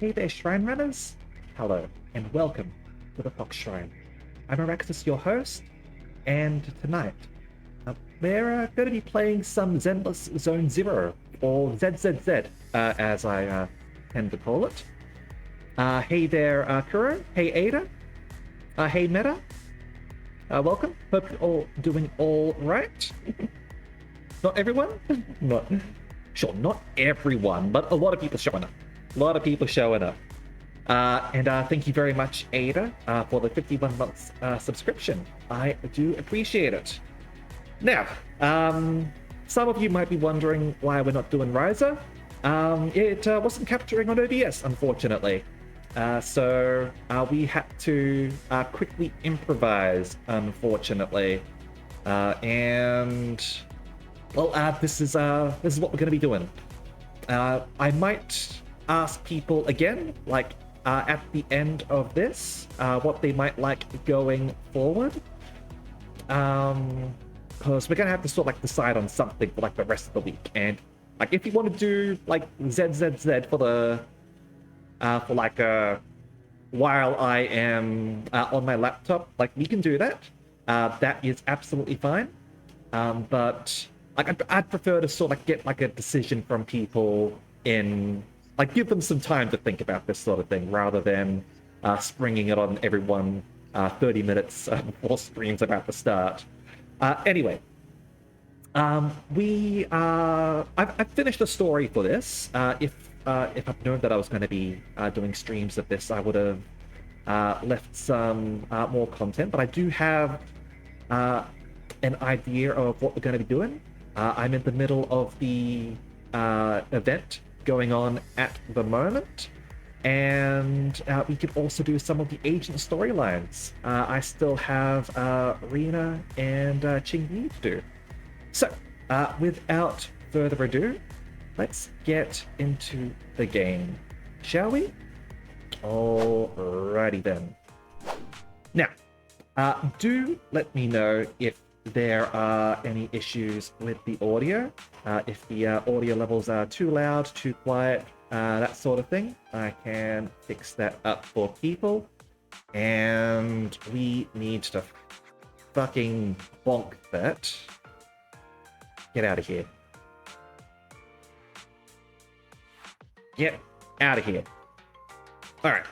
Hey there, Shrine Runners! Hello, and welcome to the Fox Shrine. I'm Araxis, your host, and tonight we're going to be playing some Zenless Zone Zero, or ZZZ, as I tend to call it. Hey there, Kuro. Hey, Ada. Hey, Meta. Welcome. Hope you're all doing all right. Not everyone? Not everyone, but a lot of people showing up. And thank you very much, Ada, for the 51 months subscription. I do appreciate it. Now, some of you might be wondering why we're not doing Riser. It wasn't capturing on OBS, unfortunately. So we had to quickly improvise, unfortunately. And well, this is what we're going to be doing. I might ask people again, like at the end of this, what they might like going forward. Because we're gonna have to sort of like decide on something for like the rest of the week. And like if you want to do like ZZZ for the for like while I am on my laptop, like we can do that. That is absolutely fine. But like I'd prefer to sort of like get like a decision from people in like give them some time to think about this sort of thing rather than springing it on everyone 30 minutes before stream's about to start. Anyway, I've finished the story for this. If I'd known that I was going to be doing streams of this, I would have left some more content. But I do have an idea of what we're going to be doing. I'm in the middle of the event going on at the moment, and we could also do some of the agent storylines. I still have Rena and Qingyi to do. So, without further ado, let's get into the game, shall we? Alrighty then. Now, do let me know if there are any issues with the audio, if the audio levels are too loud, too quiet, that sort of thing. I can fix that up for people. And we need to fucking bonk that. Get out of here. Get out of here. Alright.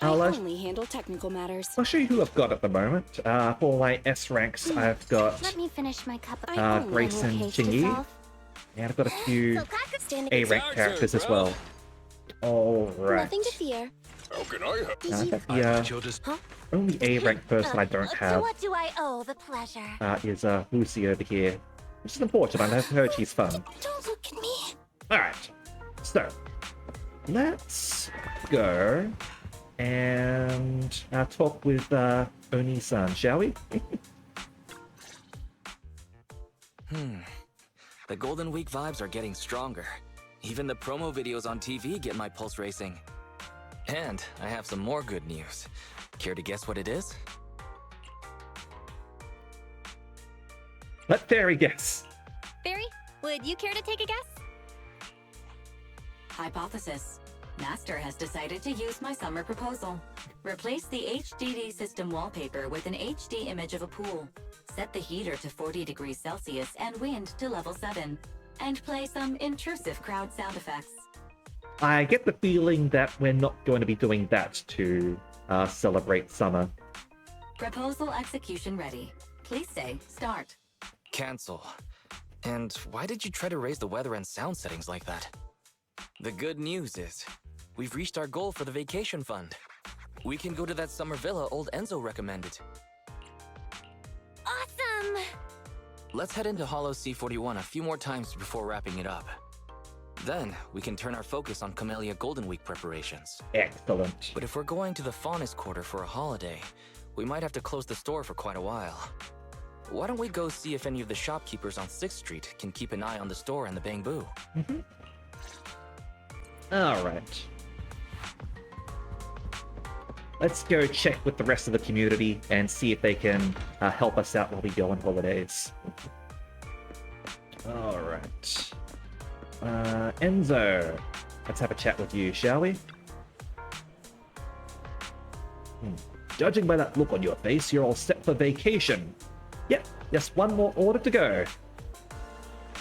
I only handle technical matters. I'll show you who I've got at the moment. For my S ranks, I've got Let me finish my cup of Grayson Qingyi. And I've got a few A rank characters as well. Alright. Nothing to fear. How can I help? The only A rank person I don't have what do I owe the pleasure? is Lucy over here. Which is unfortunate, I've heard she's fun. Don't look at me. Alright. So, let's go and talk with Oni-san, shall we? The Golden Week vibes are getting stronger. Even the promo videos on TV get my pulse racing. And I have some more good news. Care to guess what it is? Let Fairy guess. Barry, would you care to take a guess? Hypothesis. Master has decided to use my summer proposal. Replace the HDD system wallpaper with an HD image of a pool. Set the heater to 40 degrees Celsius and wind to level 7. And play some intrusive crowd sound effects. I get the feeling that we're not going to be doing that to celebrate summer. Proposal execution ready. Please say start. Cancel. And why did you try to raise the weather and sound settings like that? The good news is, we've reached our goal for the vacation fund. We can go to that summer villa old Enzo recommended. Awesome! Let's head into Hollow C41 a few more times before wrapping it up. Then, we can turn our focus on Camellia Golden Week preparations. Excellent. But if we're going to the Faunus Quarter for a holiday, we might have to close the store for quite a while. Why don't we go see if any of the shopkeepers on 6th Street can keep an eye on the store and the Bamboo? Alright. Let's go check with the rest of the community and see if they can help us out while we go on holidays. Alright. Enzo. let's have a chat with you, shall we? Judging by that look on your face, you're all set for vacation. Yep, just one more order to go.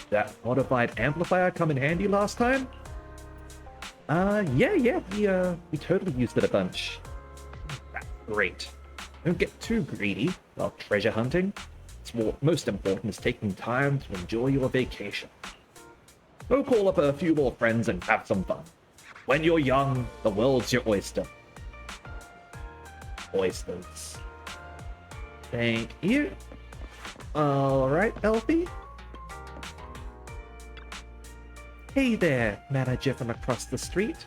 That modified amplifier come in handy last time? Yeah, we totally used it a bunch. That's great. Don't get too greedy while treasure hunting. Most important is taking time to enjoy your vacation. Go call up a few more friends and have some fun. When you're young, the world's your oyster. Oysters. Thank you. Alright, Elfie. Hey there, manager from across the street.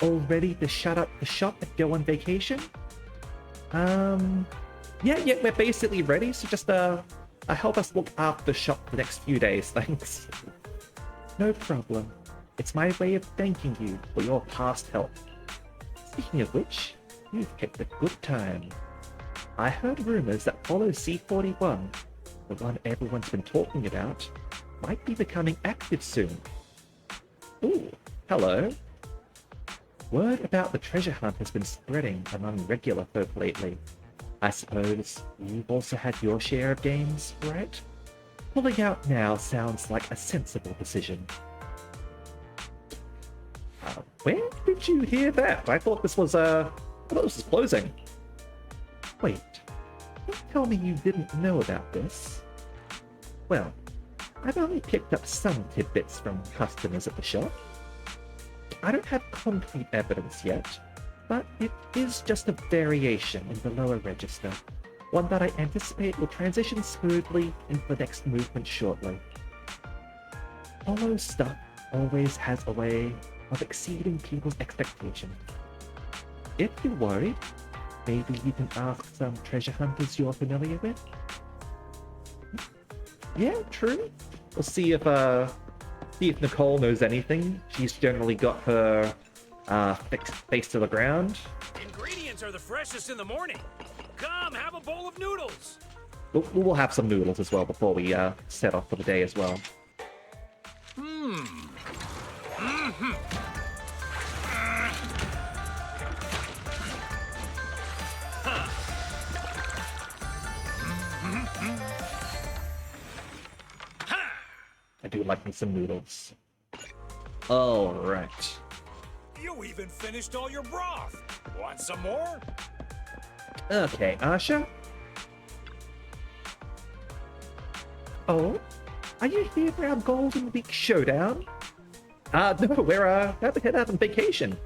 All ready to shut up the shop and go on vacation? Yeah, we're basically ready, so just, help us look after the shop for the next few days, thanks. No problem. It's my way of thanking you for your past help. Speaking of which, you've picked a good time. I heard rumors that Follow C41, the one everyone's been talking about, might be becoming active soon. Ooh, hello. Word about the treasure hunt has been spreading among regular folk lately. I suppose you've also had your share of games, right? Pulling out now sounds like a sensible decision. Where did you hear that? I thought this was closing. Wait, don't tell me you didn't know about this. Well, I've only picked up some tidbits from customers at the shop. I don't have concrete evidence yet, but it is just a variation in the lower register, one that I anticipate will transition smoothly into the next movement shortly. Follow stuff always has a way of exceeding people's expectations. If you're worried, maybe you can ask some treasure hunters you're familiar with? Yeah, true. We'll see if Nicole knows anything. She's generally got her face to the ground. Ingredients are the freshest in the morning. Come, have a bowl of noodles. We'll have some noodles as well before we set off for the day as well. I do like me some noodles. All right. You even finished all your broth. Want some more? Okay, Asha. Oh, are you here for our Golden Week showdown? No, we're about to head out on vacation.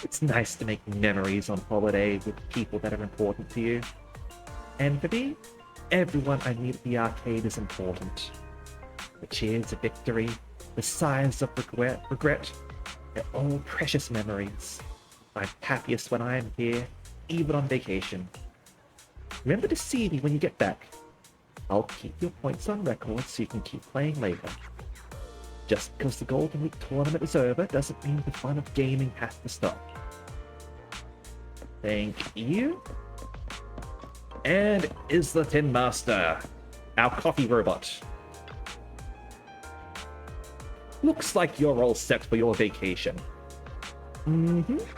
It's nice to make memories on holiday with people that are important to you. And for me, everyone I meet at the arcade is important. The cheers of victory, the sighs of regret, they're all precious memories. I'm happiest when I am here, even on vacation. Remember to see me when you get back. I'll keep your points on record so you can keep playing later. Just because the Golden Week tournament is over doesn't mean the fun of gaming has to stop. Thank you. And is the Tin Master, our coffee robot. Looks like you're all set for your vacation.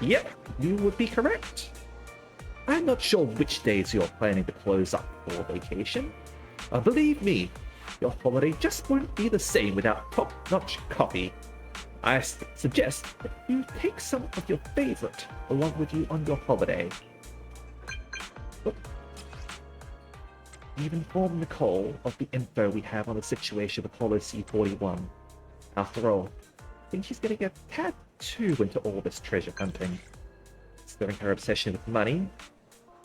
Yep, you would be correct. I'm not sure which days you're planning to close up for vacation. Believe me, your holiday just won't be the same without top-notch coffee. I suggest that you take some of your favorite along with you on your holiday. You've informed Nicole of the info we have on the situation with Hollow C41. After all, I think she's getting a tad too into all this treasure hunting. Considering her obsession with money,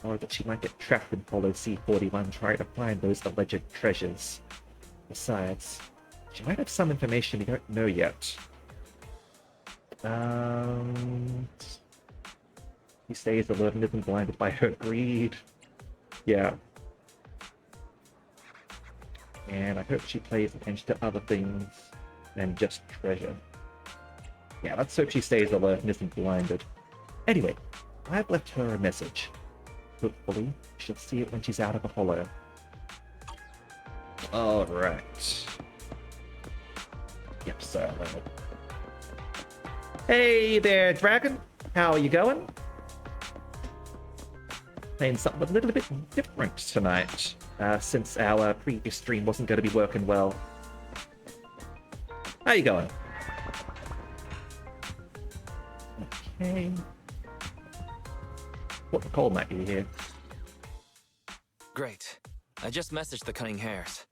or that she might get trapped in Hollow C41 trying to find those alleged treasures. Besides, she might have some information we don't know yet. He stays alert and isn't blinded by her greed. Yeah. And I hope she pays attention to other things than just treasure. Yeah, let's hope she stays alert and isn't blinded. Anyway, I've left her a message. Hopefully, she'll see it when she's out of the hollow. Alright. Yep, sir. Hey there, Dragon. How are you going? Playing something a little bit different tonight, since our previous stream wasn't going to be working well. How you going? Okay. What Nicole might be here. Great. I just messaged the Cunning Hares.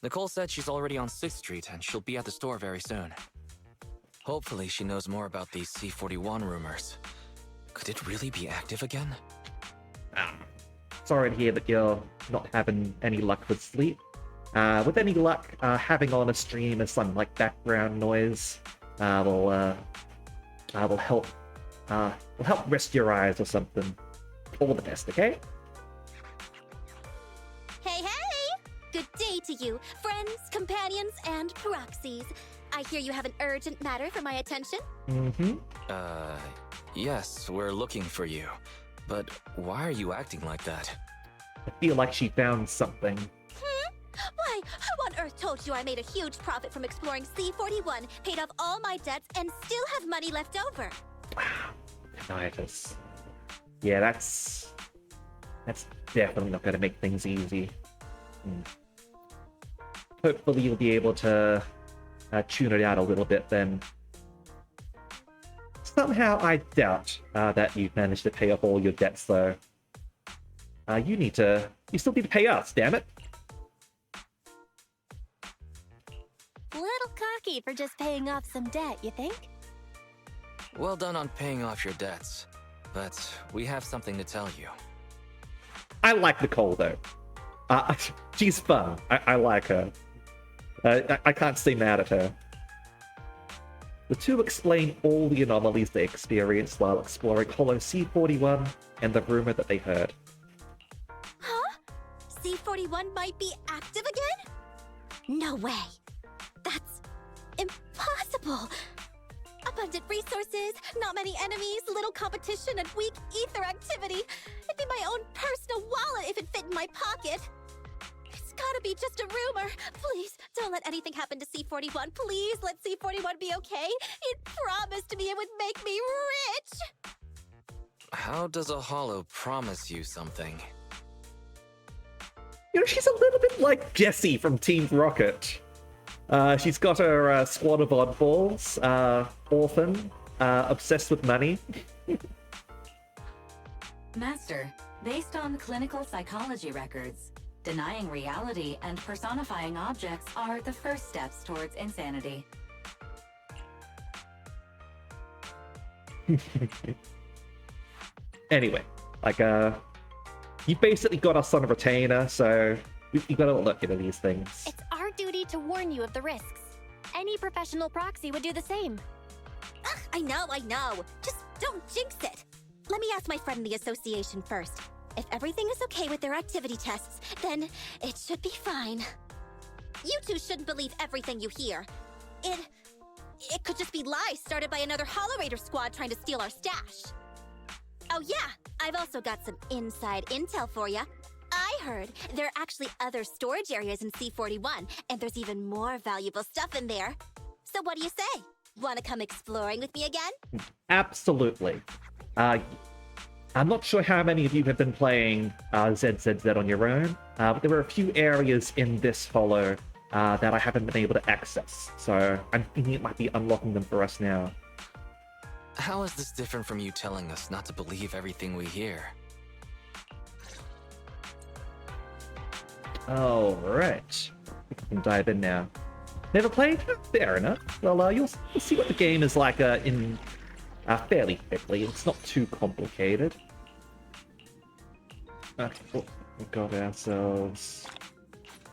Nicole said she's already on 6th Street and she'll be at the store very soon. Hopefully she knows more about these C-41 rumors. Could it really be active again? Sorry to hear that you're not having any luck with sleep. With any luck, having on a stream as some like background noise will help rest your eyes or something. All the best, okay? Hey, hey! Good day to you, friends, companions, and proxies. I hear you have an urgent matter for my attention. Mm-hmm. Yes, we're looking for you. But why are you acting like that? I feel like she found something. Why, who on earth told you I made a huge profit from exploring C-41, paid off all my debts, and still have money left over? Tinnitus. Yeah, that's definitely not going to make things easy. Hopefully you'll be able to tune it out a little bit then. Somehow I doubt that you've managed to pay off all your debts though. You still need to pay us, damn it. Little cocky for just paying off some debt, you think? Well done on paying off your debts. But we have something to tell you. I like Nicole though. She's fun. I like her. I can't stay mad at her. The two explain all the anomalies they experienced while exploring Hollow C-41 and the rumor that they heard. Huh? C-41 might be active again? No way. That's impossible. Abundant resources, not many enemies, little competition, and weak ether activity. It'd be my own personal wallet if it fit in my pocket. It's gotta be just a rumor. Please, don't let anything happen to C-41. Please let C-41 be okay. It promised me it would make me rich. How does a hollow promise you something? You know, she's a little bit like Jessie from Team Rocket. She's got her squad of oddballs, orphan, obsessed with money. Master, based on clinical psychology records, denying reality and personifying objects are the first steps towards insanity. Anyway, like, you basically got us on a retainer, so you gotta look into these things. It's our duty to warn you of the risks. Any professional proxy would do the same. Ugh, I know. Just don't jinx it. Let me ask my friend in the association first. If everything is okay with their activity tests, then it should be fine. You two shouldn't believe everything you hear. It could just be lies started by another Hollow Raider squad trying to steal our stash. Oh yeah, I've also got some inside intel for ya. I heard there are actually other storage areas in C-41, and there's even more valuable stuff in there. So what do you say? Want to come exploring with me again? Absolutely. I'm not sure how many of you have been playing ZZZ on your own, but there were a few areas in this Hollow that I haven't been able to access, so I'm thinking it might be unlocking them for us now. How is this different from you telling us not to believe everything we hear? Alright. We can dive in now. Never played? Fair enough. Well, you'll see what the game is like in fairly quickly. It's not too complicated. Okay, oh, we've got ourselves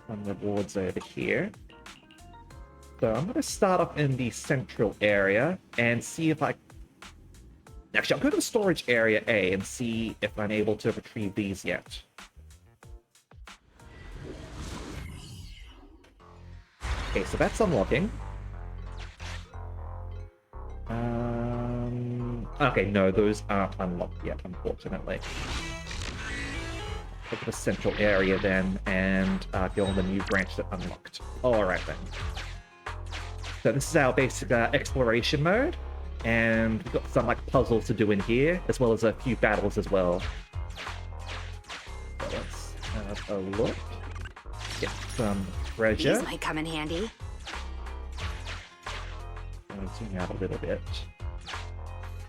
some rewards over here. So I'm going to start off in the central area and see if I... Actually, I'll go to the storage area A and see if I'm able to retrieve these yet. Okay, so that's unlocking. Okay, no, those aren't unlocked yet, unfortunately. Go to the central area then, and go on the new branch that unlocked. Alright then. So this is our basic exploration mode. And we've got some like puzzles to do in here, as well as a few battles as well. So let's have a look. Get some treasure. These might come in handy. I'm gonna zoom out a little bit.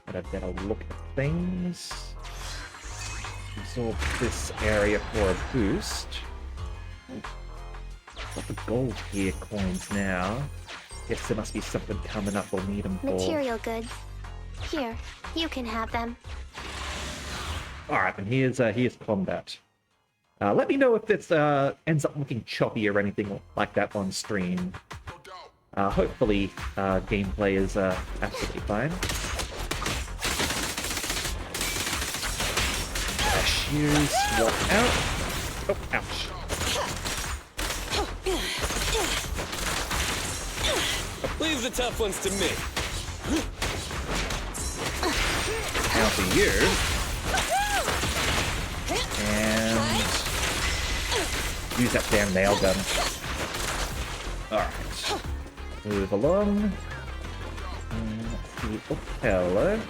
Get a better look at things. Absorb this area for a boost. Got the gold gear coins now. Guess there must be something coming up we'll need them for. Material goods. Here, you can have them. Alright, and here's combat. Let me know if this ends up looking choppy or anything like that on stream. Hopefully, gameplay is absolutely fine. Cashews, swap out. Oh, ouch. Leave the tough ones to me. Now for you. And use that damn nail gun. Alright. Move along. Let's see. Oh, hello.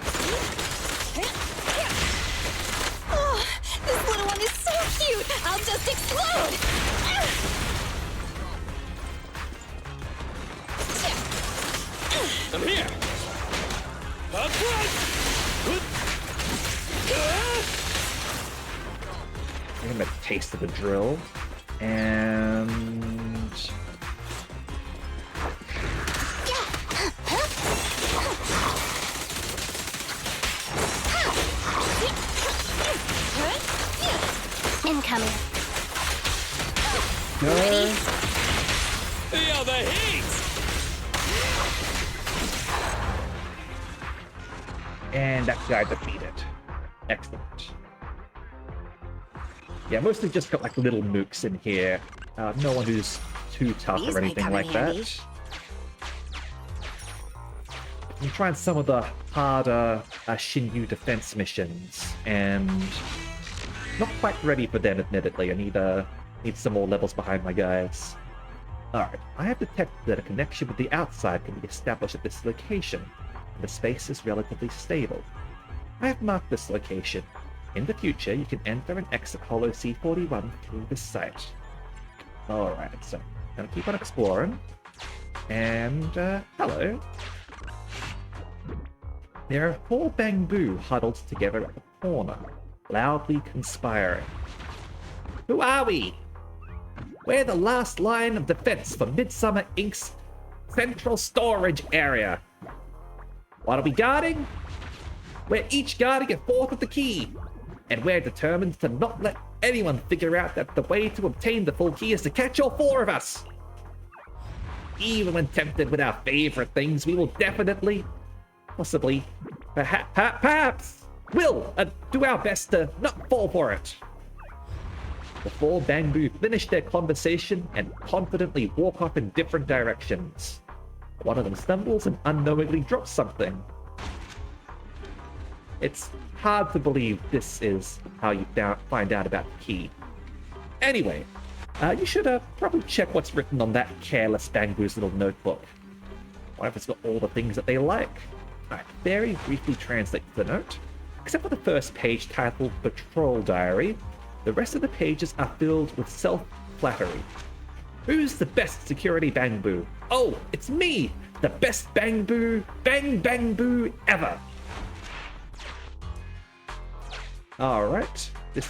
Oh, this little one is so cute! I'll just explode! I'm here. Give him a taste of the drill. And... Incoming. Go. Feel the heat. And that guy defeated. Excellent. Yeah, mostly just got like little mooks in here. No one who's too tough These or might anything come in like handy. that. I'm trying some of the harder Shinyu defense missions, and not quite ready for them, admittedly. I need some more levels behind my guys. Alright, I have detected that a connection with the outside can be established at this location. The space is relatively stable. I have marked this location. In the future, you can enter and exit Hollow C41 through this site. Alright, so I'm gonna keep on exploring. And, hello. There are 4 bamboo huddled together at the corner, loudly conspiring. Who are we? We're the last line of defense for Midsummer Inc.'s central storage area. What are we guarding? We're each guarding a fourth of the key, and we're determined to not let anyone figure out that the way to obtain the full key is to catch all 4 of us. Even when tempted with our favorite things, we will definitely, possibly, perhaps, will do our best to not fall for it. The 4 bamboo finish their conversation and confidently walk off in different directions. One of them stumbles and unknowingly drops something. It's hard to believe this is how you find out about the key. Anyway, you should probably check what's written on that careless bamboo's little notebook. What if it's got all the things that they like? Alright, very briefly translate the note. Except for the first page titled Patrol Diary, the rest of the pages are filled with self-flattery. Who's the best security bamboo? Oh, it's me! The best bamboo ever! Alright, this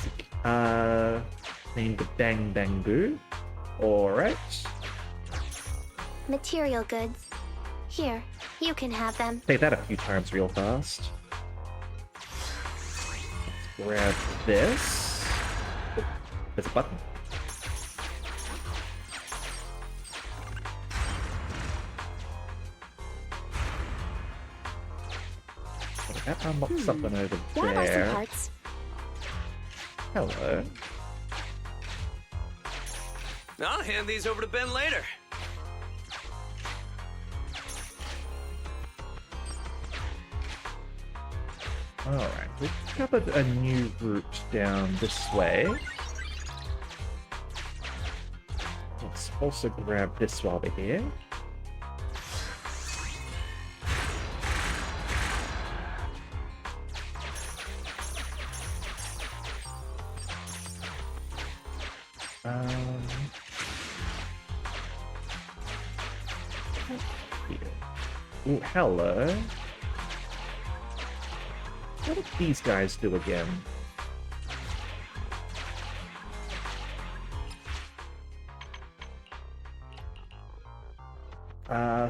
named the Bamboo. Alright. Material goods. Here, you can have them. Say that a few times real fast. Let's grab this. Oh, there's a button. That unlocks something over Wanna buy some there. parts? Hello. I'll hand these over to Ben later. Alright, we've covered a new route down this way. Let's also grab this while we're here. Ooh, hello. What did these guys do again?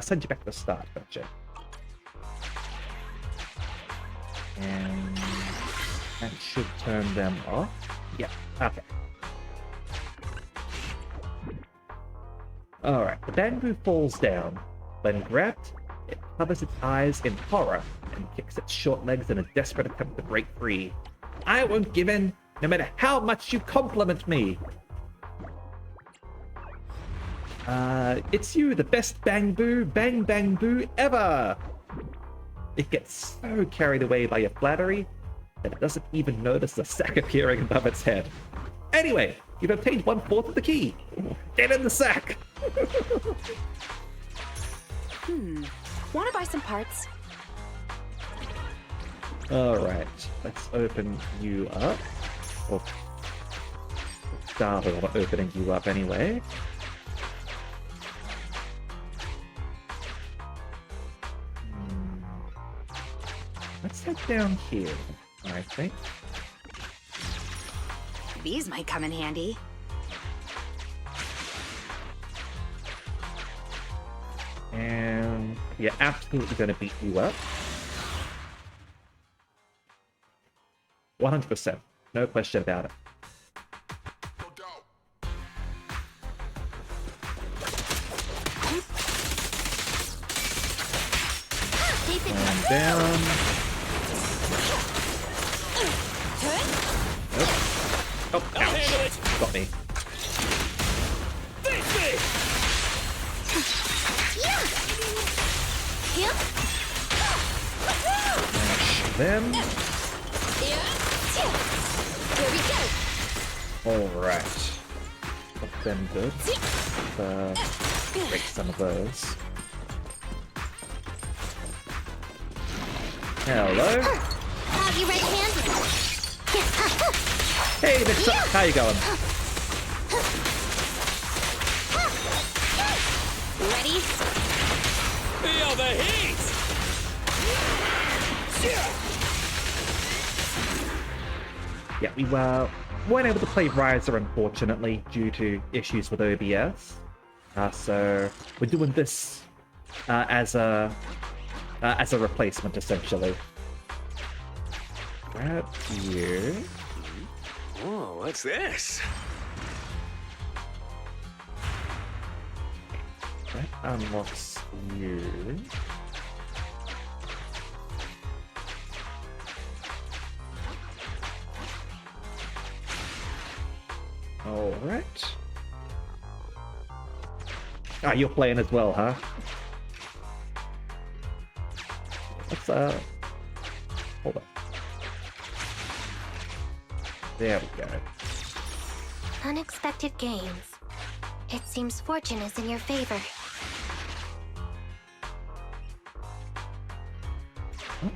Send you back to the start, gotcha. And that should turn them off. Yeah, okay. Alright, the bamboo falls down. When grabbed, it covers its eyes in horror and kicks its short legs in a desperate attempt to break free. I won't give in, no matter how much you compliment me. It's you, the best bang boo ever! It gets so carried away by your flattery that it doesn't even notice the sack appearing above its head. Anyway, you've obtained 1/4 of the key. Get in the sack! Wanna buy some parts? Alright, let's open you up. Or start on opening you up anyway. Let's head down here, I think. These might come in handy. And we are absolutely going to beat you up. 100%. No question about it. And down. Nope. Oh, ouch. Got me. Face me! Mash them. Here we go. Alright. Got them good. Break some of those. Hello. Have you ready-handed? Hey, Victor. How you going? Ready? Feel the heat! Yeah, we weren't able to play Riser, unfortunately, due to issues with OBS. So we're doing this as a replacement, essentially. Grab here. Whoa, what's this? That unlocks you. Alright. Ah, you're playing as well, huh? Let's, hold on. There we go. Unexpected gains. It seems fortune is in your favor.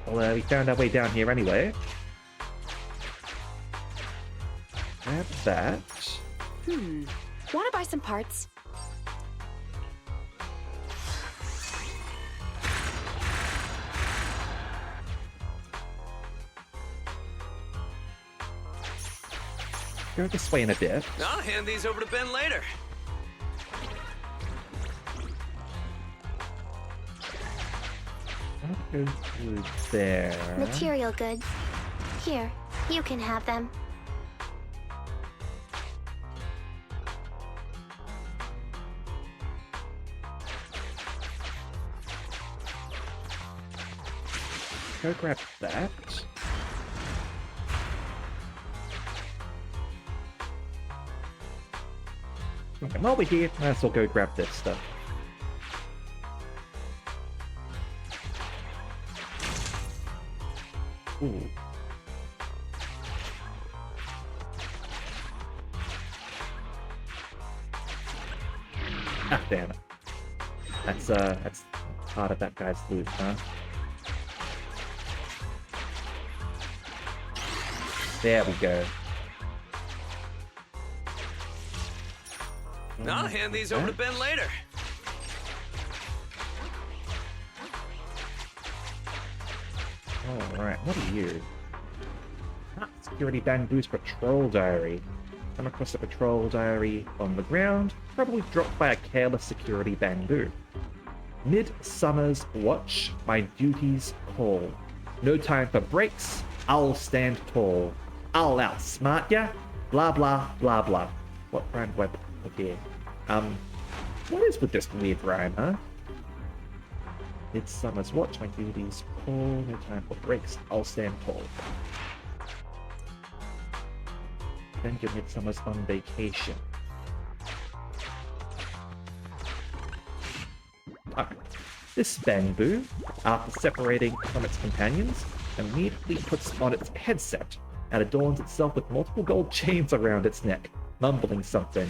Well, we found our way down here anyway. Grab that. Wanna buy some parts? Go this way in a bit. I'll hand these over to Ben later. I'll go through there. Material goods. Here, you can have them. Go grab that. Okay, while we're here, might as well go grab this stuff. Ooh. Ah, damn it. That's part of that guy's loot, huh? There we go. I'll hand these over to Ben later. Alright, what are you? Ah, Security Bamboo's patrol diary. Come across a patrol diary on the ground, probably dropped by a careless security bamboo. Midsummer's watch, my duties call. No time for breaks, I'll stand tall. I'll outsmart ya, blah blah blah blah. What rhyme do I put here? What is with this weird rhyme, huh? Midsummer's watch, my duties call. No time for breaks, I'll stand tall. Then your Midsummer's on vacation. Alright. This bamboo, after separating from its companions, immediately puts on its headset and adorns itself with multiple gold chains around its neck, mumbling something.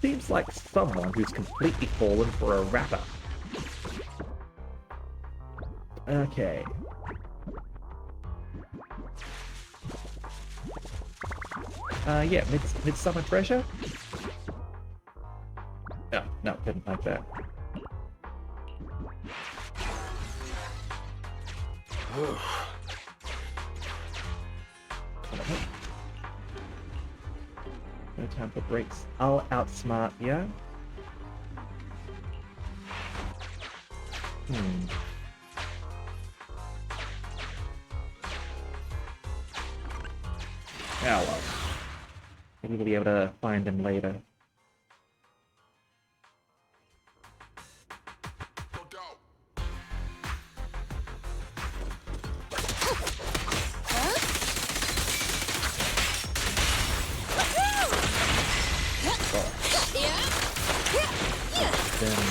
Seems like someone who's completely fallen for a rapper. Okay. Yeah, Midsummer Treasure? Oh, no, didn't like that. No time for breaks. I'll outsmart ya. Oh well. Maybe we'll be able to find him later.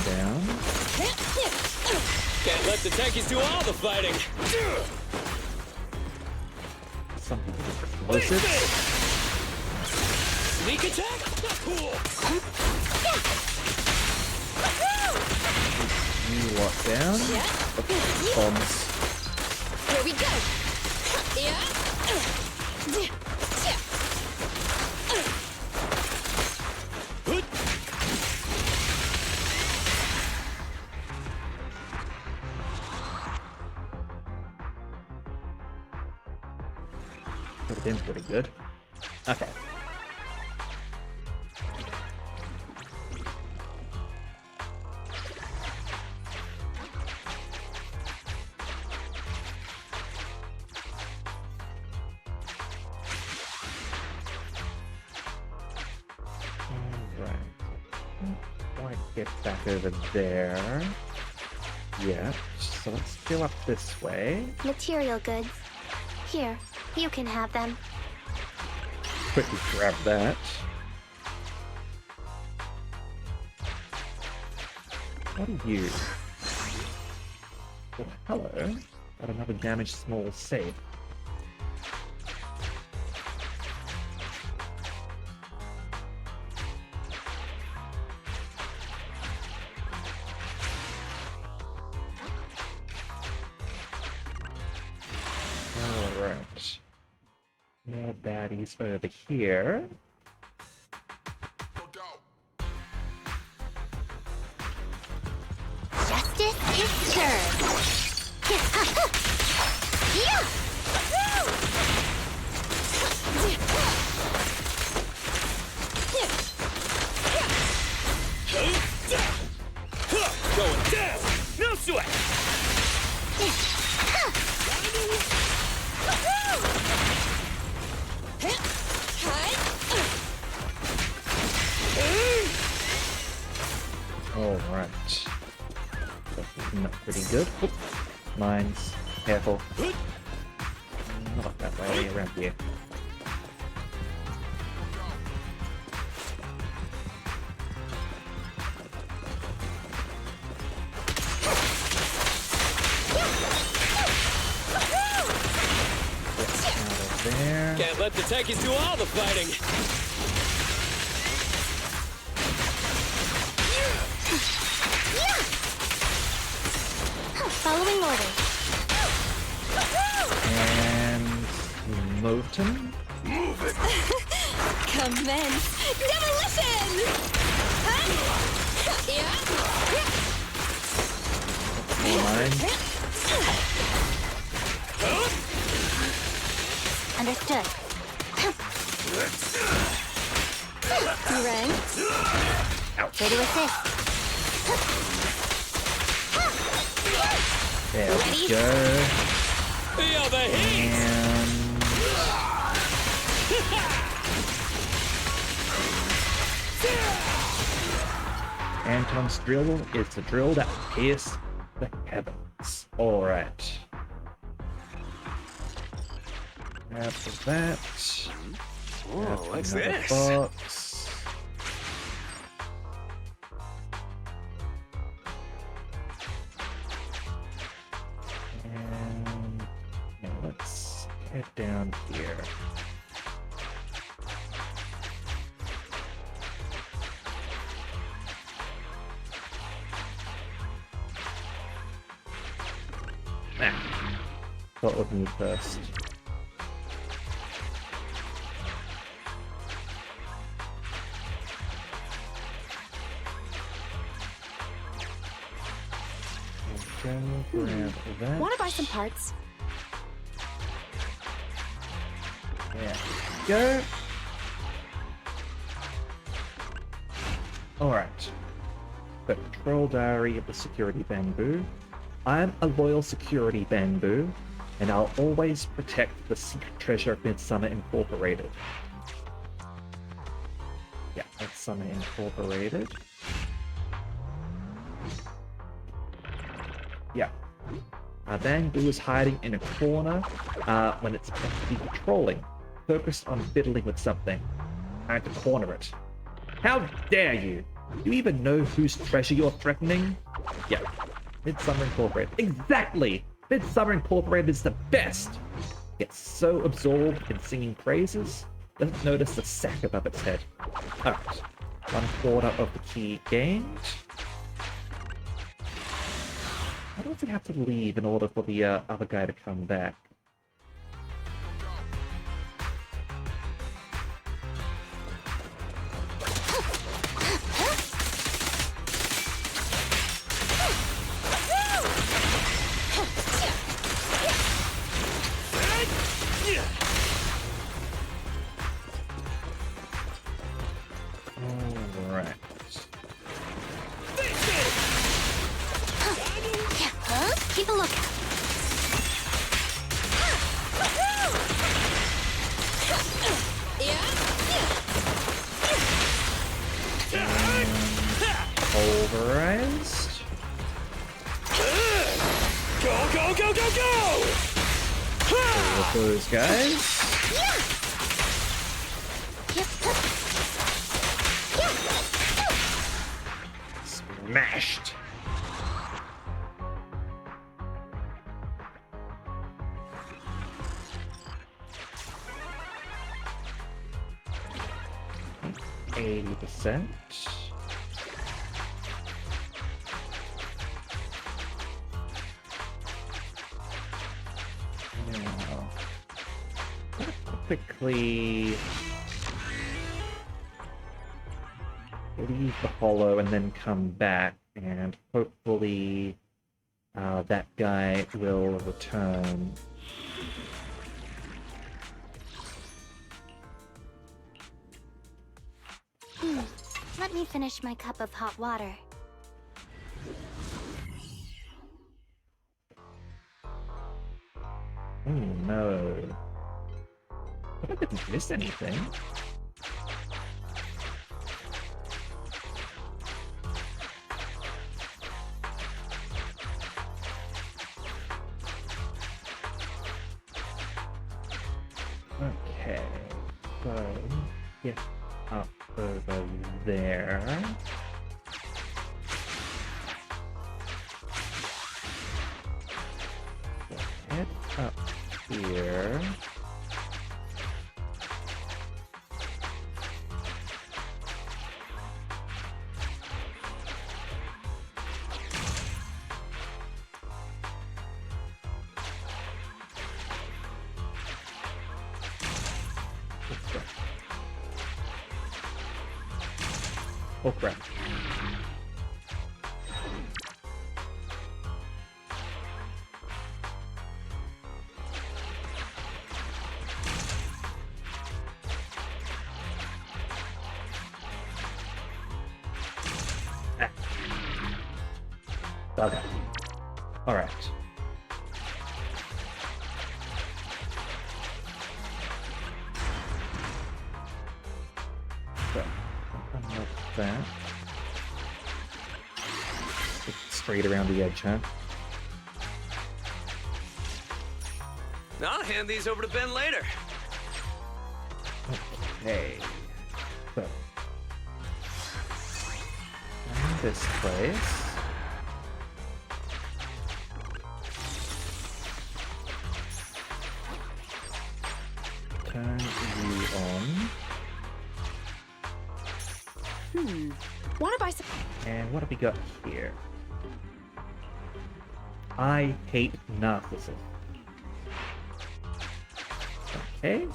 Down. Can't let the techies do all the fighting. Something explosive. Sneak attack? Cool. You lock down. Bombs. Here we go. Could have been pretty good. Okay. Alright. Quite get back over there. Yeah. So let's go up this way. Material goods. Here, you can have them. Quickly grab that. What are you? Oh, hello. Got another damaged small safe. Alright. More baddies over here. Justice is served. Going down. No sweat. Alright. Not pretty good. Oop. Mines. Careful. Not that way, around here. Out of there. Can't let the techies do all the fighting. Following orders. And Moten. Commence demolition! Mine. Understood. Rang. Here to assist. There we Ready? go. Feel the heat! And Anton's drill is the drill that will pierce the heavens. Alright. After that. Oh, what's another this? Box. And now let's head down here. What would move first? Grab that. Want to buy some parts? There we go. Alright. The Patrol Diary of the Security Bamboo. I'm a loyal security bamboo, and I'll always protect the secret treasure of Midsummer Incorporated. Yeah, Midsummer Incorporated. Yeah. Bamboo is hiding in a corner when it's meant to be patrolling, focused on fiddling with something, trying to corner it. How dare you! Do you even know whose treasure you're threatening? Yeah. Midsummer Incorporated. Exactly! Midsummer Incorporated is the best! Gets so absorbed in singing praises, doesn't notice the sack above its head. Alright. 1/4 of the key gained. How does he have to leave in order for the other guy to come back? Alright. Keep a lookout. Pulverized. Go, go, go, go, go! With those guys. Smashed. %. Now, quickly leave the hollow and then come back, and hopefully that guy will return. Let me finish my cup of hot water. Oh no. But I didn't miss anything. Okay, so get up over there. So head up here. Oh crap. Okay. Alright. So, unlock that. Straight around the edge, huh? I'll hand these over to Ben later. Okay. So. And this place. Turn you on. Wanna buy some? And what have we got here? I hate narcissism. Okay.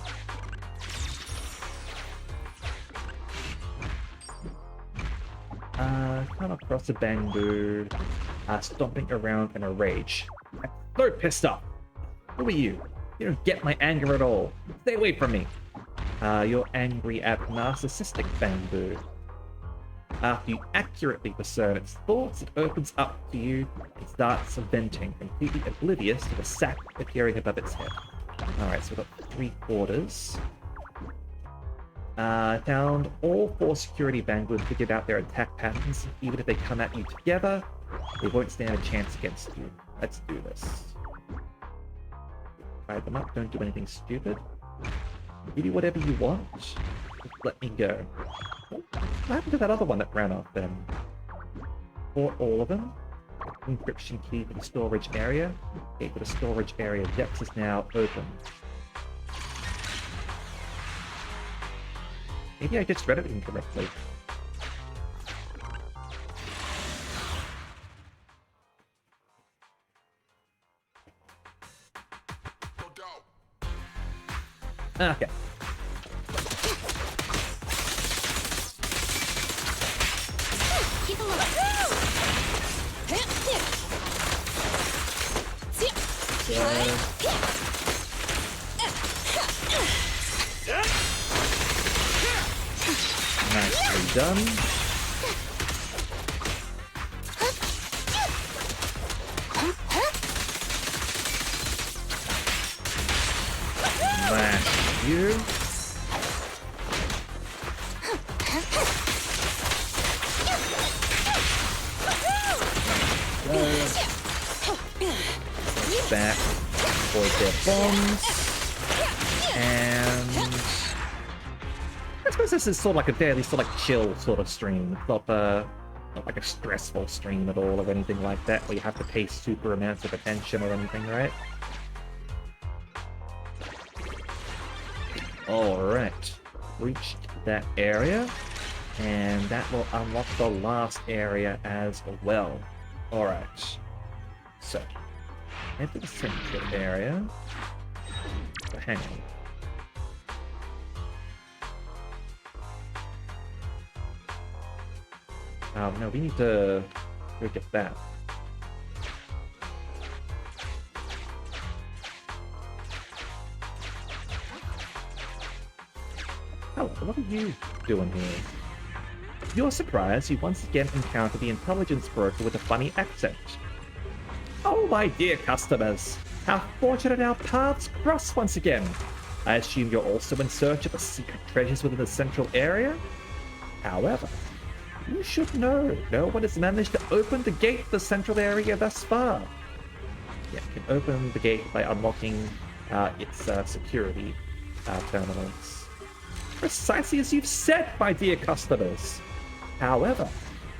Come across a bamboo, stomping around in a rage. I'm so pissed off. Who are you? You don't get my anger at all. Stay away from me. You're angry at narcissistic bamboo. After you accurately discern its thoughts, it opens up to you and starts venting, completely oblivious to the sack appearing above its head. Alright, so we've got 3 quarters. Found all 4 security bangoos figured out their attack patterns. Even if they come at you together, they won't stand a chance against you. Let's do this. Fire them up, don't do anything stupid. Give you whatever you want. Just let me go. What happened to that other one that ran off then? For all of them. Encryption key for the storage area. Okay, for the storage area, depth is now open. Maybe I just read it incorrectly. Okay. Keep a look. Nicely done. Smash you. Back for their bombs. And I suppose this is sort of like a fairly sort of like chill sort of stream. It's not like a stressful stream at all or anything like that, where you have to pay super amounts of attention or anything, right? Alright. Reached that area. And that will unlock the last area as well. Alright. So, head to the central area. So hang on. No, we need to go get that. Oh, what are you doing here? To your surprise, you once again encounter the intelligence broker with a funny accent. Oh, my dear customers, how fortunate our paths cross once again. I assume you're also in search of the secret treasures within the central area? However, you should know, no one has managed to open the gate to the central area thus far. Yeah, you can open the gate by unlocking its security terminals. Precisely as you've said, my dear customers. However,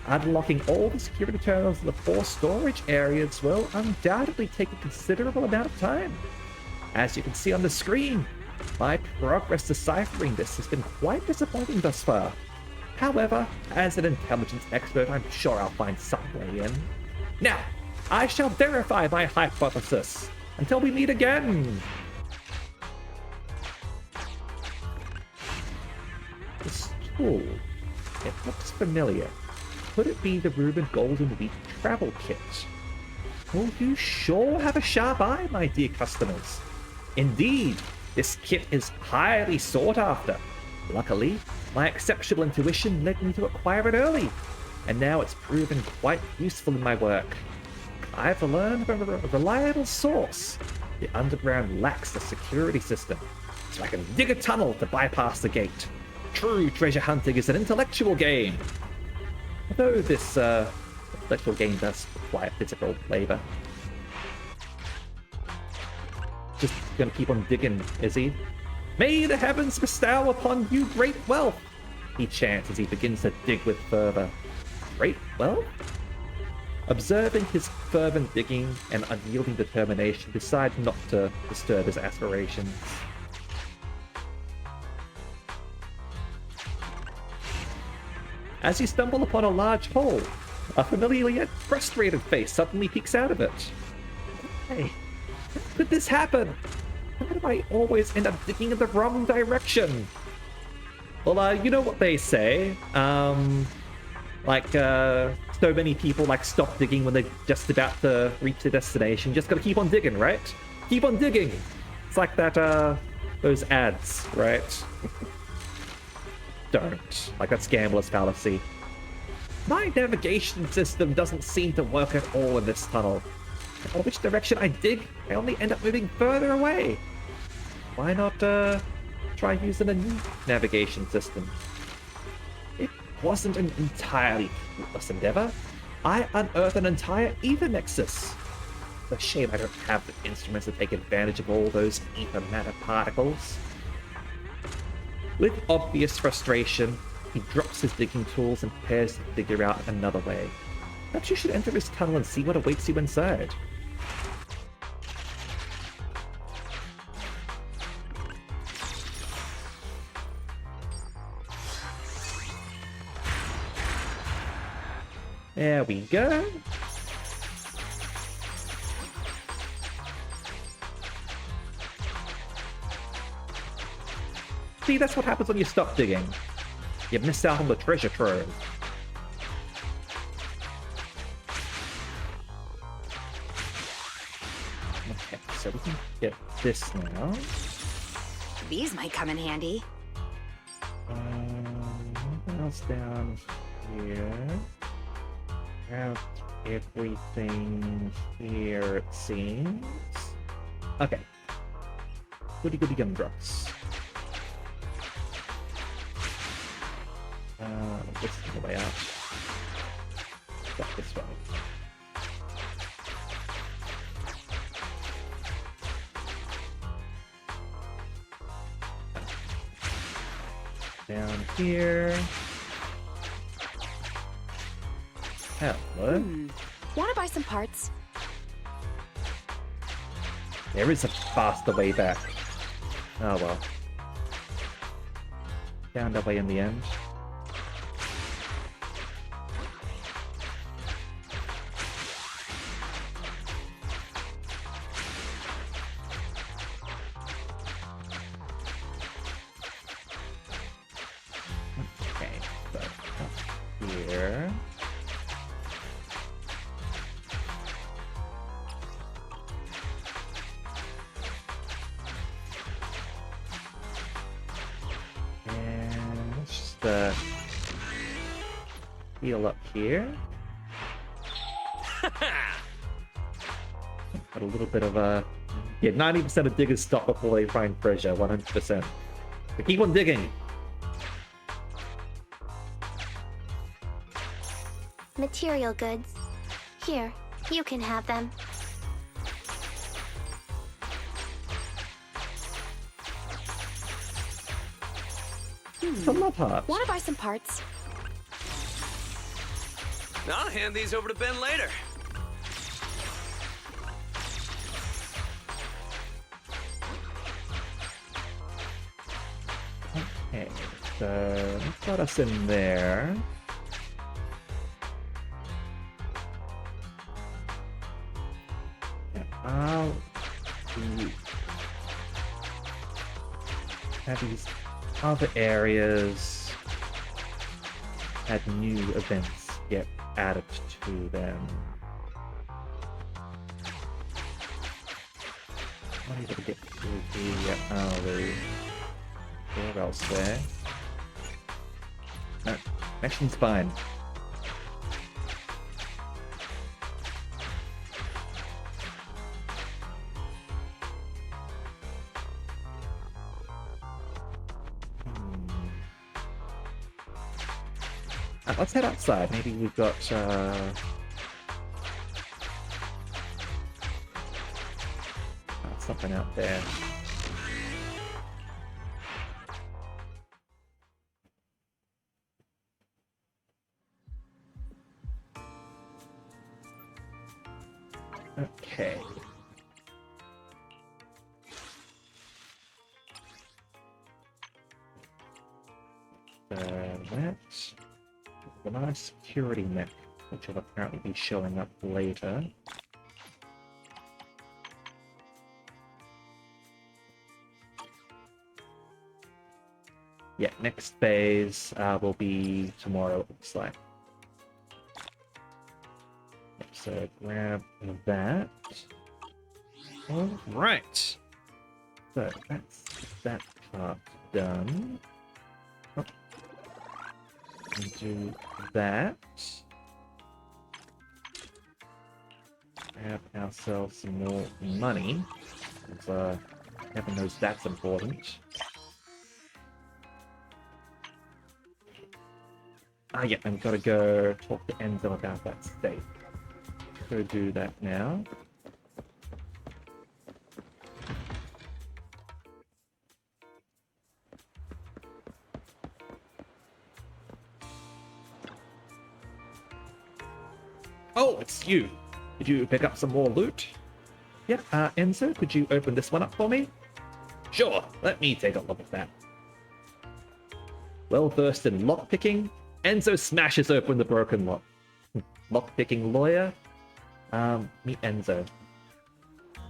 unlocking all the security terminals in the 4 storage areas will undoubtedly take a considerable amount of time. As you can see on the screen, my progress deciphering this has been quite disappointing thus far. However, as an intelligence expert, I'm sure I'll find some way in. Now, I shall verify my hypothesis. Until we meet again! This tool, it looks familiar. Could it be the Reuben Golden Week travel kit? Oh, you sure have a sharp eye, my dear customers. Indeed, this kit is highly sought after. Luckily, my exceptional intuition led me to acquire it early, and now it's proven quite useful in my work. I've learned from a reliable source. The underground lacks a security system, so I can dig a tunnel to bypass the gate. True treasure hunting is an intellectual game. Although this intellectual game does require physical labor. Just gonna keep on digging, is he? May the heavens bestow upon you great wealth, he chants as he begins to dig with fervor. Great wealth? Observing his fervent digging and unyielding determination, decides not to disturb his aspirations. As you stumble upon a large hole, a familiar yet frustrated face suddenly peeks out of it. Hey, how could this happen? Why do I always end up digging in the wrong direction? Well, you know what they say. So many people stop digging when they're just about to reach their destination. Just gotta keep on digging, right? Keep on digging. It's like that, those ads, right? Don't. Like that's gambler's fallacy. My navigation system doesn't seem to work at all in this tunnel. No matter which direction I dig, I only end up moving further away. Why not, try using a new navigation system? It wasn't an entirely fruitless endeavor. I unearthed an entire ether nexus. It's a shame I don't have the instruments to take advantage of all those ether matter particles. With obvious frustration, he drops his digging tools and prepares to figure out another way. Perhaps you should enter this tunnel and see what awaits you inside. There we go. See, that's what happens when you stop digging. You miss out on the treasure trove. Okay, so we can get this now. These might come in handy. What else down here? Grab everything here, it seems. Okay. Goody goody gumdrops. This is the way out. Back this way. Down here. Hello. Want to buy some parts? There is a faster way back. Oh well. Found our way in the end. Okay, so up here. Heal up here. Got a little bit of a... Yeah, 90% of diggers stop before they find treasure, 100%. So keep on digging. Material goods. Here, you can have them. A love heart. Want to buy some parts? I'll hand these over to Ben later. Okay, so let's got us in there. Yeah, I'll have these other areas had new events get added to them. I'm not able to get through the alley. Where else there? No, connection's fine. Let's head outside. Maybe we've got something out there. Okay. That's the nice security mech, which will apparently be showing up later. Yeah, next phase will be tomorrow, it looks like. So grab that. All right. So that's that part done. Oh. And do that. Grab ourselves some more money. Because heaven knows that's important. Yeah, and we've got to go talk to Enzo about that state. Go do that now. Oh, it's you. Did you pick up some more loot? Yeah, Enzo, could you open this one up for me? Sure, let me take a look at that. Well versed in lockpicking, Enzo smashes open the broken lock. Lockpicking lawyer? Meet Enzo.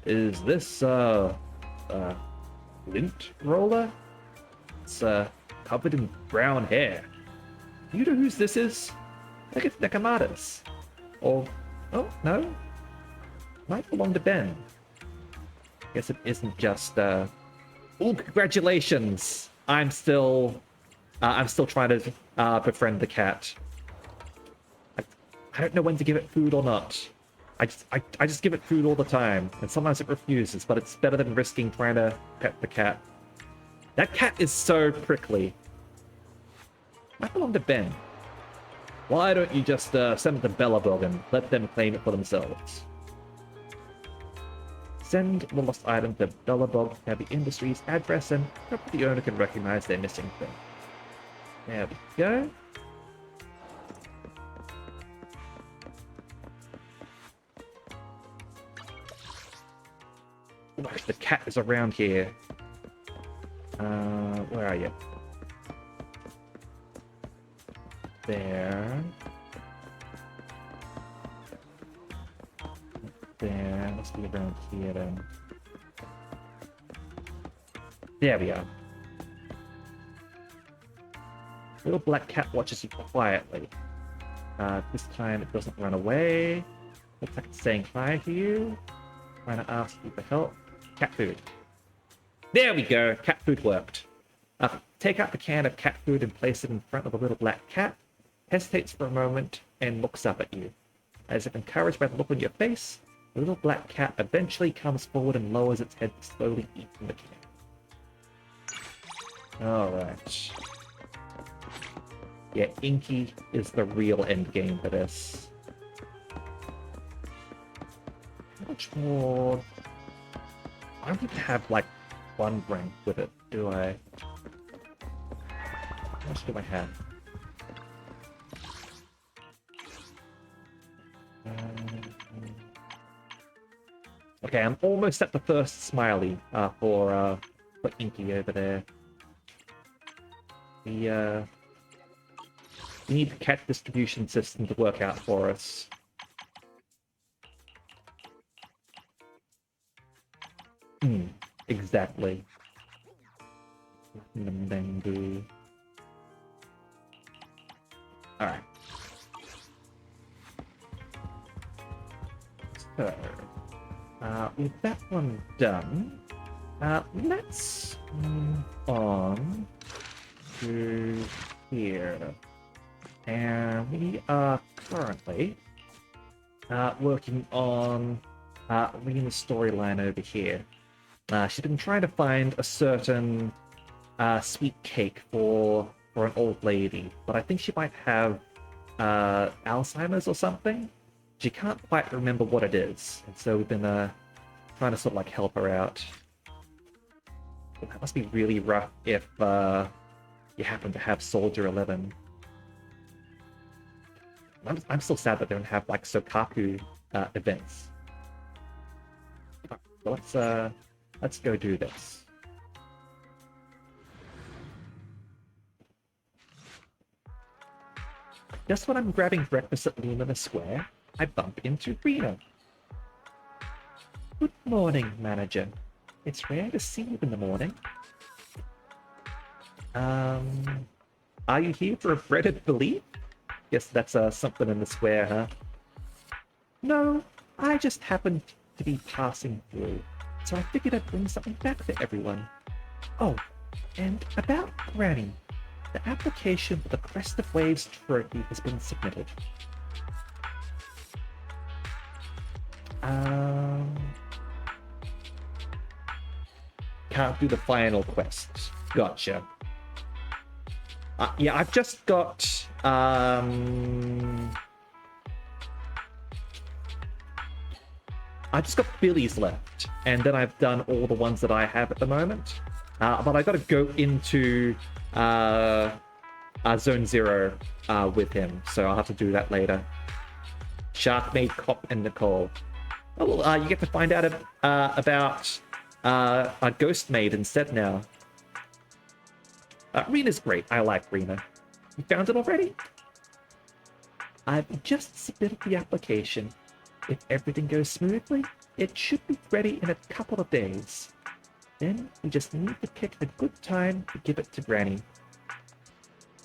Is this, lint roller? It's, covered in brown hair. You know whose this is? I think it's Nekamata's. Or, oh, no? Might belong to Ben. Guess it isn't just, Oh, congratulations! I'm still trying to, befriend the cat. I don't know when to give it food or not. I just give it food all the time, and sometimes it refuses, but it's better than risking trying to pet the cat. That cat is so prickly. Might belong to Ben. Why don't you just send it to Bellabog and let them claim it for themselves? Send the lost item to Bellabog Heavy Industries address, and hope the owner can recognize their missing thing. There we go. Look, the cat is around here. Where are you? There. There. Let's be around here then. There we are. Little black cat watches you quietly. This time it doesn't run away. Looks like it's saying hi to you. Trying to ask you for help. Cat food. There we go. Cat food worked. Take out the can of cat food and place it in front of the little black cat. Hesitates for a moment and looks up at you. As if encouraged by the look on your face, the little black cat eventually comes forward and lowers its head to slowly eat from the can. Alright. Yeah, Inky is the real end game for this. How much more? I don't have like one rank with it, do I? How much do I have? Okay, I'm almost at the first smiley for Inky over there. We need the cat distribution system to work out for us. Exactly. Alright. So, with that one done, let's move on to here. And we are currently working on Rena's storyline over here. She's been trying to find a certain sweet cake for an old lady, but I think she might have Alzheimer's or something. She can't quite remember what it is, and so we've been trying to sort of like help her out. Well, that must be really rough if you happen to have Soldier 11. I'm still sad that they don't have like Sokaku events. So let's go do this. Just when I'm grabbing breakfast at Lumina Square, I bump into Rena. Good morning, manager. It's rare to see you in the morning. Are you here for a breaded belief? Guess that's something in the square, huh? No, I just happened to be passing through, so I figured I'd bring something back for everyone. Oh, and about Granny. The application for the Crest of Waves trophy has been submitted. Can't do the final quest. Gotcha. Yeah, I've just got Billy's left, and then I've done all the ones that I have at the moment. But I got to go into Zone 0 with him, so I'll have to do that later. Sharkmaid, Cop, and Nicole. Oh, well, you get to find out about a Ghost Maid instead now. Rena's great. I like Rena. You found it already? I've just submitted the application. If everything goes smoothly, it should be ready in a couple of days. Then we just need to pick a good time to give it to Granny.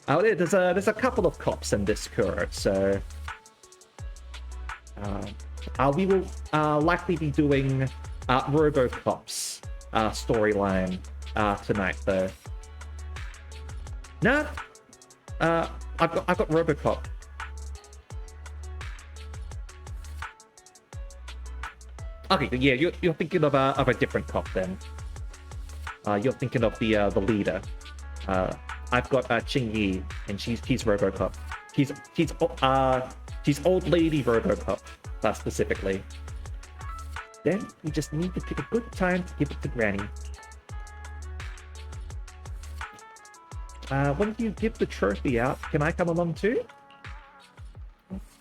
Oh, there's a couple of cops in this Kuro, so we will likely be doing RoboCop's storyline tonight, though. No, I've got RoboCop. Okay, yeah, you're thinking of a different cop then. You're thinking of the leader. I've got Ching Yi, and she's RoboCop. She's old lady RoboCop, specifically. Then we just need to pick a good time to give it to Granny. When you give the trophy out, can I come along too?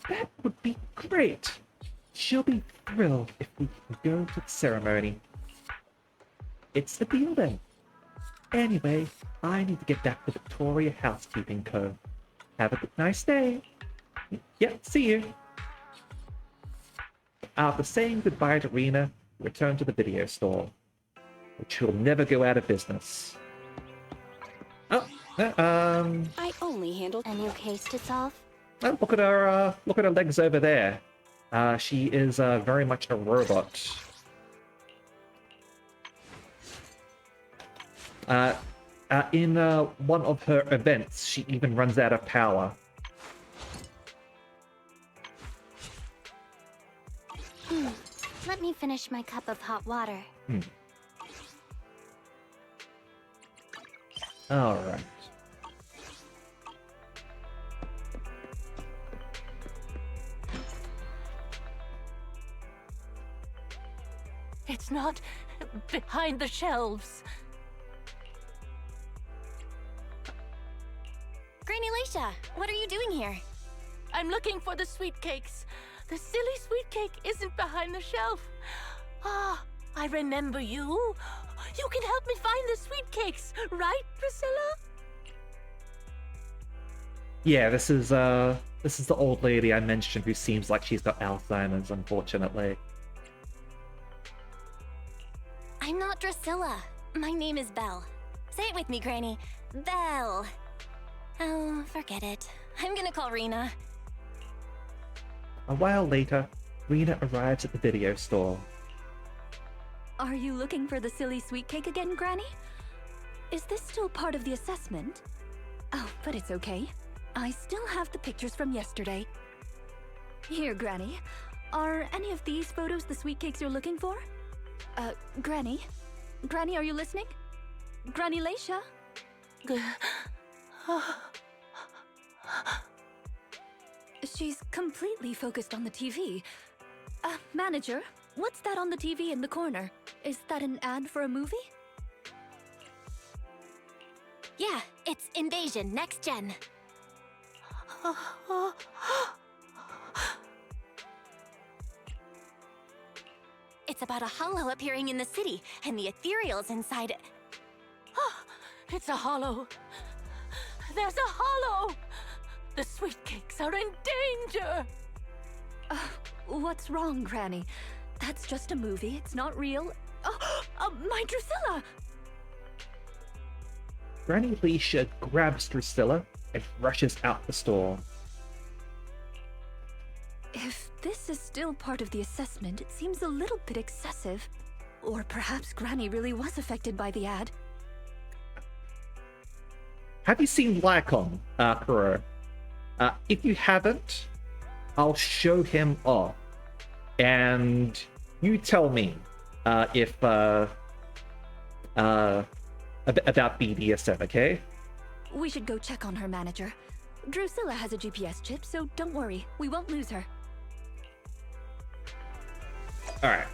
That would be great. She'll be thrilled if we can go to the ceremony. It's the deal then. Anyway, I need to get back to Victoria Housekeeping Co. Have a nice day. Yep, see you. After saying goodbye to Rena, we return to the video store, which will never go out of business. Oh, I only handled a new case to solve. oh, look at her legs over there. She is very much a robot. In one of her events, she even runs out of power. Let me finish my cup of hot water. All right. It's not behind the shelves. Granny Leisha, what are you doing here? I'm looking for the sweet cakes. The silly sweet cake isn't behind the shelf. Ah, I remember you. You can help me find the sweet cakes, right, Priscilla? Yeah, this is the old lady I mentioned who seems like she's got Alzheimer's, unfortunately. I'm not Drusilla. My name is Belle. Say it with me, Granny. Belle. Oh, forget it. I'm gonna call Rena. A while later, Rena arrives at the video store. Are you looking for the silly sweet cake again, Granny? Is this still part of the assessment? Oh, but it's okay. I still have the pictures from yesterday. Here, Granny. Are any of these photos the sweet cakes you're looking for? Granny? Granny, are you listening? Granny Leisha? She's completely focused on the TV. Manager, what's that on the TV in the corner? Is that an ad for a movie? Yeah, it's Invasion Next Gen. It's about a hollow appearing in the city, and the ethereals inside it. It's a hollow. There's a hollow! The sweet cakes are in danger! What's wrong, Granny? That's just a movie, it's not real. My Drusilla! Granny Leisha grabs Drusilla and rushes out the store. If this is still part of the assessment, it seems a little bit excessive. Or perhaps Granny really was affected by the ad. Have you seen Lycon, Kuro? If you haven't, I'll show him off. And you tell me if about BDSM, okay? We should go check on her, Manager. Drusilla has a GPS chip, so don't worry. We won't lose her. Alright.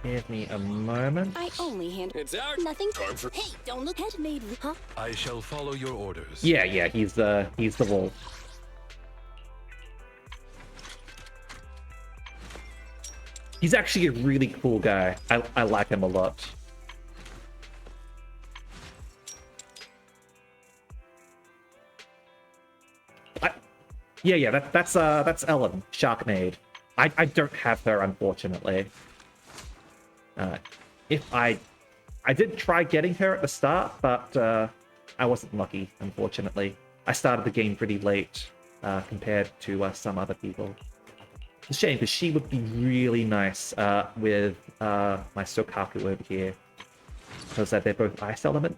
Give me a moment. I only handle. It's our Nothing. time for. Hey, don't look at me, huh? I shall follow your orders. Yeah, he's the wolf. He's actually a really cool guy. I like him a lot. That's Ellen, Sharkmaid. I don't have her, unfortunately. If I did try getting her at the start, but I wasn't lucky, unfortunately. I started the game pretty late compared to some other people. It's a shame, because she would be really nice with my Sokaku over here. Because they're both ice element.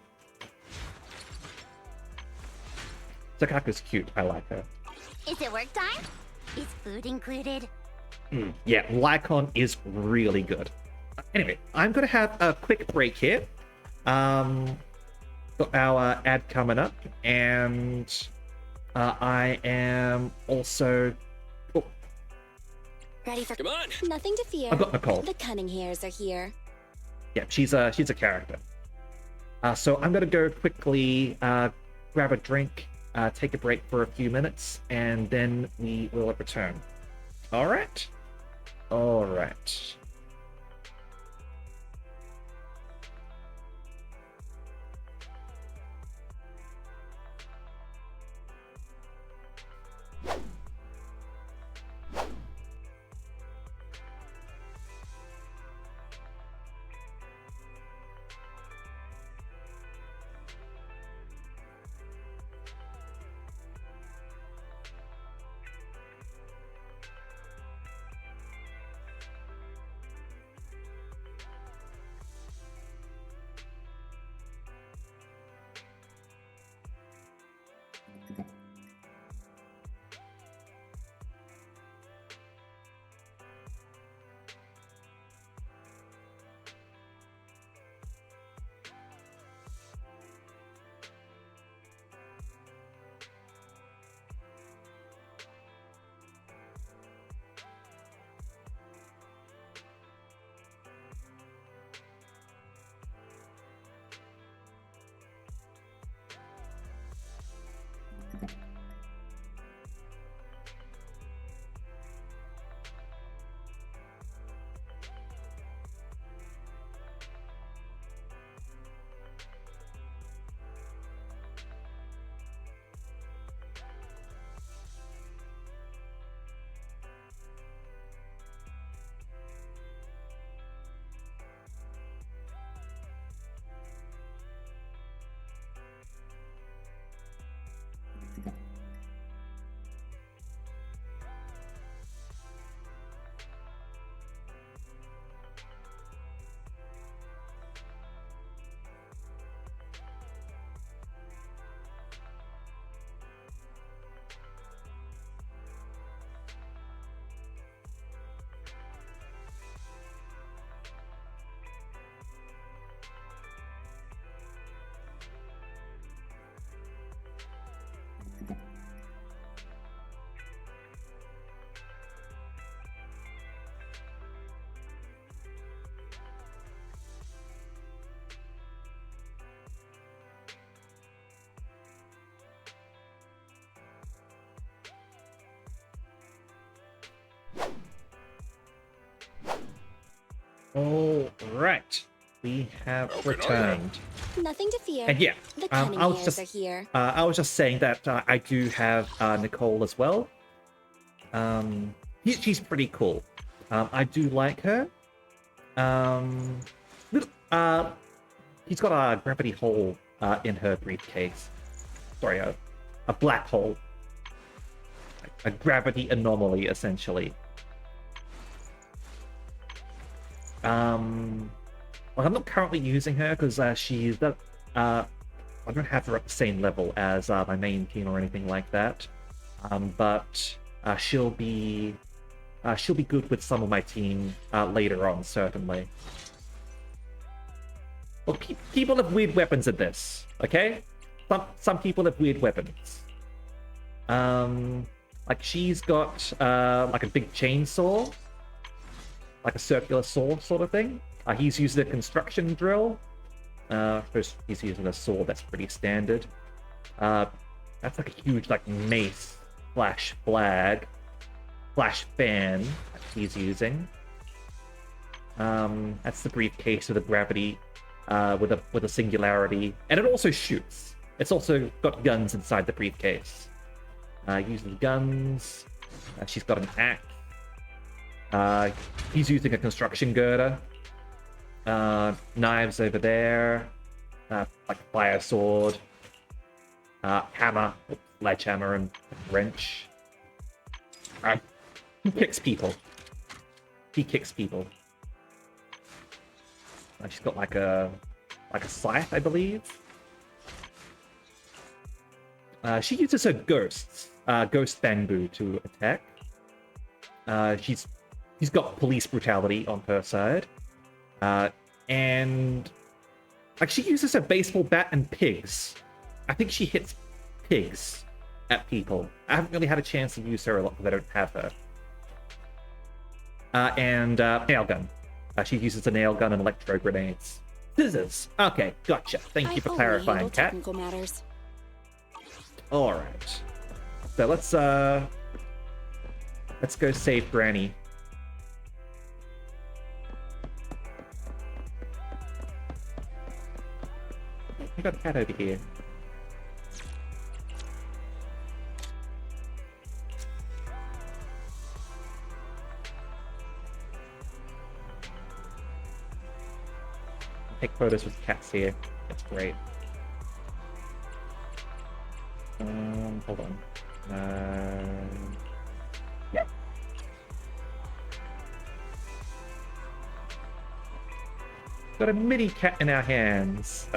Sokaku's cute, I like her. Is it work time? Is food included? Yeah, Lycon is really good. Anyway, I'm going to have a quick break here. Got our ad coming up, and I am also... Oh, Ready for? Come on. Nothing to fear. I've got Nicole. The cunning hairs are here. Yeah, she's a character. So I'm going to go quickly grab a drink, take a break for a few minutes, and then we will return. All right? All right. All right. We have returned. Nothing to fear. And yeah, The I was Cunninghams just are here. I was just saying that I do have Nicole as well. She's pretty cool. I do like her. He's got a gravity hole in her briefcase. Sorry, a black hole. A gravity anomaly, essentially. Well, I'm not currently using her because she's I don't have her at the same level as my main team or anything like that. But she'll be good with some of my team later on, certainly. Well, people have weird weapons in this, okay? Some people have weird weapons. Like she's got like a big chainsaw, like a circular saw sort of thing. He's using a construction drill. First, he's using a saw that's pretty standard. That's like a huge like mace slash flag slash fan that he's using. That's the briefcase with a gravity, with a singularity, and it also shoots. It's also got guns inside the briefcase. Using guns. She's got an axe. He's using a construction girder. Knives over there. Like a fire sword. Hammer, sledgehammer, and wrench. He kicks people. She's got like a scythe, I believe. She uses her ghosts, ghost bamboo, to attack. She's got police brutality on her side, and like she uses her baseball bat and pigs. I think she hits pigs at people. I haven't really had a chance to use her a lot because I don't have her. And nail gun. She uses a nail gun and electro grenades. Scissors. Okay, gotcha. Thank you for clarifying, Kat. Technical matters. All right. So let's go save Granny. I got a cat over here. Take photos with cats here. That's great. Hold on. Yeah. Got a mini cat in our hands.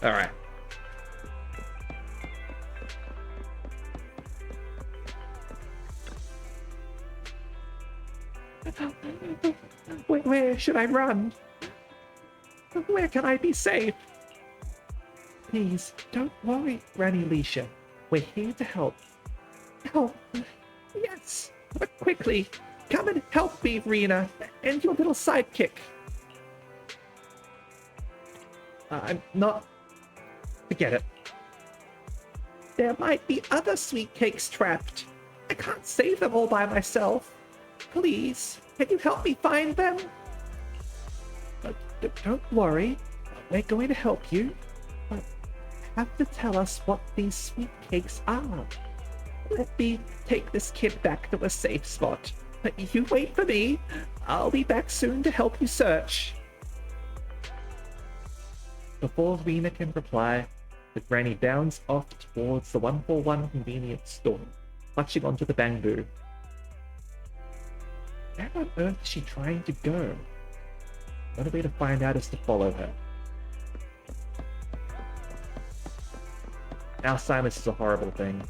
All right. Where should I run? Where can I be safe? Please, don't worry, Granny Leisha. We're here to help. Help? Yes, but quickly. Come and help me, Rena, and your little sidekick. I'm not... Forget it. There might be other sweet cakes trapped. I can't save them all by myself. Please, can you help me find them? Don't worry, we're going to help you. But you have to tell us what these sweet cakes are. Let me take this kid back to a safe spot. You wait for me. I'll be back soon to help you search. Before Rena can reply, the granny bounds off towards the 141 convenience store, clutching onto the bamboo. Where on earth is she trying to go? The only way to find out is to follow her. Alzheimer's is a horrible thing.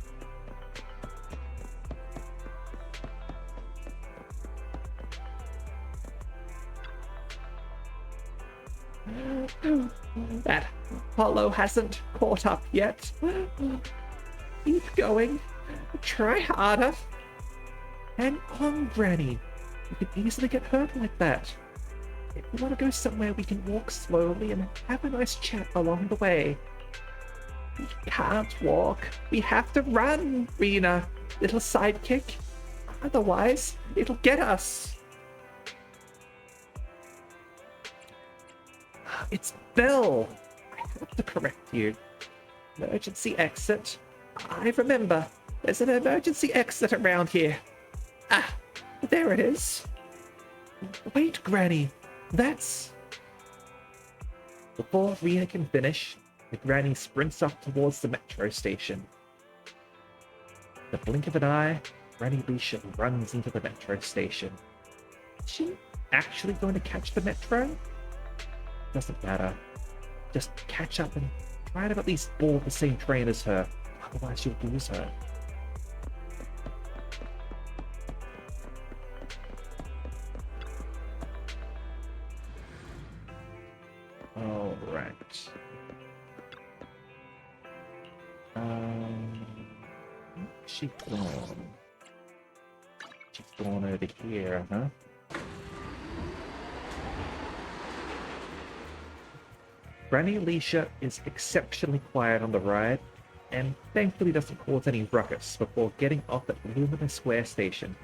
That hollow hasn't caught up yet. Keep going. Try harder. Hang on, Granny. You can easily get hurt like that. If you want to go somewhere, we can walk slowly and have a nice chat along the way. We can't walk. We have to run, Rena. little sidekick. Otherwise, it'll get us. It's Belle. I have to correct you. Emergency exit. I remember. There's an emergency exit around here. Ah, there it is. Wait, Granny. That's... Before Rena can finish, the Granny sprints up towards the metro station. The blink of an eye, Granny Leisha runs into the metro station. Is she actually going to catch the metro? Doesn't matter. Just catch up and try to at least board the same train as her. Otherwise you'll lose her. Alright. She's gone. She's gone over here, huh? Granny Alicia is exceptionally quiet on the ride, and thankfully doesn't cause any ruckus before getting off at Lumina Square Station.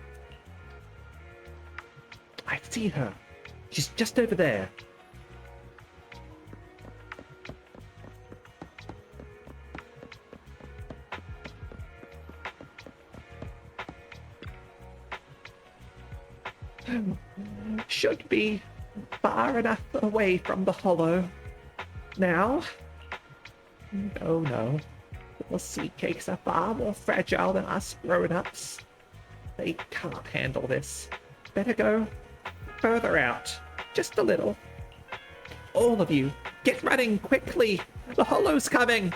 I see her. She's just over there. Should be far enough away from the hollow. Now? No. Little sweet cakes are far more fragile than us grown-ups. They can't handle this. Better go further out. Just a little. All of you, get running quickly! The hollow's coming!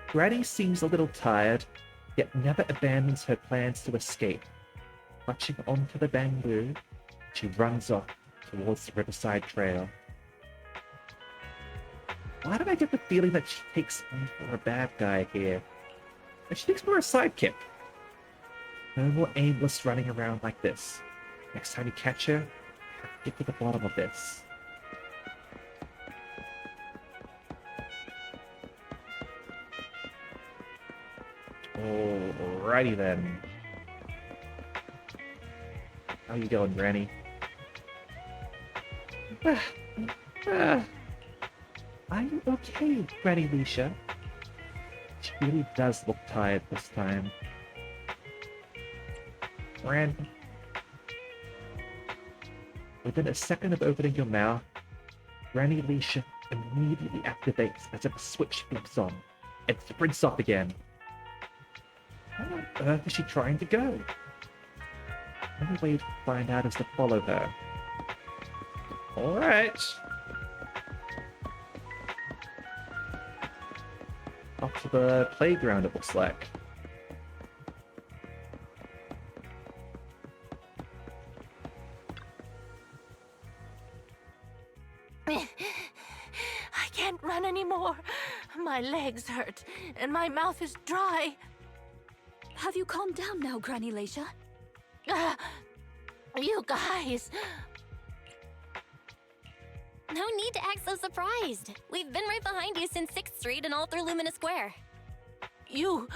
Granny seems a little tired, yet never abandons her plans to escape. Clutching onto the bamboo, she runs off towards the Riverside Trail. Why did I get the feeling that she takes me for a bad guy here? And she takes me for a sidekick. No more aimless running around like this. Next time you catch her, get to the bottom of this. Alrighty then. How you going, Granny? Are you okay, Granny Leisha? She really does look tired this time. Granny. Within a second of opening your mouth, Granny Leisha immediately activates as if a switch flips on and sprints off again. Where on earth is she trying to go? The only way to find out is to follow her. Alright. Off to the playground, it looks like. I can't run anymore. My legs hurt, and my mouth is dry. Have you calmed down now, Granny Leisha? You guys. No need to act so surprised. We've been right behind you since 6th Street and all through Lumina Square. You...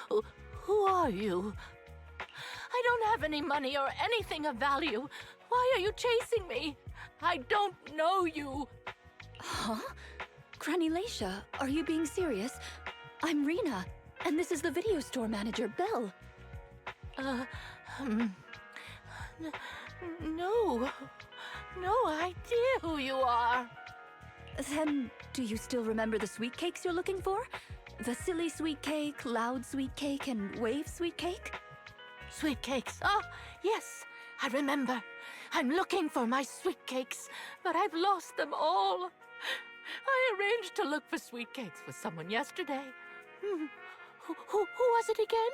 who are you? I don't have any money or anything of value. Why are you chasing me? I don't know you. Huh? Granny Leisha, are you being serious? I'm Rena, and this is the video store manager, Belle. No. No idea who you are. Then, do you still remember the sweet cakes you're looking for? The silly sweet cake, loud sweet cake, and wave sweet cake? Sweet cakes. Oh, yes, I remember. I'm looking for my sweet cakes, but I've lost them all. I arranged to look for sweet cakes for someone yesterday. Who was it again?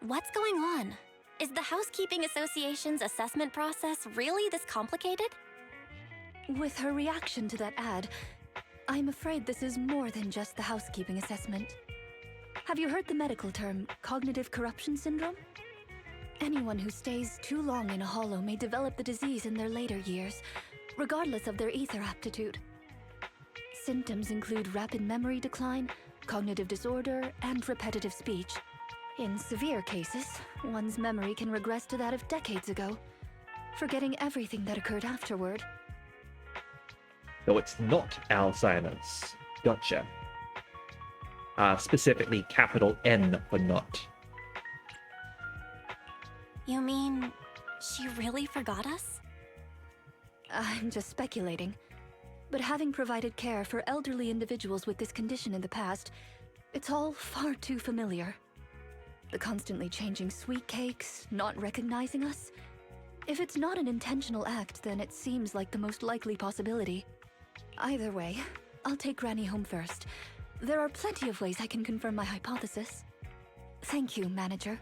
What's going on? Is the Housekeeping Association's assessment process really this complicated? With her reaction to that ad, I'm afraid this is more than just the housekeeping assessment. Have you heard the medical term, cognitive corruption syndrome? Anyone who stays too long in a hollow may develop the disease in their later years, regardless of their ether aptitude. Symptoms include rapid memory decline, cognitive disorder, and repetitive speech. In severe cases, one's memory can regress to that of decades ago, forgetting everything that occurred afterward. So it's not Alzheimer's. Gotcha. Specifically capital N for not. You mean she really forgot us? I'm just speculating. But having provided care for elderly individuals with this condition in the past, it's all far too familiar. The constantly changing sweet cakes, not recognizing us. If it's not an intentional act, then it seems like the most likely possibility. Either way, I'll take Granny home first. There are plenty of ways I can confirm my hypothesis. Thank you, Manager.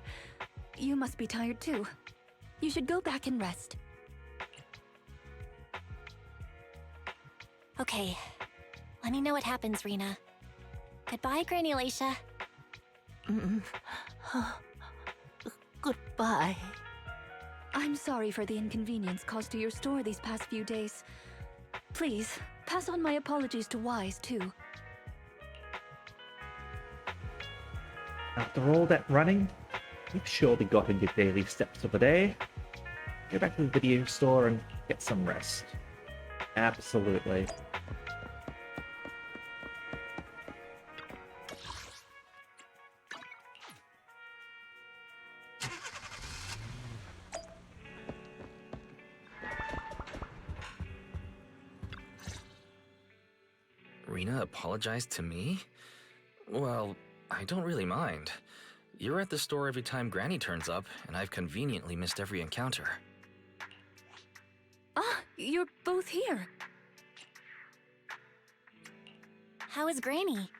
You must be tired too. You should go back and rest. Okay. Let me know what happens, Rena. Goodbye, Granny Lacia. Goodbye. I'm sorry for the inconvenience caused to your store these past few days. Please, pass on my apologies to Wise, too. After all that running, you've surely gotten your daily steps of the day. Go back to the video store and get some rest. Absolutely. Rena apologized to me? Well, I don't really mind. You're at the store every time Granny turns up, and I've conveniently missed every encounter. Ah, you're both here. How is Granny?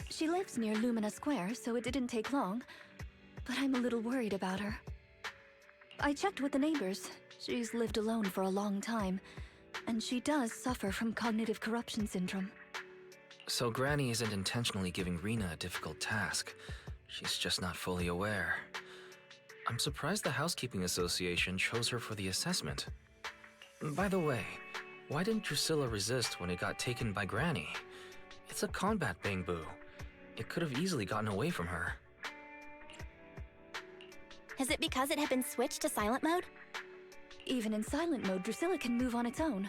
She lives near Lumina Square, so it didn't take long. But I'm a little worried about her. I checked with the neighbors. She's lived alone for a long time, and she does suffer from cognitive corruption syndrome. So Granny isn't intentionally giving Rena a difficult task. She's just not fully aware. I'm surprised the Housekeeping Association chose her for the assessment. By the way, why didn't Drusilla resist when it got taken by Granny? It's a combat bangbu. It could have easily gotten away from her. Is it because it had been switched to silent mode? Even in silent mode, Drusilla can move on its own.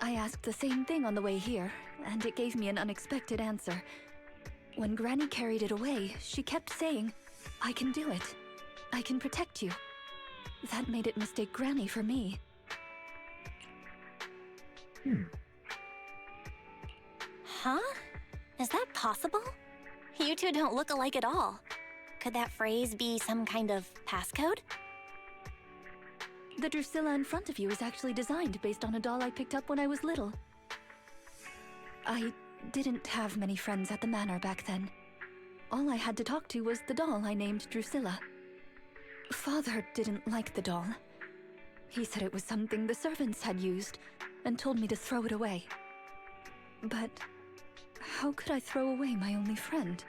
I asked the same thing on the way here, and it gave me an unexpected answer. When Granny carried it away, she kept saying, "I can do it. I can protect you." That made it mistake Granny for me. Huh? Is that possible? You two don't look alike at all. Could that phrase be some kind of passcode? The Drusilla in front of you is actually designed based on a doll I picked up when I was little. I didn't have many friends at the manor back then. All I had to talk to was the doll I named Drusilla. Father didn't like the doll. He said it was something the servants had used, and told me to throw it away. But how could I throw away my only friend?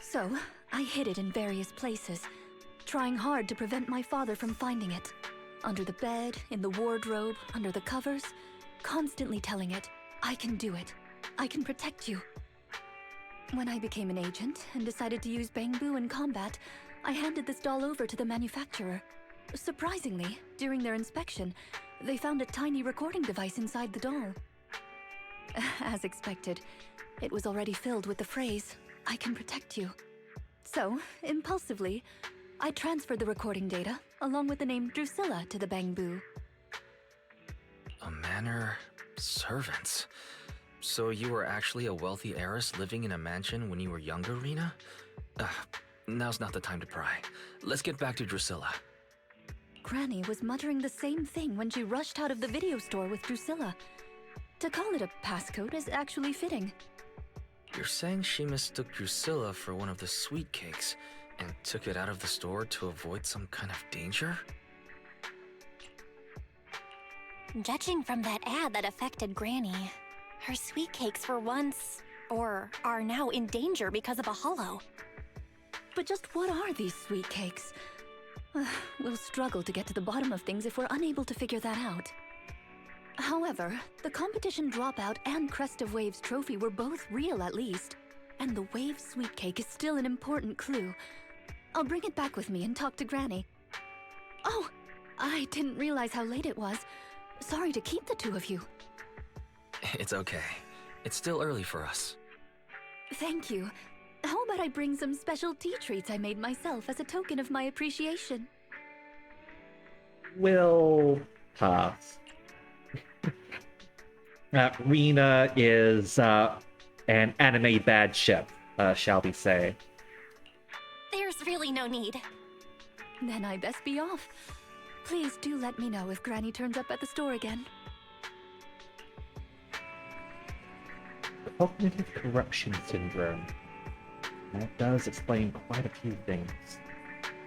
So, I hid it in various places, trying hard to prevent my father from finding it. Under the bed, in the wardrobe, under the covers, constantly telling it, "I can do it. I can protect you." When I became an agent and decided to use bangbu in combat, I handed this doll over to the manufacturer. Surprisingly, during their inspection, they found a tiny recording device inside the doll. As expected, it was already filled with the phrase, "I can protect you." So, impulsively, I transferred the recording data, along with the name Drusilla, to the bangbu. A manor... servants. So you were actually a wealthy heiress living in a mansion when you were younger, Rena? Now's not the time to pry. Let's get back to Drusilla. Granny was muttering the same thing when she rushed out of the video store with Drusilla. To call it a passcode is actually fitting. You're saying she mistook Drusilla for one of the sweet cakes and took it out of the store to avoid some kind of danger? Judging from that ad that affected Granny, her sweet cakes were once, or are now, in danger because of a hollow. But just what are these sweet cakes? We'll struggle to get to the bottom of things if we're unable to figure that out. However, the competition dropout and Crest of Waves trophy were both real at least, and the Wave sweet cake is still an important clue. I'll bring it back with me and talk to Granny. Oh, I didn't realize how late it was. Sorry to keep the two of you. It's okay. It's still early for us. Thank you. How about I bring some special tea treats I made myself as a token of my appreciation? We'll pass. Rena is an anime bad chef, shall we say. There's really no need. Then I best be off. Please do let me know if Granny turns up at the store again. Cognitive corruption syndrome. That does explain quite a few things.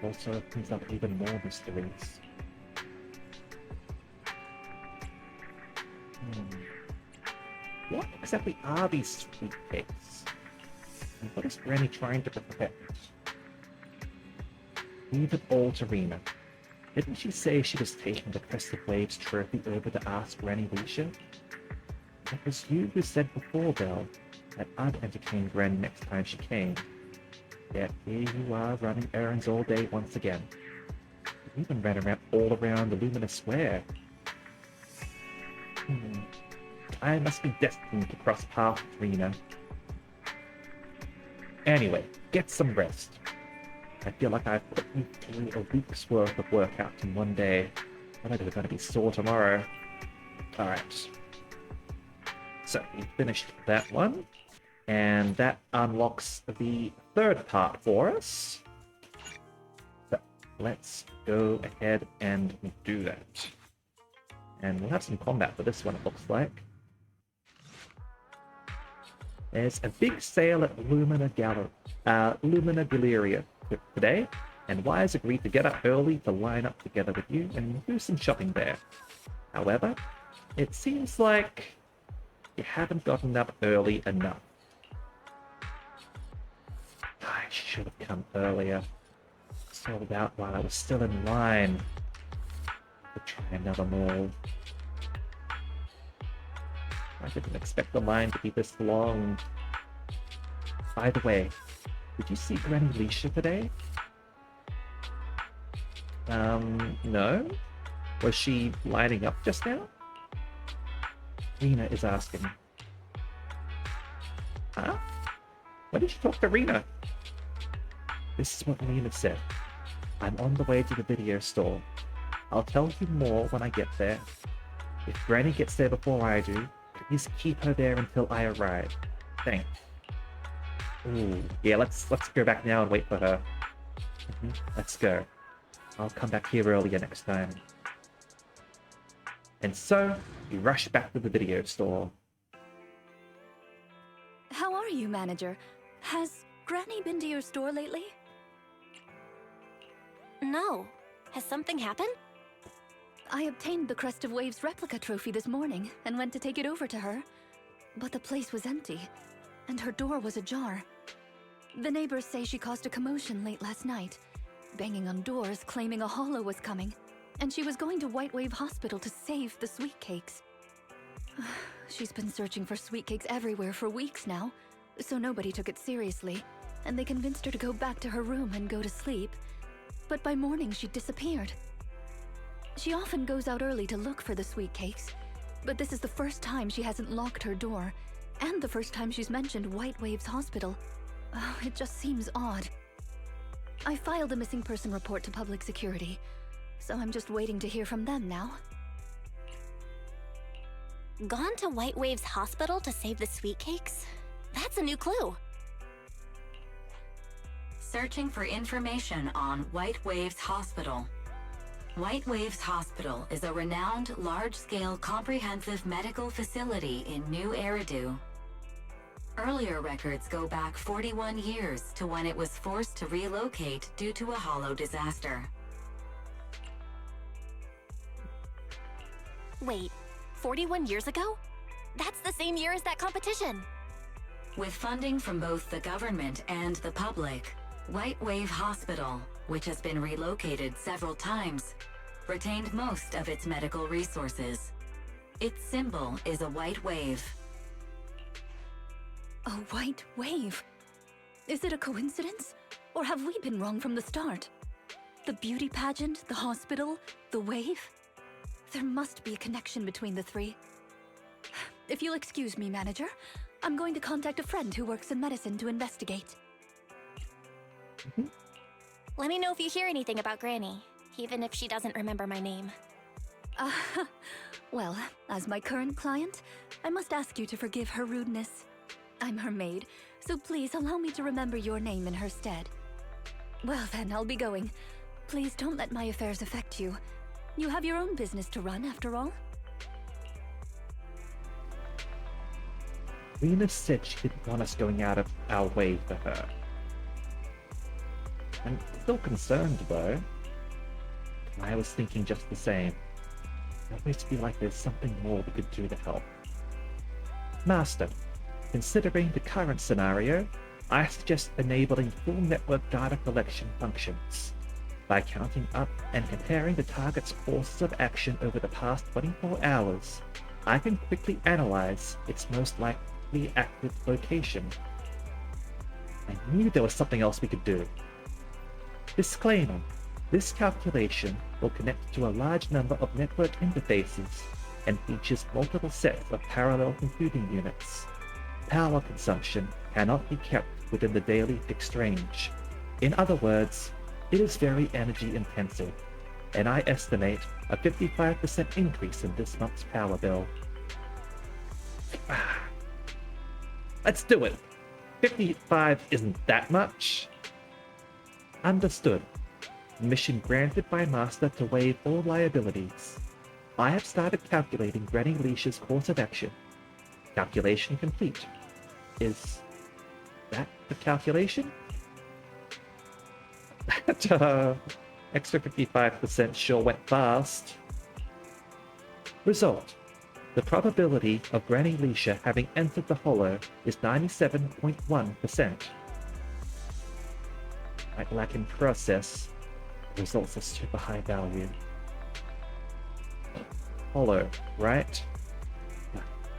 Also opens up even more mysteries. What exactly are these sweet cakes? And what is Granny trying to protect? Leave it all to Rena. Didn't she say she was taking the Crest of Waves trophy over to ask Granny Leisha? It was you who said before, Belle, that I'd entertain Granny next time she came. Yet here you are running errands all day once again. You even ran around all around the Luminous Square. I must be destined to cross paths with Rena. Anyway, get some rest. I feel like I've put me through a week's worth of workouts in one day. I'm going to be sore tomorrow. Alright. So, we finished that one. And that unlocks the third part for us. So, let's go ahead and do that. And we'll have some combat for this one, it looks like. There's a big sale at Lumina Galeria today, and Wise agreed to get up early to line up together with you and do some shopping there. However, it seems like you haven't gotten up early enough. I should have come earlier. Sold out while I was still in line to try another mall. I didn't expect the line to be this long. By the way, did you see Granny Leisha today? No? Was she lining up just now? Rena is asking. Huh? When did you talk to Rena? This is what Rena said. I'm on the way to the video store. I'll tell you more when I get there. If Granny gets there before I do, please keep her there until I arrive. Thanks. Ooh, yeah, let's go back now and wait for her. Let's go. I'll come back here earlier next time. And so, we rush back to the video store. How are you, manager? Has Granny been to your store lately? No. Has something happened? I obtained the Crest of Waves replica trophy this morning and went to take it over to her. But the place was empty, and her door was ajar. The neighbors say she caused a commotion late last night, banging on doors claiming a holo was coming, and she was going to White Wave Hospital to save the sweet cakes. She's been searching for sweet cakes everywhere for weeks now, so nobody took it seriously, and they convinced her to go back to her room and go to sleep. But by morning, she'd disappeared. She often goes out early to look for the sweet cakes, but this is the first time she hasn't locked her door, and the first time she's mentioned White Waves Hospital. It just seems odd. I filed a missing person report to public security, so I'm just waiting to hear from them now. Gone to White Waves Hospital to save the sweet cakes? That's a new clue. Searching for information on White Waves Hospital. White Waves Hospital is a renowned, large-scale, comprehensive medical facility in New Eridu. Earlier records go back 41 years to when it was forced to relocate due to a holo disaster. Wait, 41 years ago? That's the same year as that competition. With funding from both the government and the public, White Wave Hospital, which has been relocated several times, retained most of its medical resources. Its symbol is a white wave. A white wave? Is it a coincidence? Or have we been wrong from the start? The beauty pageant, the hospital, the wave? There must be a connection between the three. If you'll excuse me, manager, I'm going to contact a friend who works in medicine to investigate. Let me know if you hear anything about Granny, even if she doesn't remember my name. Well, as my current client, I must ask you to forgive her rudeness. I'm her maid, so please allow me to remember your name in her stead. Well then, I'll be going. Please don't let my affairs affect you. You have your own business to run, after all. Rena said she didn't want us going out of our way for her. I'm still concerned, though. I was thinking just the same. I always feel like there's something more we could do to help. Master, considering the current scenario, I suggest enabling full network data collection functions. By counting up and comparing the target's courses of action over the past 24 hours, I can quickly analyze its most likely active location. I knew there was something else we could do. Disclaimer: this calculation will connect to a large number of network interfaces and features multiple sets of parallel computing units. Power consumption cannot be kept within the daily fixed range. In other words, it is very energy intensive, and I estimate a 55% increase in this month's power bill. Let's do it. 55 isn't that much. Understood. Mission granted by Master to waive all liabilities. I have started calculating Granny Leash's course of action. Calculation complete. Is that the calculation? That extra 55% sure went fast. Result: the probability of Granny Leisha having entered the Hollow is 97.1%. I lack in process. The results are super high value. Hollow, right?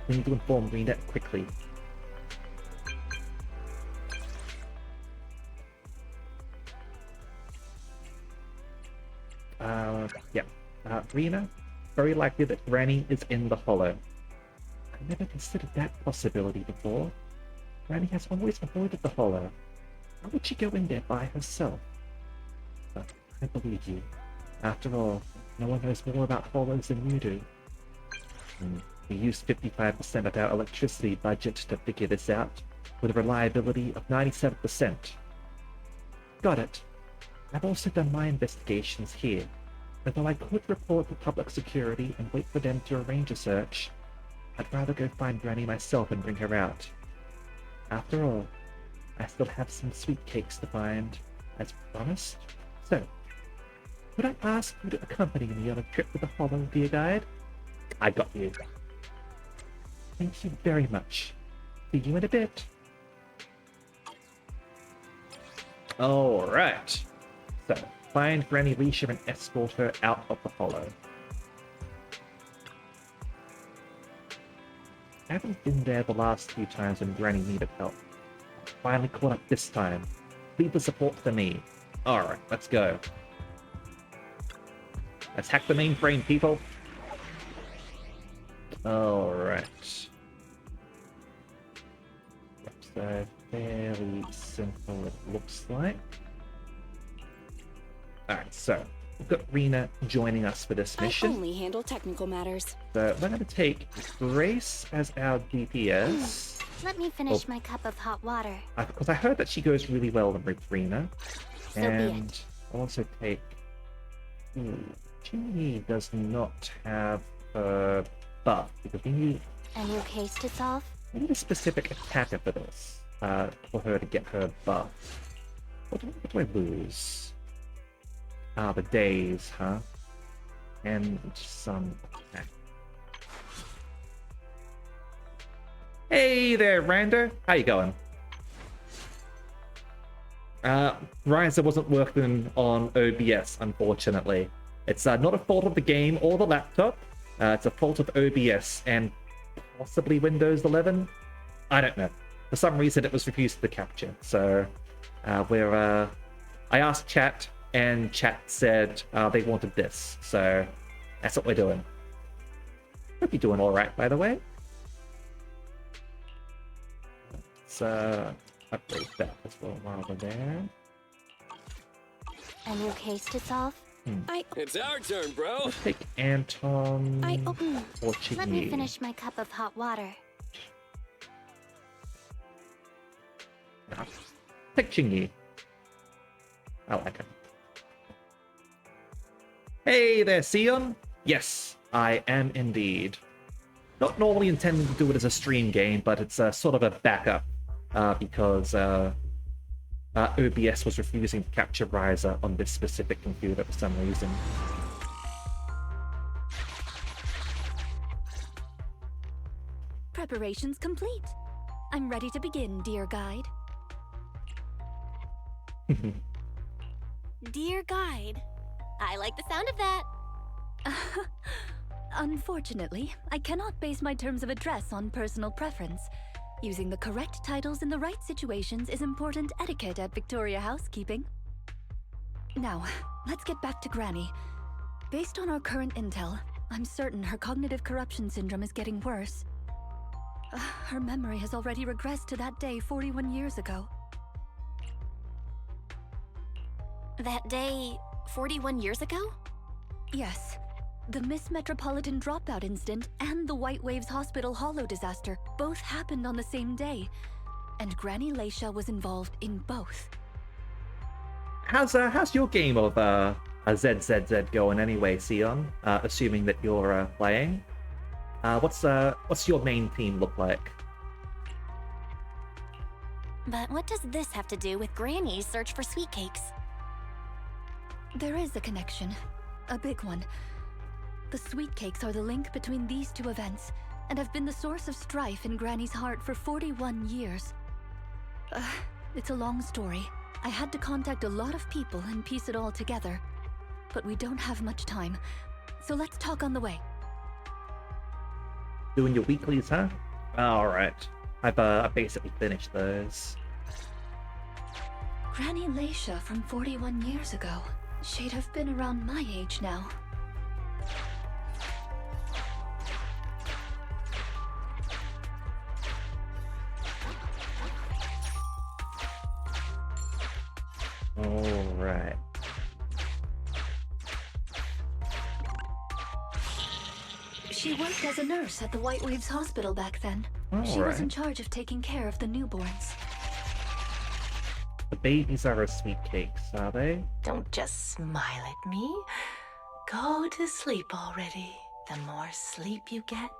We need to inform Rena quickly. Yeah. Rena, very likely that Granny is in the Hollow. I never considered that possibility before. Granny has always avoided the Hollow. Why would she go in there by herself? But I believe you. After all, no one knows more about Hollows than you do. We used 55% of our electricity budget to figure this out, with a reliability of 97%. Got it. I've also done my investigations here. Although I could report to public security and wait for them to arrange a search, I'd rather go find Granny myself and bring her out. After all, I still have some sweet cakes to find, as promised. So, could I ask you to accompany me on a trip to the Hollow, dear guide? I got you. Thank you very much. See you in a bit. Alright. So, find Granny Leisha and escort her out of the Hollow. I haven't been there the last few times when Granny needed help. Finally caught up this time. Leave the support for me. Alright, let's go. Let's hack the mainframe, people. Alright. So, fairly simple it looks like. Alright, so we've got Rena joining us for this mission. I only handle technical matters. So we're going to take Grace as our DPS. Let me finish my cup of hot water. Because I heard that she goes really well with Rena. So be and it. I'll also take... She does not have a buff, because we need A new case to solve? a specific attacker for this, for her to get her buff. What do I lose? The days, huh? And some attack. Hey there, Rander. How you going? Riser wasn't working on OBS, unfortunately. It's not a fault of the game or the laptop. It's a fault of OBS and possibly Windows 11. I don't know. For some reason, it was refused the capture. So I asked chat, and chat said they wanted this. So that's what we're doing. Hope you're doing all right, by the way. Let's upgrade that as well while we're there. A new case to solve? It's our turn, bro. Let's take Anton or Let me Chingy. finish my cup of hot water. Take Chingy. I like him. Hey there, Sion. Yes, I am indeed. Not normally intending to do it as a stream game, but it's sort of a backup because OBS was refusing to capture Ryza on this specific computer for some reason. Preparations complete. I'm ready to begin, dear guide. Dear guide. I like the sound of that. Unfortunately, I cannot base my terms of address on personal preference. Using the correct titles in the right situations is important etiquette at Victoria Housekeeping. Now, let's get back to Granny. Based on our current intel, I'm certain her cognitive corruption syndrome is getting worse. Her memory has already regressed to that day 41 years ago. That day, 41 years ago? Yes. The Miss Metropolitan dropout incident and the White Waves Hospital Hollow disaster both happened on the same day, and Granny Leisha was involved in both. How's your game of ZZZ going anyway, Sion? Assuming that you're playing. What's your main theme look like? But what does this have to do with Granny's search for sweet cakes? There is a connection. A big one. The sweet cakes are the link between these two events, and have been the source of strife in Granny's heart for 41 years. It's a long story. I had to contact a lot of people and piece it all together. But we don't have much time, so let's talk on the way. Doing your weeklies, huh? Alright. I've basically finished those. Granny Leisha from 41 years ago. She'd have been around my age now. Alright. She worked as a nurse at the White Waves Hospital back then. She was in charge of taking care of the newborns. The babies are as sweet cakes, are they? Don't just smile at me. Go to sleep already. The more sleep you get,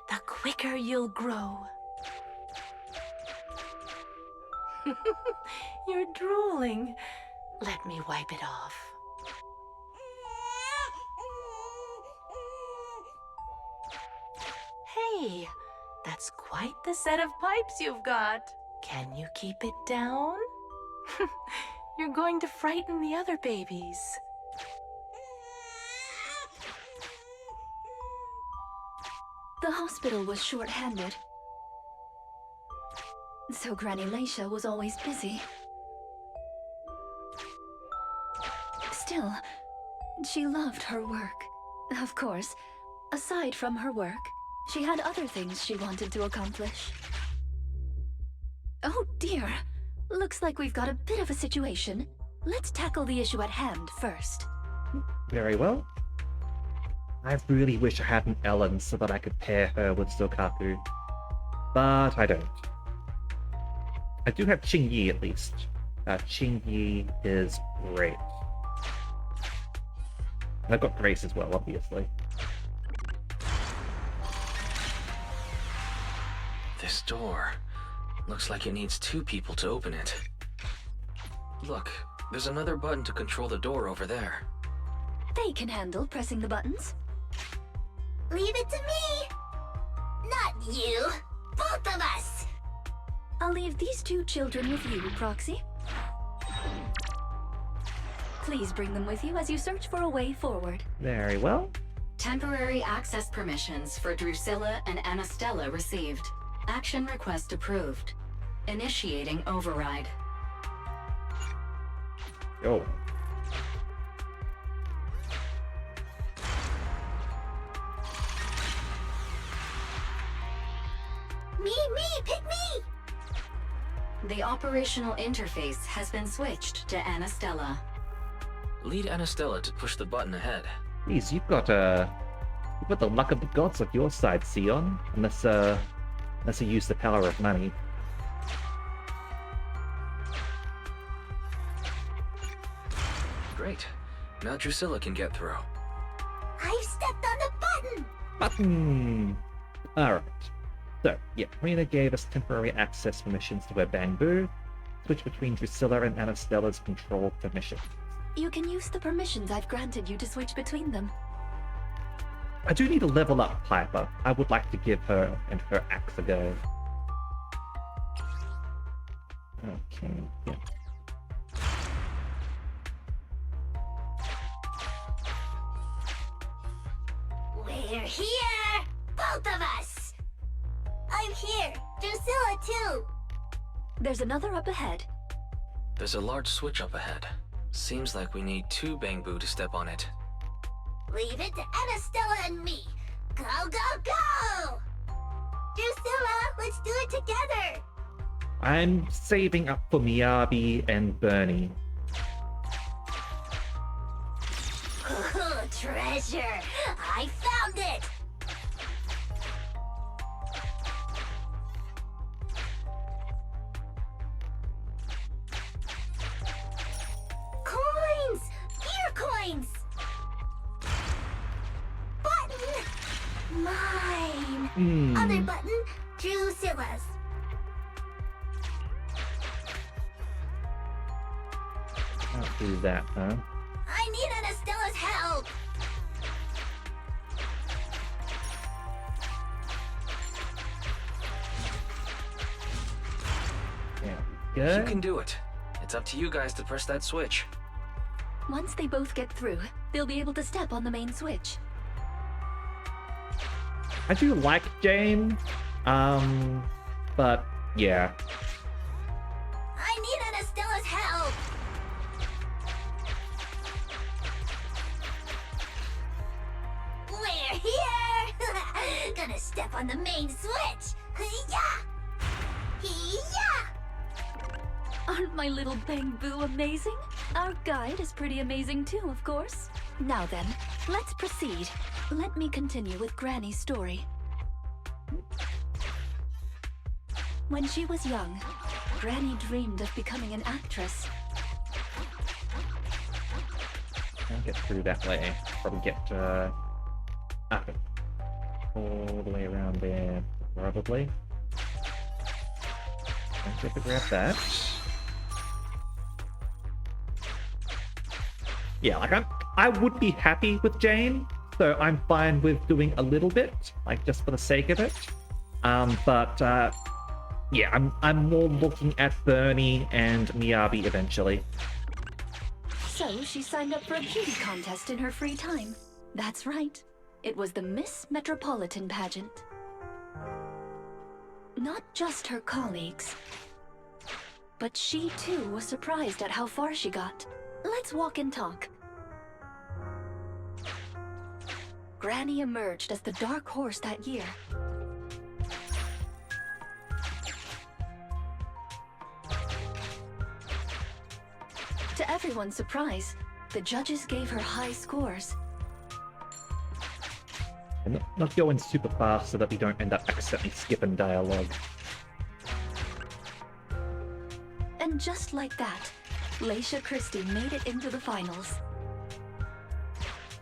the quicker you'll grow. You're drooling. Let me wipe it off. Hey, that's quite the set of pipes you've got. Can you keep it down? You're going to frighten the other babies. The hospital was short-handed, so Granny Leisha was always busy. Still, she loved her work. Of course, aside from her work, she had other things she wanted to accomplish. Oh dear! Looks like we've got a bit of a situation. Let's tackle the issue at hand first. Very well. I really wish I had an Ellen so that I could pair her with Zokaku. But I don't. I do have Qingyi at least. Qingyi is great. And I've got Grace as well, obviously. This door looks like it needs 2 people to open it. Look, there's another button to control the door over there. They can handle pressing the buttons. Leave it to me! Not you! Both of us! I'll leave these 2 children with you, Proxy. Please bring them with you as you search for a way forward. Very well. Temporary access permissions for Drusilla and Anastella received. Action request approved. Initiating override. Oh. Me, pick me! The operational interface has been switched to Anastella. Lead Anastella to push the button ahead. Geez, you've got the luck of the gods on your side, Sion. Unless you use the power of money. Great. Now Drusilla can get through. I've stepped on the button! Button! Alright. So, yeah, Rena gave us temporary access permissions to her bamboo. Switch between Drusilla and Anastella's control permissions. You can use the permissions I've granted you to switch between them. I do need to level up Piper. I would like to give her and her axe a go. Okay, yeah. We're here! Both of us! I'm here! Drusilla, too! There's another up ahead. There's a large switch up ahead. Seems like we need 2 bamboo to step on it. Leave it to Anastella and me! Go, go, go! Drusilla, let's do it together! I'm saving up for Miyabi and Bernie. Ooh, treasure! I found it! Coins! Gear coins! Button! Mine! Other button, Drusilla's. Can't do that, huh? I need Anastella's help! There we go. You can do it. It's up to you guys to press that switch. Once they both get through, they'll be able to step on the main switch. I do like Jane, but yeah. I need Anastella's help! We're here! Gonna step on the main switch! Hee-yah! Hee-yah! Aren't my little bamboo amazing? Our guide is pretty amazing too, of course. Now then, let's proceed. Let me continue with Granny's story. When she was young, Granny dreamed of becoming an actress. I'll get through that way. Probably get up it. All the way around there, probably. Don't get to grab that. Yeah, like I would be happy with Jane, so I'm fine with doing a little bit, like just for the sake of it. Yeah, I'm more looking at Bernie and Miyabi eventually. So she signed up for a beauty contest in her free time. That's right. It was the Miss Metropolitan pageant. Not just her colleagues, but she too was surprised at how far she got. Let's walk and talk. Granny emerged as the dark horse that year. To everyone's surprise, the judges gave her high scores. And not going super fast so that we don't end up accidentally skipping dialogue. And just like that, Laisha Christie made it into the finals.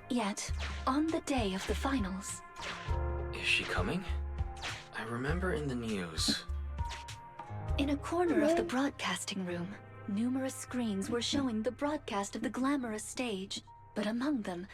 Yet, on the day of the finals... Is she coming? I remember in the news. In a corner of the broadcasting room, numerous screens were showing the broadcast of the glamorous stage. But among them,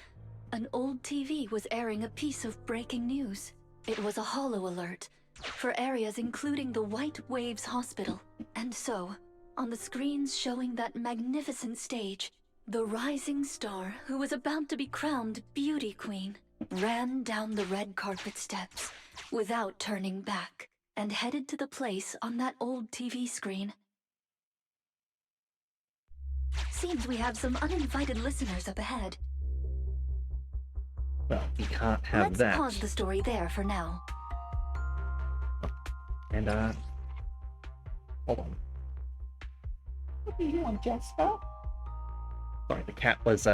an old TV was airing a piece of breaking news. It was a holo alert for areas including the White Waves Hospital. And so, on the screens showing that magnificent stage, the rising star who was about to be crowned Beauty Queen ran down the red carpet steps without turning back and headed to the place on that old TV screen. Seems we have some uninvited listeners up ahead. Well, we can't have Let's that. pause the story there for now. And, hold on. What are you on, Jasper? Sorry, the cat was,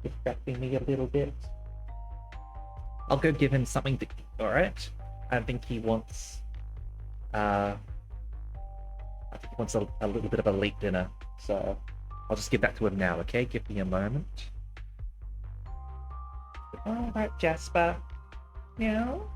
distracting me a little bit. I'll go give him something to eat, alright? I think he wants, a little bit of a late dinner, so I'll just give that to him now, okay? Give me a moment. Alright, Jasper. Meow.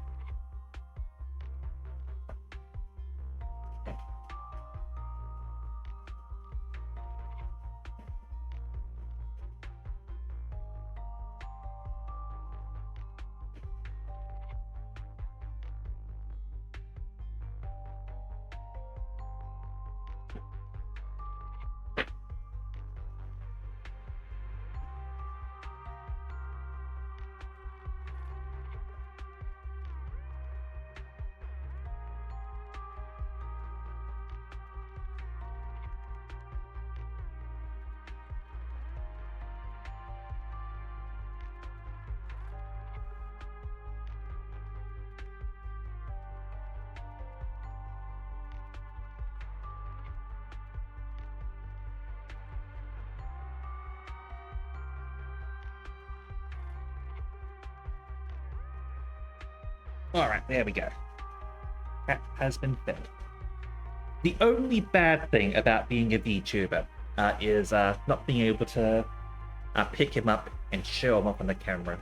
Alright, there we go. Cat has been fed. The only bad thing about being a VTuber is not being able to pick him up and show him up on the camera.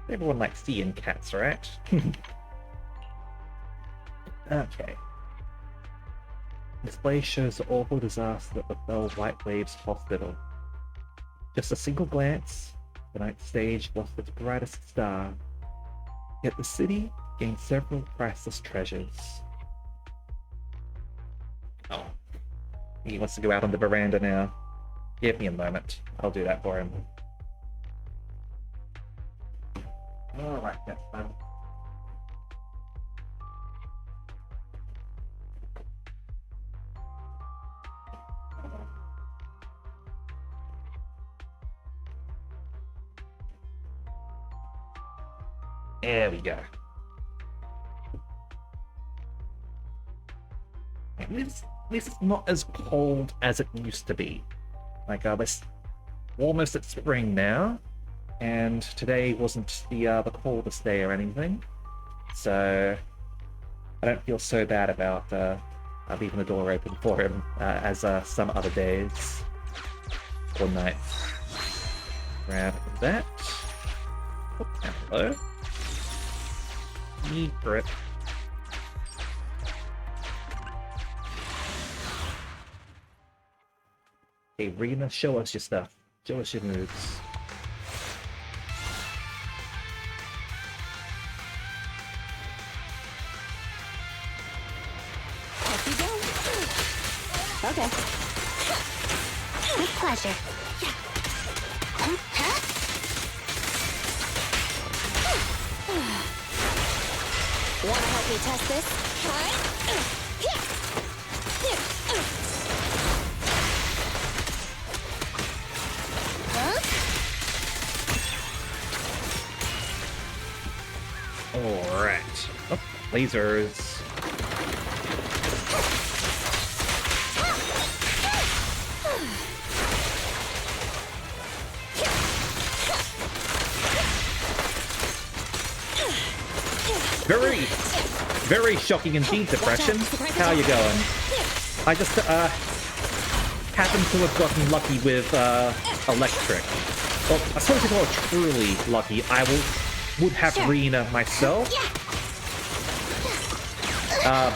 Everyone likes seeing cats, right? Okay. Display shows the awful disaster that befell White Waves Hospital. Just a single glance, the night stage lost its brightest star. Yet the city gained several priceless treasures. Oh. He wants to go out on the veranda now. Give me a moment. I'll do that for him. Alright, that's fun. There we go. This is not as cold as it used to be. Like, we're almost at spring now, and today wasn't the coldest day or anything, so I don't feel so bad about leaving the door open for him as some other days or nights. Grab that. Oh, hello. Need for it. Hey, Rena, show us your stuff. Show us your moves. Off you go. Okay. With pleasure. Wanna help me test this? Alright. Oh, lasers. Very shocking indeed, Depression. How you going? I just happened to have gotten lucky with electric. Well, I suppose if I were truly lucky, I would have Rena myself.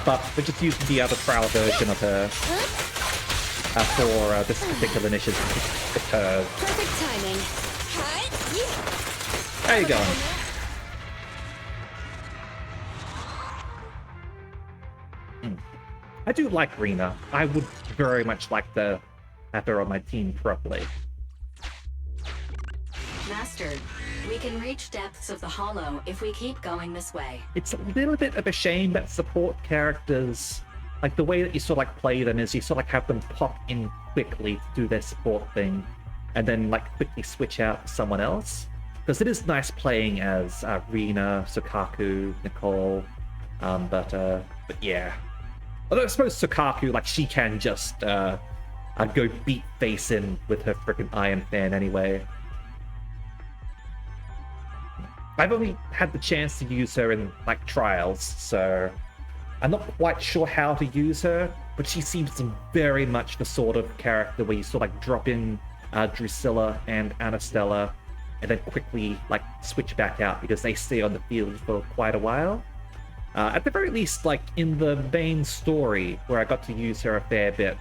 But we're just using the other trial version of her for this particular initiative. Perfect timing. How you going? I do like Rena. I would very much like to have her on my team properly. Master, we can reach depths of the hollow if we keep going this way. It's a little bit of a shame that support characters, like the way that you sort of like play them is you sort of like have them pop in quickly to do their support thing, and then like quickly switch out to someone else. Because it is nice playing as Rina, Sukaku, Nicole, but yeah. Although I suppose Sukaku, like, she can just go beat face in with her frickin' Iron Fan anyway. I've only had the chance to use her in, like, trials, so I'm not quite sure how to use her, but she seems very much the sort of character where you sort of, like, drop in Drusilla and Anastella, and then quickly, like, switch back out because they stay on the field for quite a while. At the very least, like, in the main story, where I got to use her a fair bit,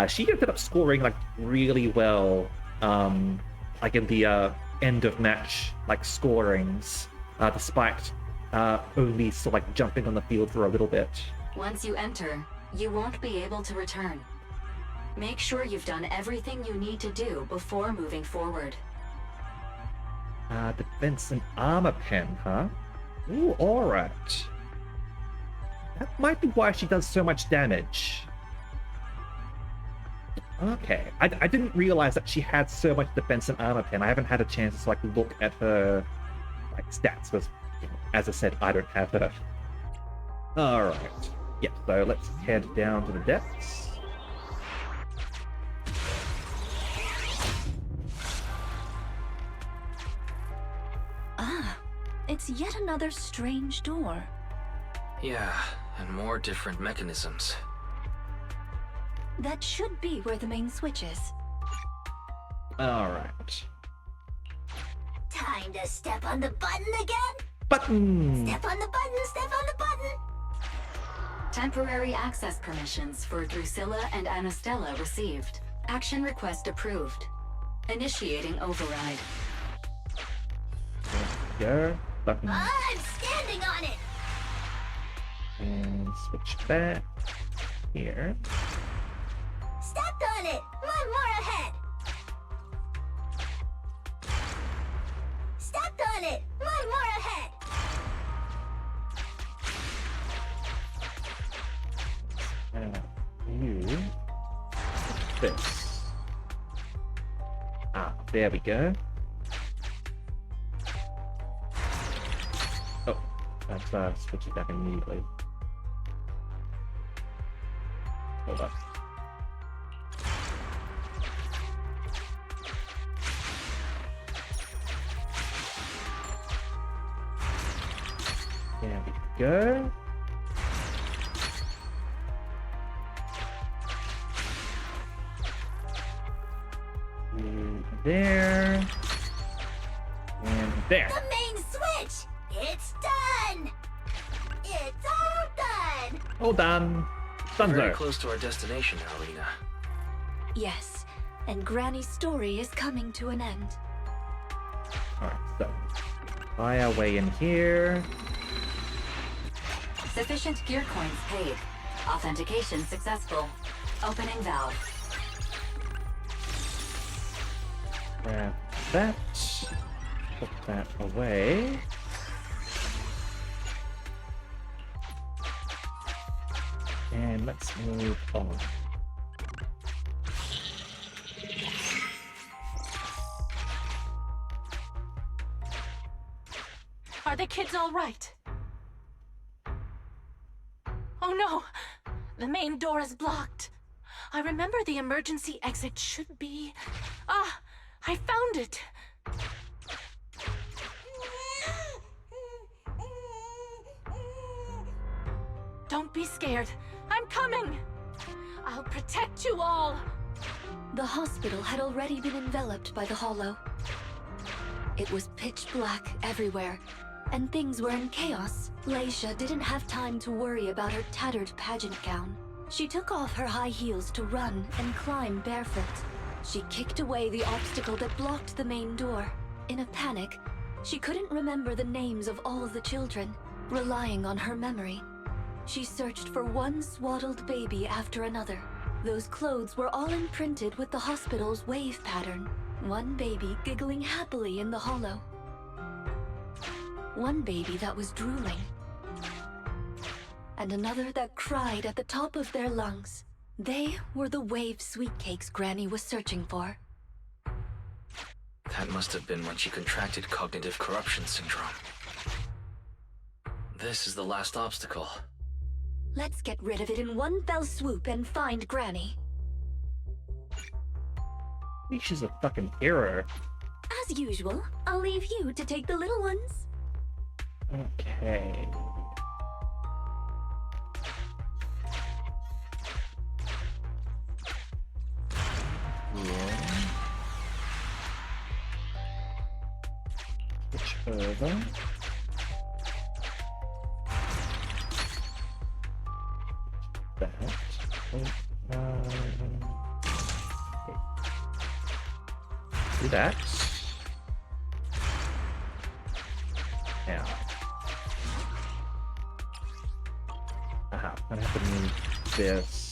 she ended up scoring, like, really well, like, in the end of match, like, scorings, despite only sort of, like, jumping on the field for a little bit. Once you enter, you won't be able to return. Make sure you've done everything you need to do before moving forward. Defense and armor pen, huh? Ooh, alright. That might be why she does so much damage. Okay, I didn't realize that she had so much defense and armor pen. I haven't had a chance to like look at her like stats, because as I said, I don't have her. Alright. Yeah, so let's head down to the depths. Ah, it's yet another strange door. Yeah, and more different mechanisms. That should be where the main switch is. Alright. Time to step on the button again? Button! Step on the button, step on the button! Temporary access permissions for Drusilla and Anastella received. Action request approved. Initiating override. Go. Button. I'm standing on it! And switch back. Here. Stepped on it! One more ahead! Stepped on it! One more ahead! You. This. Ah, there we go. Oh, that's switch it back immediately. Hold up. There we go. There. And there. The main switch! It's done! It's all done! All done. Very Dunzo. close to our destination now, Rena. Yes, and Granny's story is coming to an end. Alright, so. Buy our way in here. Sufficient gear coins paid. Authentication successful. Opening valve. Grab that. Put that away. And let's move on. Are the kids all right? Oh no! The main door is blocked. I remember the emergency exit should be... Ah! I found it! Don't be scared. I'm coming! I'll protect you all! The hospital had already been enveloped by the hollow. It was pitch black everywhere, and things were in chaos. Leisha didn't have time to worry about her tattered pageant gown. She took off her high heels to run and climb barefoot. She kicked away the obstacle that blocked the main door. In a panic, she couldn't remember the names of all the children. Relying on her memory, she searched for one swaddled baby after another. Those clothes were all imprinted with the hospital's wave pattern. One baby giggling happily in the hollow. One baby that was drooling. And another that cried at the top of their lungs. They were the wave sweet cakes Granny was searching for. That must have been when she contracted cognitive corruption syndrome. This is the last obstacle. Let's get rid of it in one fell swoop and find Granny. I think she's a fucking hero. As usual, I'll leave you to take the little ones. Okay. Yeah. Switch over. That. Do that. Now. Aha, I'm gonna have to move this.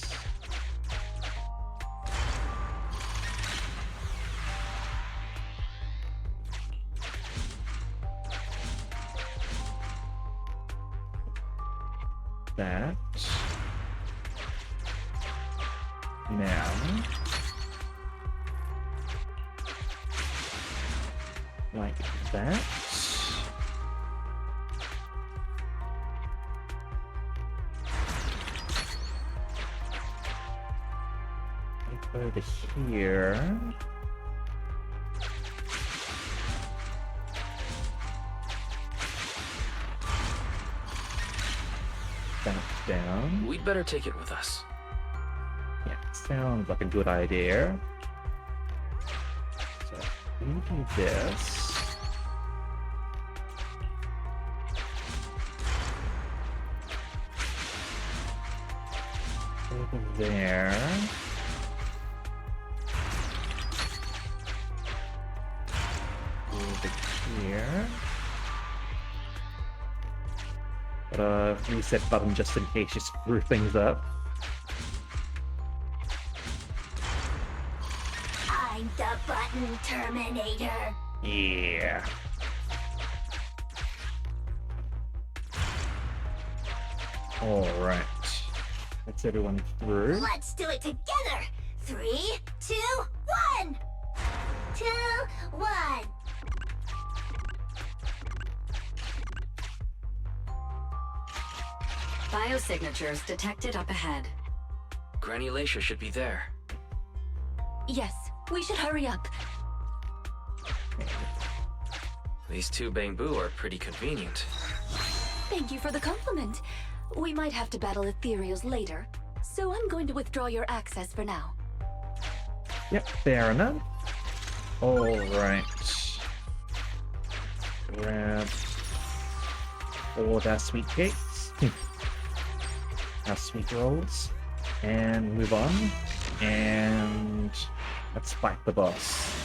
That. Now. Like that. Over here. Back down. We'd better take it with us. Yeah, sounds like a good idea. So, we do this. Over there. Over here. Got a reset button just in case you screw things up. I'm the button terminator. Yeah. Alright. That's everyone through. Let's do it together. 3, 2, 1. 2, 1. Biosignatures detected up ahead. Granny Lacia should be there. Yes, we should hurry up. These two bamboo are pretty convenient. Thank you for the compliment. We might have to battle ethereals later, so I'm going to withdraw your access for now. Yep, fair enough. Alright. Grab all of our sweet cakes. Our sweet rolls. And move on. And let's fight the boss.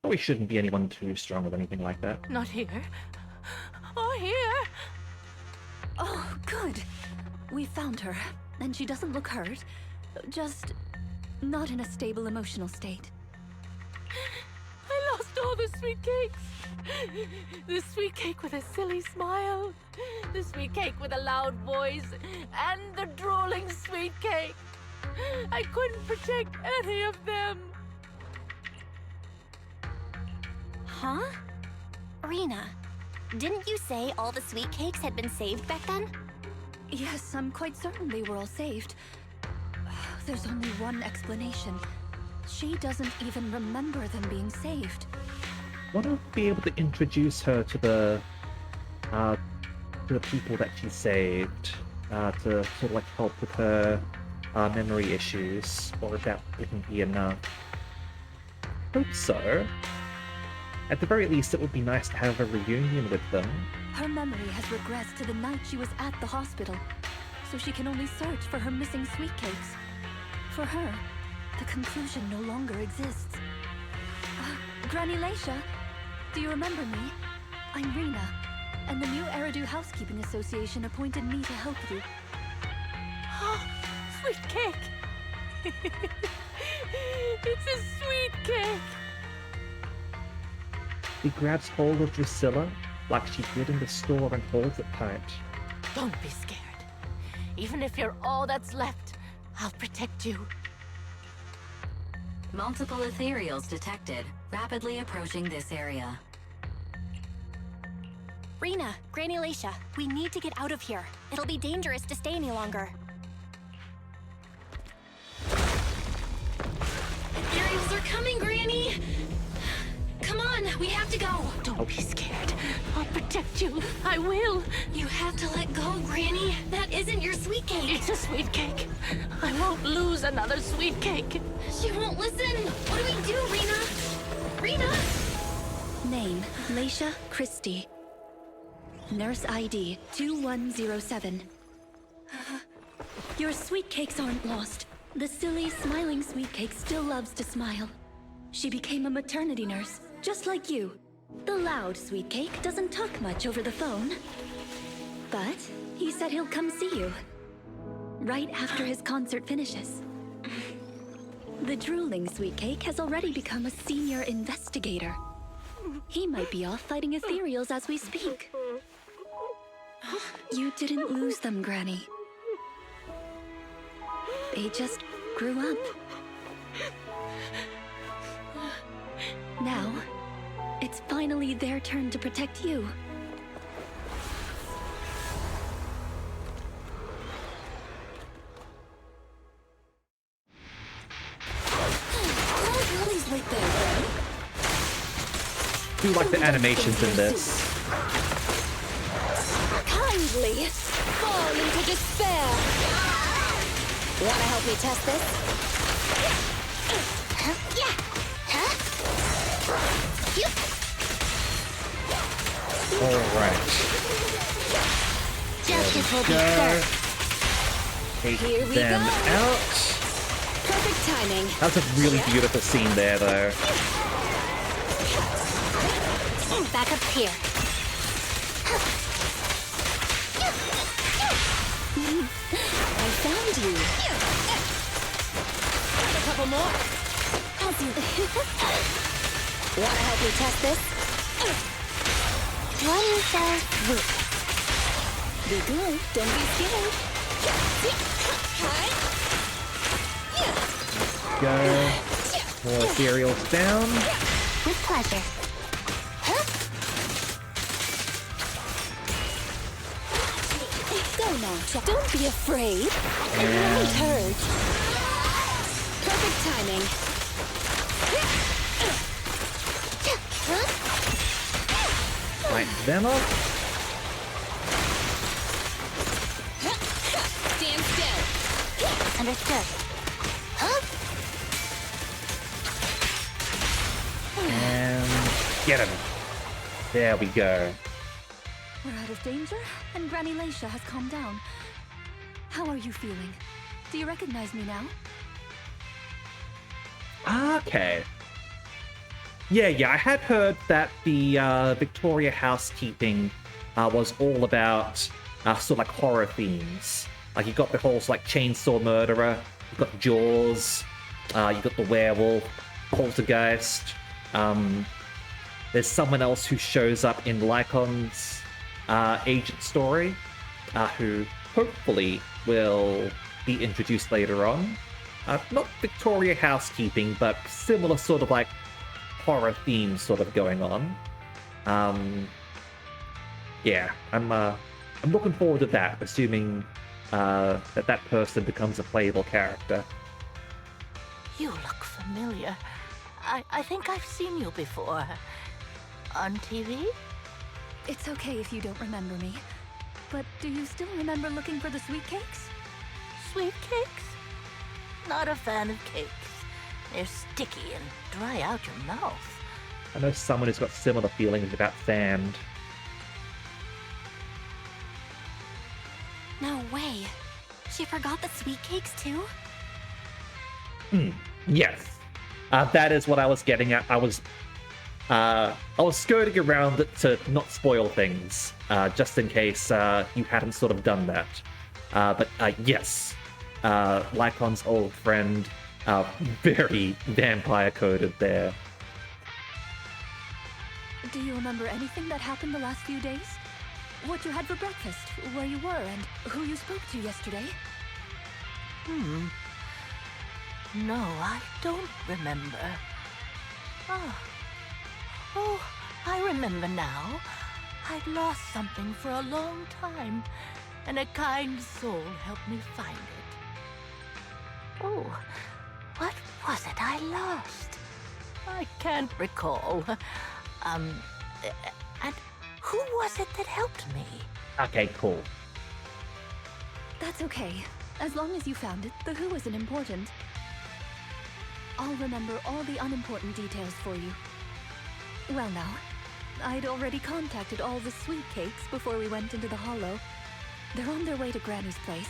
Probably shouldn't be anyone too strong or anything like that. Not here. Oh, here! Oh, good. We found her, and she doesn't look hurt. Just not in a stable emotional state. I lost all the sweet cakes. The sweet cake with a silly smile. The sweet cake with a loud voice. And the drooling sweet cake. I couldn't protect any of them. Huh? Rena, didn't you say all the sweet cakes had been saved back then? Yes, I'm quite certain they were all saved. There's only one explanation. She doesn't even remember them being saved. Want to be able to introduce her to the people that she saved, to sort of like help with her memory issues, or if that wouldn't be enough. Hope so. At the very least, it would be nice to have a reunion with them. Her memory has regressed to the night she was at the hospital, so she can only search for her missing sweet cakes. For her, the conclusion no longer exists. Granny Lacia, do you remember me? I'm Rena, and the new Eridu Housekeeping Association appointed me to help you. Sweet cake! It's a sweet cake! He grabs hold of Drusilla like she did in the store and holds it tight. Don't be scared. Even if you're all that's left, I'll protect you. Multiple ethereals detected, rapidly approaching this area. Rena, Granny Laisha, we need to get out of here. It'll be dangerous to stay any longer. Ethereals are coming, Granny! Come on, we have to go! Don't be scared. I'll protect you. I will. You have to let go, Granny. That isn't your sweet cake. It's a sweet cake. I won't lose another sweet cake. She won't listen. What do we do, Rena? Rena? Name, Laisha Christie. Nurse ID 2107. Your sweet cakes aren't lost. The silly, smiling sweet cake still loves to smile. She became a maternity nurse, just like you. The loud sweet cake doesn't talk much over the phone. But he said he'll come see you. Right after his concert finishes. The drooling sweet cake has already become a senior investigator. He might be off fighting ethereals as we speak. You didn't lose them, Granny. They just grew up. Now, it's finally their turn to protect you. Right there, Granny. I do like the animations in this. Kindly fall into despair. Wanna help me test this? Yeah. Huh? Alright. Justice will be Go. served. Take Here we them go. out. Perfect timing. That's a really beautiful scene there, though. Back up here. I found you. A couple more. I'll do this. Wanna help me test this? One fell swoop. Be good. Don't be scared. Go. More ethereals down. With pleasure. Go now, Jack. Don't be afraid. It won't hurt. Perfect timing. Light them up. Stand still. Understood. And get him. There we go. We're out of danger, and Granny Laisha has calmed down. How are you feeling? Do you recognize me now? Okay. Yeah, I had heard that the Victoria housekeeping was all about sort of like horror themes. Like you got the whole like chainsaw murderer, you got Jaws, you got the werewolf, poltergeist. There's someone else who shows up in Lycon's agent story, who hopefully will be introduced later on. Not Victoria housekeeping, but similar sort of like horror themes sort of going on. Yeah, I'm looking forward to that, assuming that person becomes a playable character. You look familiar. I think I've seen you before. On TV? It's okay if you don't remember me. But do you still remember looking for the sweet cakes? Sweet cakes? Not a fan of cakes. They're sticky and dry out your mouth. I know someone who's got similar feelings about sand. No way. She forgot the sweet cakes too? Yes. That is what I was getting at. I was skirting around it to not spoil things, just in case you hadn't sort of done that. But yes, Lycon's old friend very vampire coded there. Do you remember anything that happened the last few days? What you had for breakfast, where you were, and who you spoke to yesterday? No, I don't remember. Oh, I remember now. I'd lost something for a long time, and a kind soul helped me find it. Oh, what was it I lost? I can't recall. And who was it that helped me? Okay, cool. That's okay. As long as you found it, the who isn't important. I'll remember all the unimportant details for you. Well now, I'd already contacted all the sweet cakes before we went into the hollow. They're on their way to Granny's place,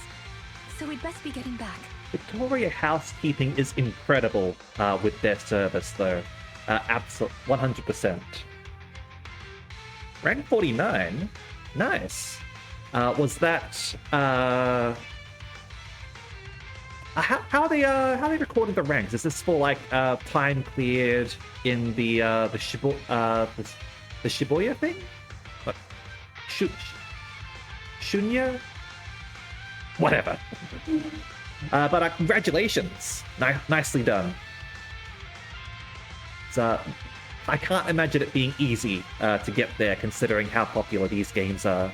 so we'd best be getting back. Victoria Housekeeping is incredible with their service, though. Absolutely, 100%. Rank 49? Nice. Was that... how are they recording the ranks? Is this for like time cleared in the Shibuya thing? What? Shunya? Whatever. But congratulations, nicely done. So I can't imagine it being easy to get there, considering how popular these games are.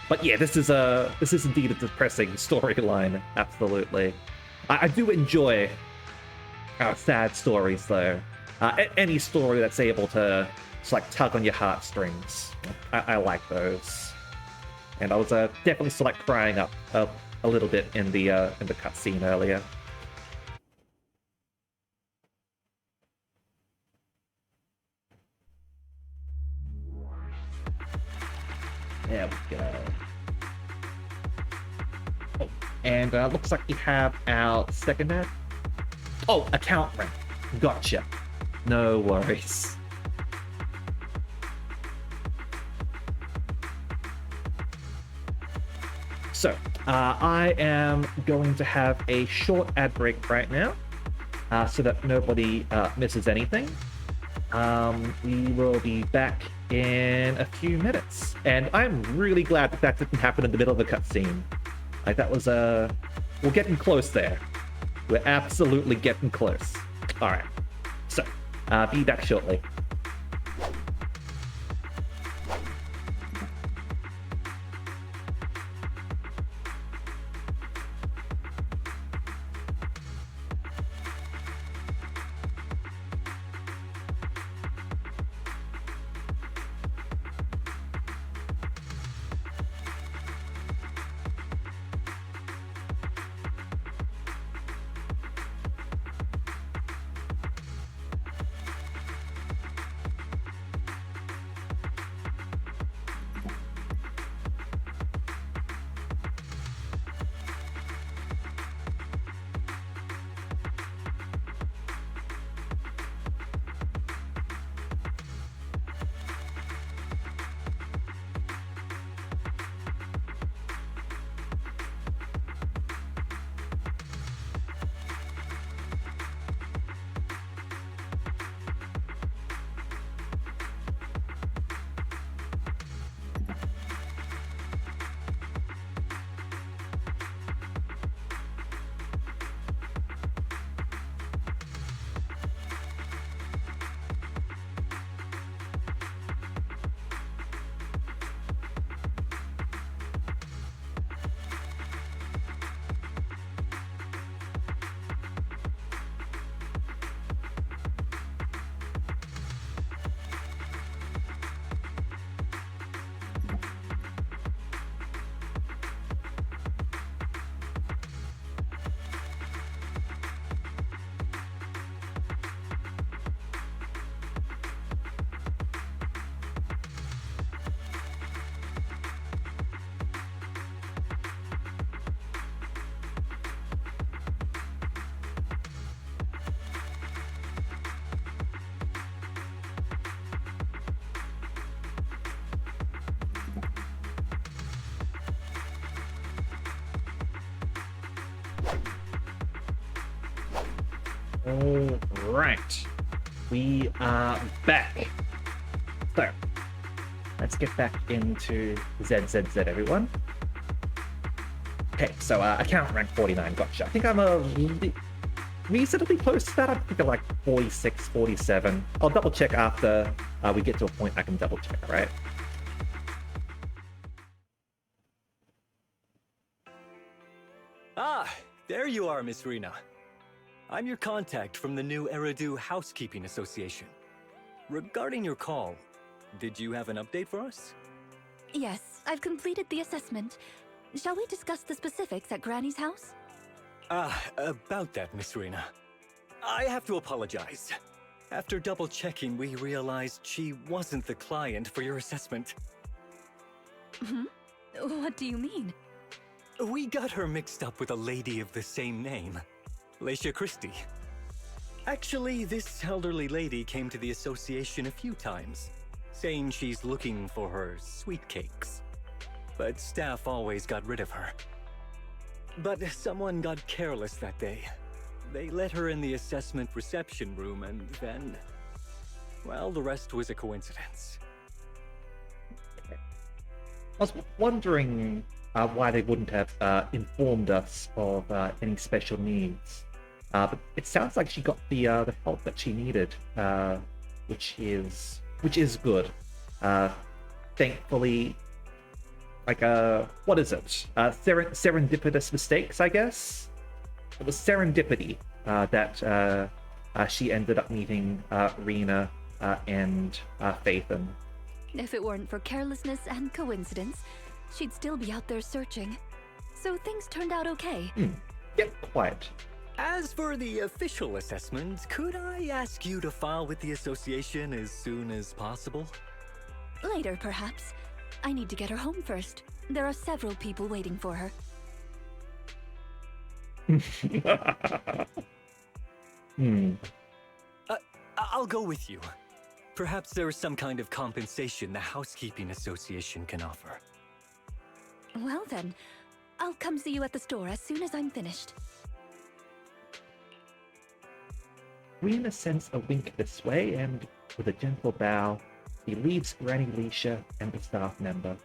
But yeah, this is indeed a depressing storyline. Absolutely, I do enjoy sad stories though. Any story that's able to just, like, tug on your heartstrings, I like those. And I was definitely still like crying up a little bit in the cutscene earlier. There we go. Oh, and looks like we have our second ad. Oh, account rank. Gotcha. No worries. So, I am going to have a short ad break right now, so that nobody misses anything. We will be back in a few minutes, and I'm really glad that didn't happen in the middle of the cutscene. Like, that was we're getting close there. We're absolutely getting close. All right, so be back shortly. All right. We are back. So, let's get back into ZZZ, everyone. Okay, so account rank 49, gotcha. I think I'm reasonably close to that. I think I'm like 46, 47. I'll double check after we get to a point I can double check, right? Ah, there you are, Miss Rena. I'm your contact from the new Eridu Housekeeping Association. Regarding your call, did you have an update for us? Yes, I've completed the assessment. Shall we discuss the specifics at Granny's house? About that, Miss Rena. I have to apologize. After double-checking, we realized she wasn't the client for your assessment. What do you mean? We got her mixed up with a lady of the same name, Leisha Christie. Actually, this elderly lady came to the association a few times, saying she's looking for her sweet cakes. But staff always got rid of her. But someone got careless that day. They let her in the assessment reception room and then... well, the rest was a coincidence. I was wondering why they wouldn't have informed us of any special needs. But it sounds like she got the help that she needed, which is good. Thankfully, like what is it? Serendipitous mistakes, I guess. It was serendipity that she ended up meeting Rena and Faithen. If it weren't for carelessness and coincidence, she'd still be out there searching. So things turned out okay. Yep, quiet. As for the official assessment, could I ask you to file with the association as soon as possible? Later, perhaps. I need to get her home first. There are several people waiting for her. I'll go with you. Perhaps there is some kind of compensation the Housekeeping Association can offer. Well then, I'll come see you at the store as soon as I'm finished. Rena sends a wink this way, and with a gentle bow, he leaves Granny Leisha and the staff member.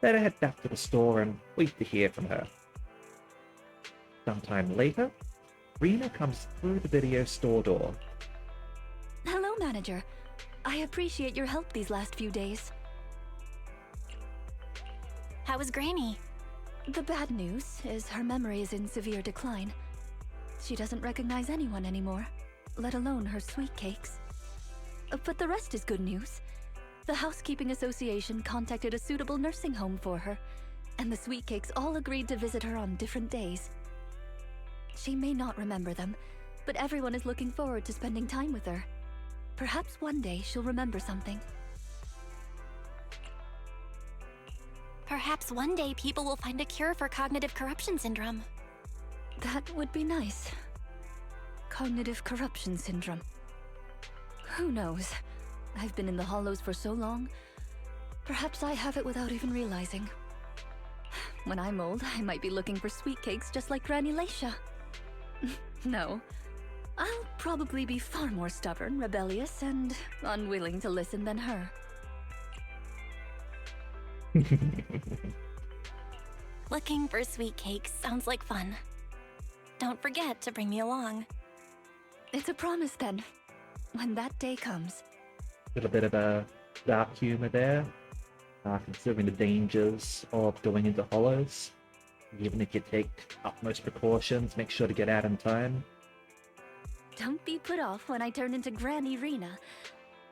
Better head back to the store and wait to hear from her. Sometime later, Rena comes through the video store door. Hello, manager. I appreciate your help these last few days. How is Granny? The bad news is her memory is in severe decline. She doesn't recognize anyone anymore, let alone her sweet cakes. But the rest is good news. The Housekeeping Association contacted a suitable nursing home for her, and the sweet cakes all agreed to visit her on different days. She may not remember them, but everyone is looking forward to spending time with her. Perhaps one day she'll remember something. Perhaps one day people will find a cure for cognitive corruption syndrome. That would be nice. Cognitive corruption syndrome. Who knows? I've been in the Hollows for so long. Perhaps I have it without even realizing. When I'm old, I might be looking for sweet cakes just like Granny Leisha. No. I'll probably be far more stubborn, rebellious, and unwilling to listen than her. Looking for sweet cakes sounds like fun. Don't forget to bring me along. It's a promise then, when that day comes. Little bit of a dark humor there, considering the dangers of going into hollows. Even if you take utmost precautions, make sure to get out in time. Don't be put off when I turn into Granny Rena,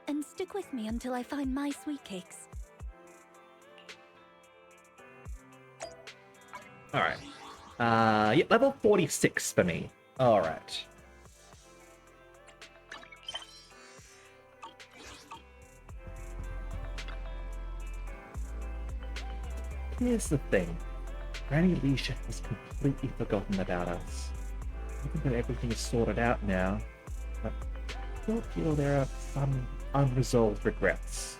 and stick with me until I find my sweet cakes. Alright. Yeah, level 46 for me. Alright. Here's the thing. Granny Leisha has completely forgotten about us. I think that everything is sorted out now, but I still feel there are some unresolved regrets.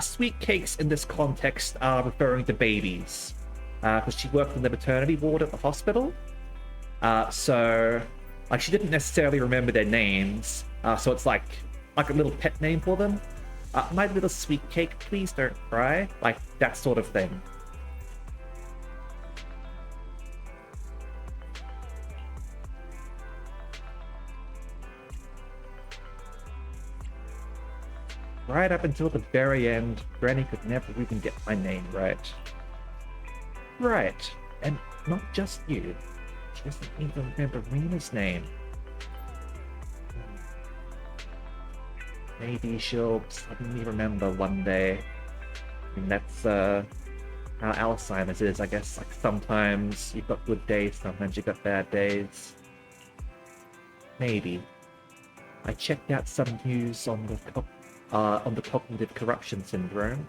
Sweet cakes in this context are referring to babies, because she worked in the maternity ward at the hospital. So Like, she didn't necessarily remember their names, so it's like a little pet name for them. My little sweet cake, please don't cry. Like, that sort of thing. Right up until the very end, Granny could never even get my name right. Right, and not just you. She doesn't even remember Rena's name. Maybe she'll suddenly remember one day. I mean, that's how Alzheimer's is, I guess. Like, sometimes you've got good days, sometimes you've got bad days. Maybe. I checked out some news on the cognitive corruption syndrome,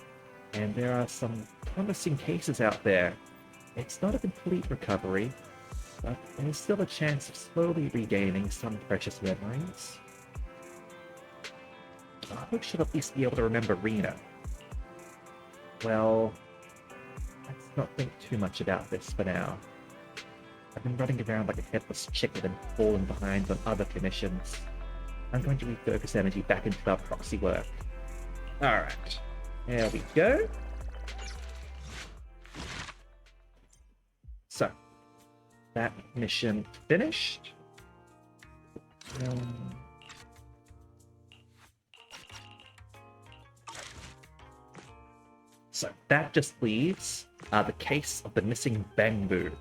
and there are some promising cases out there. It's not a complete recovery, but there's still a chance of slowly regaining some precious memories. I hope she'll at least be able to remember Rena. Well, let's not think too much about this for now. I've been running around like a headless chicken and falling behind on other commissions. I'm going to refocus energy back into our proxy work. Alright, there we go. So, that mission finished. So that just leaves the case of the missing Bangbu.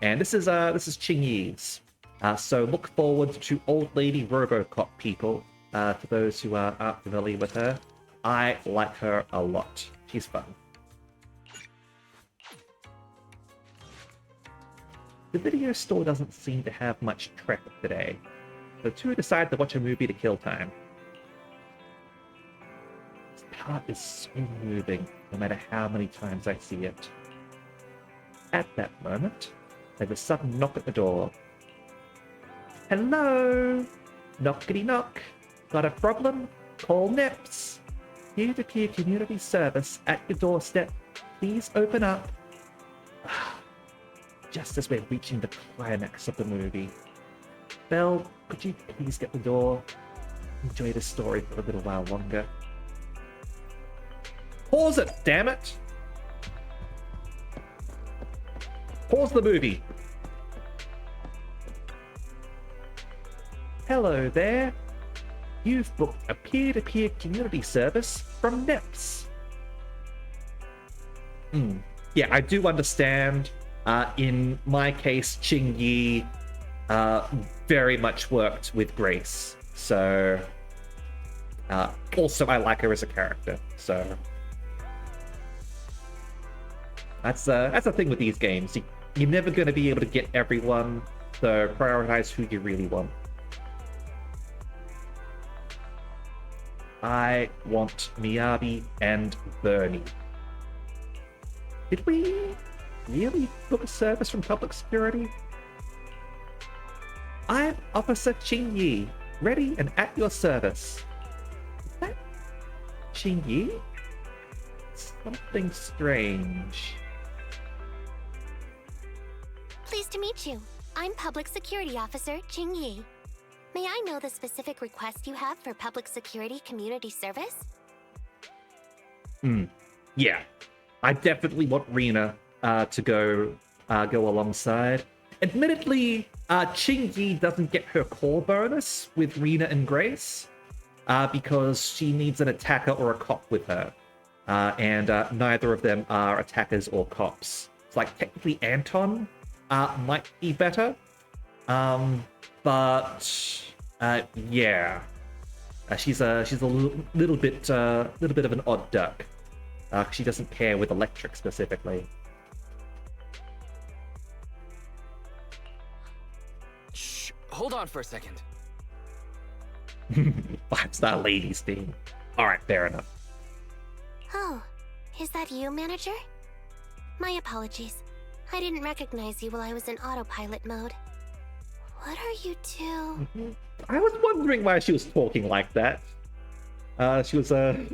And this is Qingyi's. So look forward to Old Lady Robocop, people. To those who aren't familiar with her, I like her a lot. She's fun. The video store doesn't seem to have much traffic today. The two decide to watch a movie to kill time. This part is so moving, no matter how many times I see it. At that moment, there's a sudden knock at the door. Hello? Knockity knock. Got a problem? Call NIPS. Peer-to-peer community service at your doorstep. Please open up. Just as we're reaching the climax of the movie. Belle, could you please get the door? Enjoy the story for a little while longer. Pause it, damn it! Pause the movie. Hello there. You've booked a peer-to-peer community service from NIPS. Yeah, I do understand. In my case, Qingyi very much worked with Grace. So, also I like her as a character. So, that's a thing with these games. You're never going to be able to get everyone, so prioritize who you really want. I want Miyabi and Bernie. Did we really book a service from public security? I'm Officer Qingyi, ready and at your service. Is that Qingyi? Something strange. Pleased to meet you. I'm Public Security Officer Qingyi. May I know the specific request you have for public security community service? Yeah. I definitely want Rena to go alongside. Admittedly, Qingyi doesn't get her core bonus with Rena and Grace because she needs an attacker or a cop with her. And neither of them are attackers or cops. It's like technically Anton might be better. But yeah, she's a little bit of an odd duck. She doesn't pair with electric specifically. Shh! Hold on for a second. 5-star ladies team. All right, fair enough. Oh, is that you, manager? My apologies. I didn't recognize you while I was in autopilot mode. What are you two? I was wondering why she was talking like that. She was I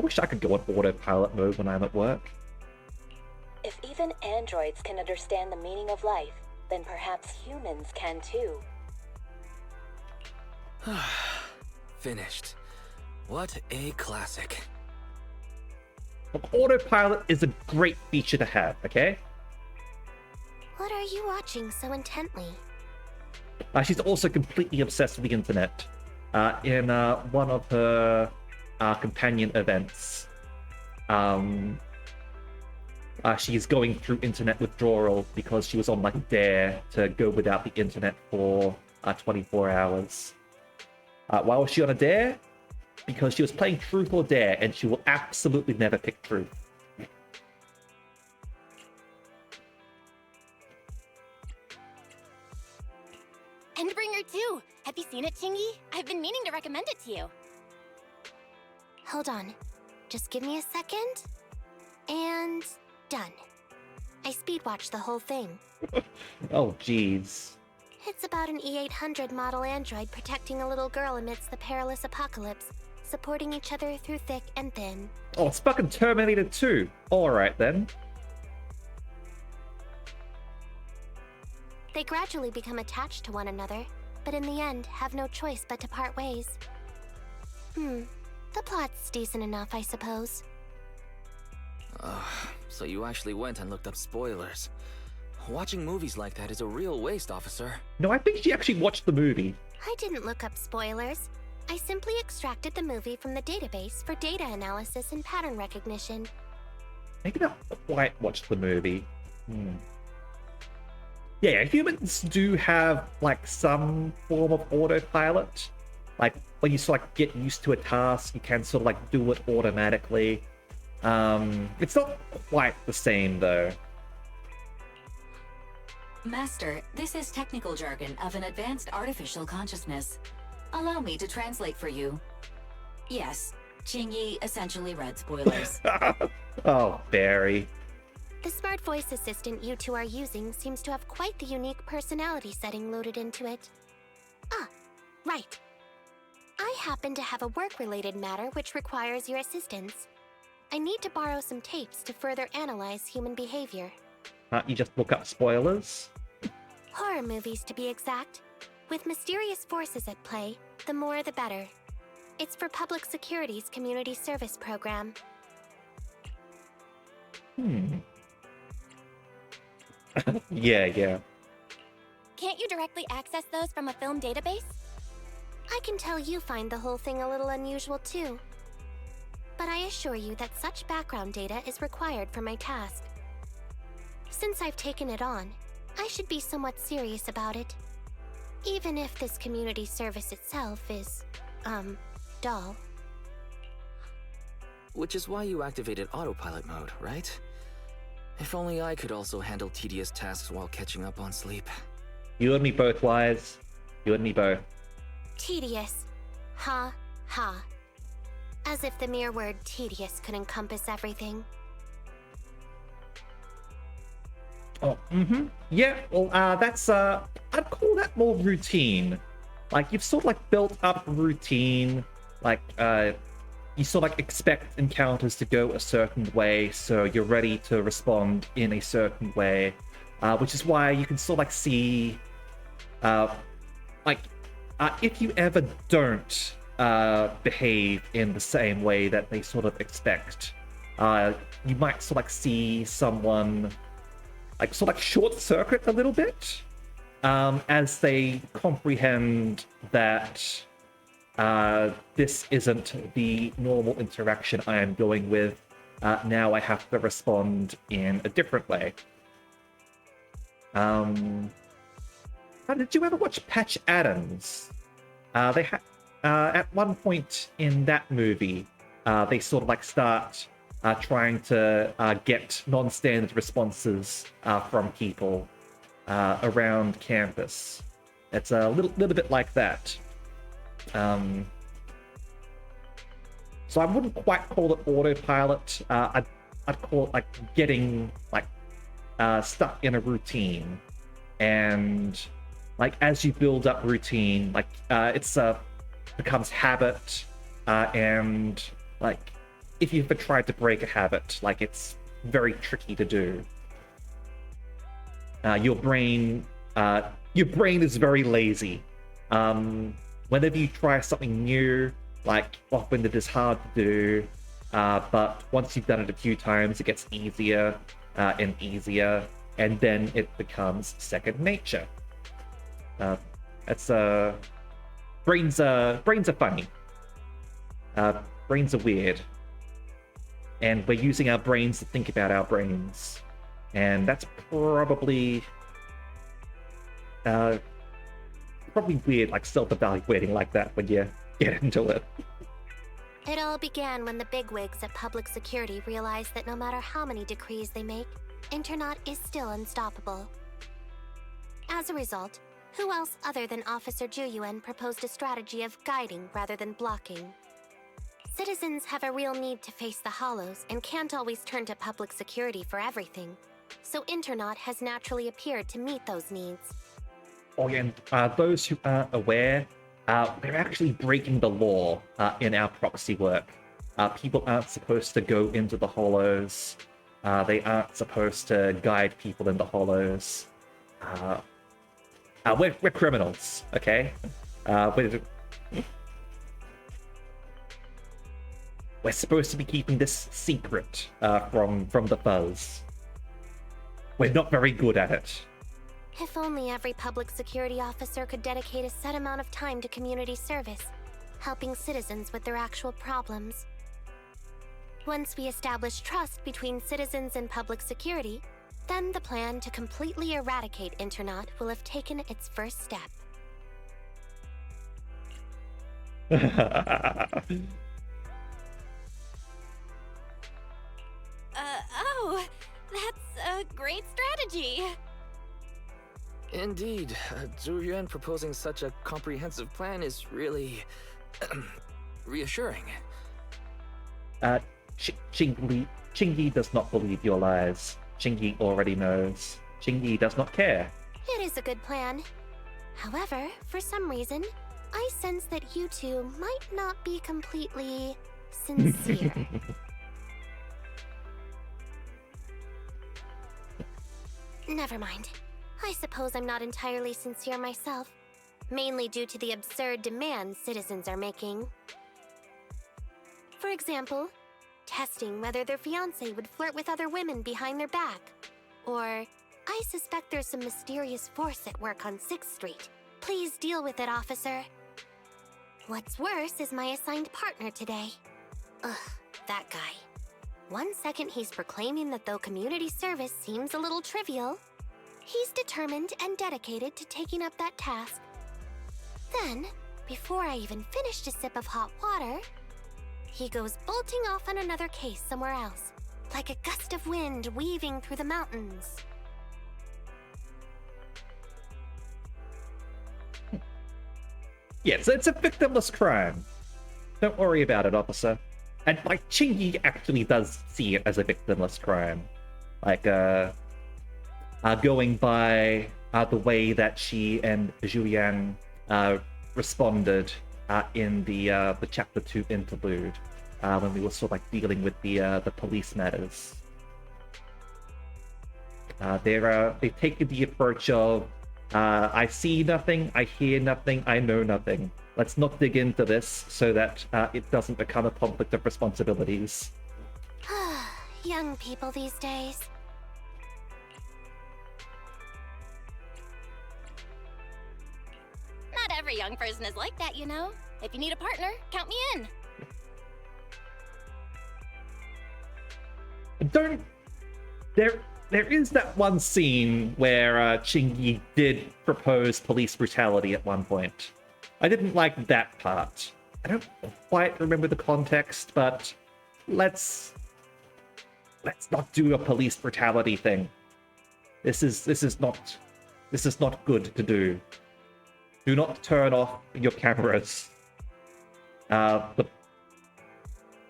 wish I could go on autopilot mode when I'm at work. If even androids can understand the meaning of life, then perhaps humans can too. Finished. What a classic. Look, autopilot is a great feature to have, okay? What are you watching so intently? She's also completely obsessed with the internet. In one of her companion events, she's going through internet withdrawal because she was on like Dare to go without the internet for 24 hours. Why was she on a Dare? Because she was playing Truth or Dare, and she will absolutely never pick Truth. Endbringer 2! Have you seen it, Chingy? I've been meaning to recommend it to you. Hold on. Just give me a second. And done. I speed-watched the whole thing. Oh, jeez. It's about an E-800 model android protecting a little girl amidst the perilous apocalypse, supporting each other through thick and thin. Oh, it's fucking Terminator 2. Alright then. They gradually become attached to one another, but in the end have no choice but to part ways. The plot's decent enough, I suppose. So you actually went and looked up spoilers. Watching movies like that is a real waste, officer. No, I think she actually watched the movie. I didn't look up spoilers. I simply extracted the movie from the database for data analysis and pattern recognition. Maybe not quite watched the movie. Yeah, humans do have, like, some form of autopilot. Like, when you sort of like, get used to a task, you can sort of, like, do it automatically. It's not quite the same, though. Master, this is technical jargon of an advanced artificial consciousness. Allow me to translate for you. Yes, Chingy essentially read spoilers. Oh, Barry. The smart voice assistant you two are using seems to have quite the unique personality setting loaded into it. Ah, right. I happen to have a work-related matter which requires your assistance. I need to borrow some tapes to further analyze human behavior. You just look up spoilers? Horror movies, to be exact. With mysterious forces at play, the more the better. It's for Public Security's Community Service Program. Yeah. Can't you directly access those from a film database? I can tell you find the whole thing a little unusual too. But I assure you that such background data is required for my task. Since I've taken it on, I should be somewhat serious about it. Even if this community service itself is, dull. Which is why you activated autopilot mode, right? If only I could also handle tedious tasks while catching up on sleep. You and me both, Wise. You and me both. Tedious. Ha, ha. As if the mere word tedious could encompass everything. Oh, yeah, well, that's, I'd call that more routine. Like, you've sort of, like, built up routine. Like, you sort of, like, expect encounters to go a certain way, so you're ready to respond in a certain way. Which is why you can sort of, like, see, if you ever don't behave in the same way that they sort of expect, you might sort of, like, see someone like sort of like short circuit a little bit as they comprehend that this isn't the normal interaction I am going with. Now I have to respond in a different way. Did you ever watch Patch Adams? They had at one point in that movie, they sort of like start trying to get non-standard responses from people around campus. It's a little bit like that. So I wouldn't quite call it autopilot. I'd call it like getting like stuck in a routine, and like as you build up routine, like it's becomes habit, and like if you've ever tried to break a habit, like it's very tricky to do. Your brain your brain is very lazy. Whenever you try something new, like often it is hard to do, but once you've done it a few times, it gets easier and easier, and then it becomes second nature. That's brains are funny. Brains are weird, and we're using our brains to think about our brains, and that's probably weird, like self-evaluating like that when you get into it. It all began when the bigwigs at Public Security realized that no matter how many decrees they make, Internaut is still unstoppable. As a result, who else other than Officer Juyuan proposed a strategy of guiding rather than blocking? Citizens have a real need to face the Hollows and can't always turn to Public Security for everything, so Internaut has naturally appeared to meet those needs. Oh, yeah, and those who aren't aware, we're actually breaking the law in our proxy work. People aren't supposed to go into the Hollows. They aren't supposed to guide people in the Hollows. We're criminals, okay? We're supposed to be keeping this secret from the Fuzz. We're not very good at it. If only every public security officer could dedicate a set amount of time to community service, helping citizens with their actual problems. Once we establish trust between citizens and public security, then the plan to completely eradicate Internaut will have taken its first step. Oh, that's a great strategy. Indeed, Zhu Yuan proposing such a comprehensive plan is really reassuring. Chingy does not believe your lies. Chingy already knows. Chingy does not care. It is a good plan. However, for some reason, I sense that you two might not be completely sincere. Never mind. I suppose I'm not entirely sincere myself, mainly due to the absurd demands citizens are making. For example, testing whether their fiancé would flirt with other women behind their back. Or, I suspect there's some mysterious force at work on 6th Street. Please deal with it, officer. What's worse is my assigned partner today. Ugh, that guy. One second he's proclaiming that though community service seems a little trivial, he's determined and dedicated to taking up that task. Then, before I even finished a sip of hot water, he goes bolting off on another case somewhere else, like a gust of wind weaving through the mountains. Yes, it's a victimless crime. Don't worry about it, officer. And, like, Chingy actually does see it as a victimless crime. Like, going by the way that she and Julian responded in the Chapter 2 interlude, when we were sort of, like, dealing with the police matters. They've taken the approach of, I see nothing, I hear nothing, I know nothing. Let's not dig into this so that it doesn't become a conflict of responsibilities. Young people these days. Not every young person is like that, you know. If you need a partner, count me in. There is that one scene where Chingy did propose police brutality at one point. I didn't like that part. I don't quite remember the context, but let's not do a police brutality thing. This is not good to do. Do not turn off your cameras. But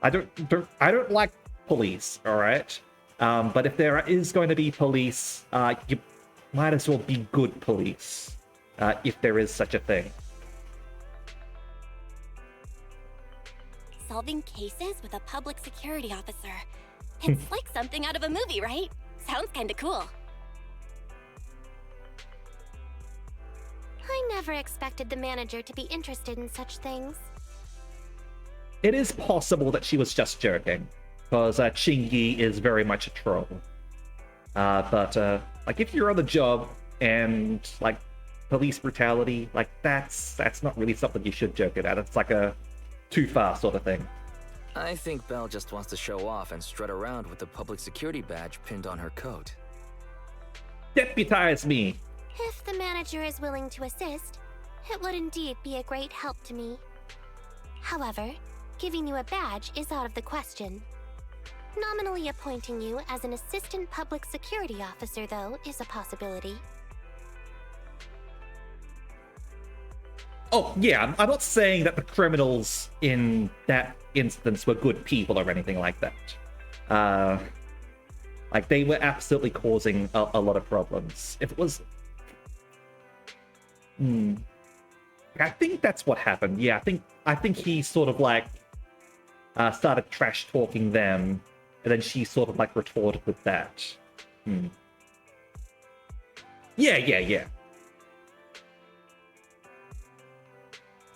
I don't like police, all right? But if there is going to be police, you might as well be good police, if there is such a thing. Solving cases with a public security officer. It's like something out of a movie, right? Sounds kinda cool. I never expected the manager to be interested in such things. It is possible that she was just joking, because Chingy is very much a troll. But like, if you're on the job and like police brutality, like that's not really something you should joke about. It's like a too far sort of thing. I think Belle just wants to show off and strut around with the public security badge pinned on her coat. Deputize me! If the manager is willing to assist, it would indeed be a great help to me. However, giving you a badge is out of the question. Nominally appointing you as an assistant public security officer, though, is a possibility. Oh, yeah, I'm not saying that the criminals in that instance were good people or anything like that. Like, they were absolutely causing a lot of problems. If it was... I think that's what happened. Yeah, I think he sort of, like, started trash-talking them, and then she sort of, like, retorted with that. Yeah.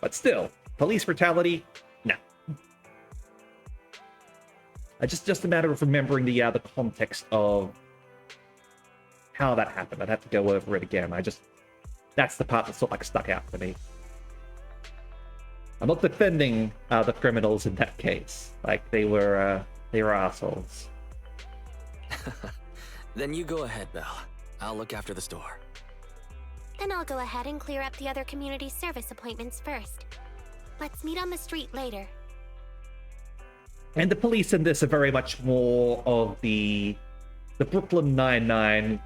But still, police brutality? No. Just a matter of remembering the context of how that happened. I'd have to go over it again. That's the part that sort of like stuck out for me. I'm not defending the criminals in that case. Like, they were assholes. Then you go ahead, Belle. I'll look after the store. Then I'll go ahead and clear up the other community service appointments first. Let's meet on the street later. And the police in this are very much more of the Brooklyn Nine-Nine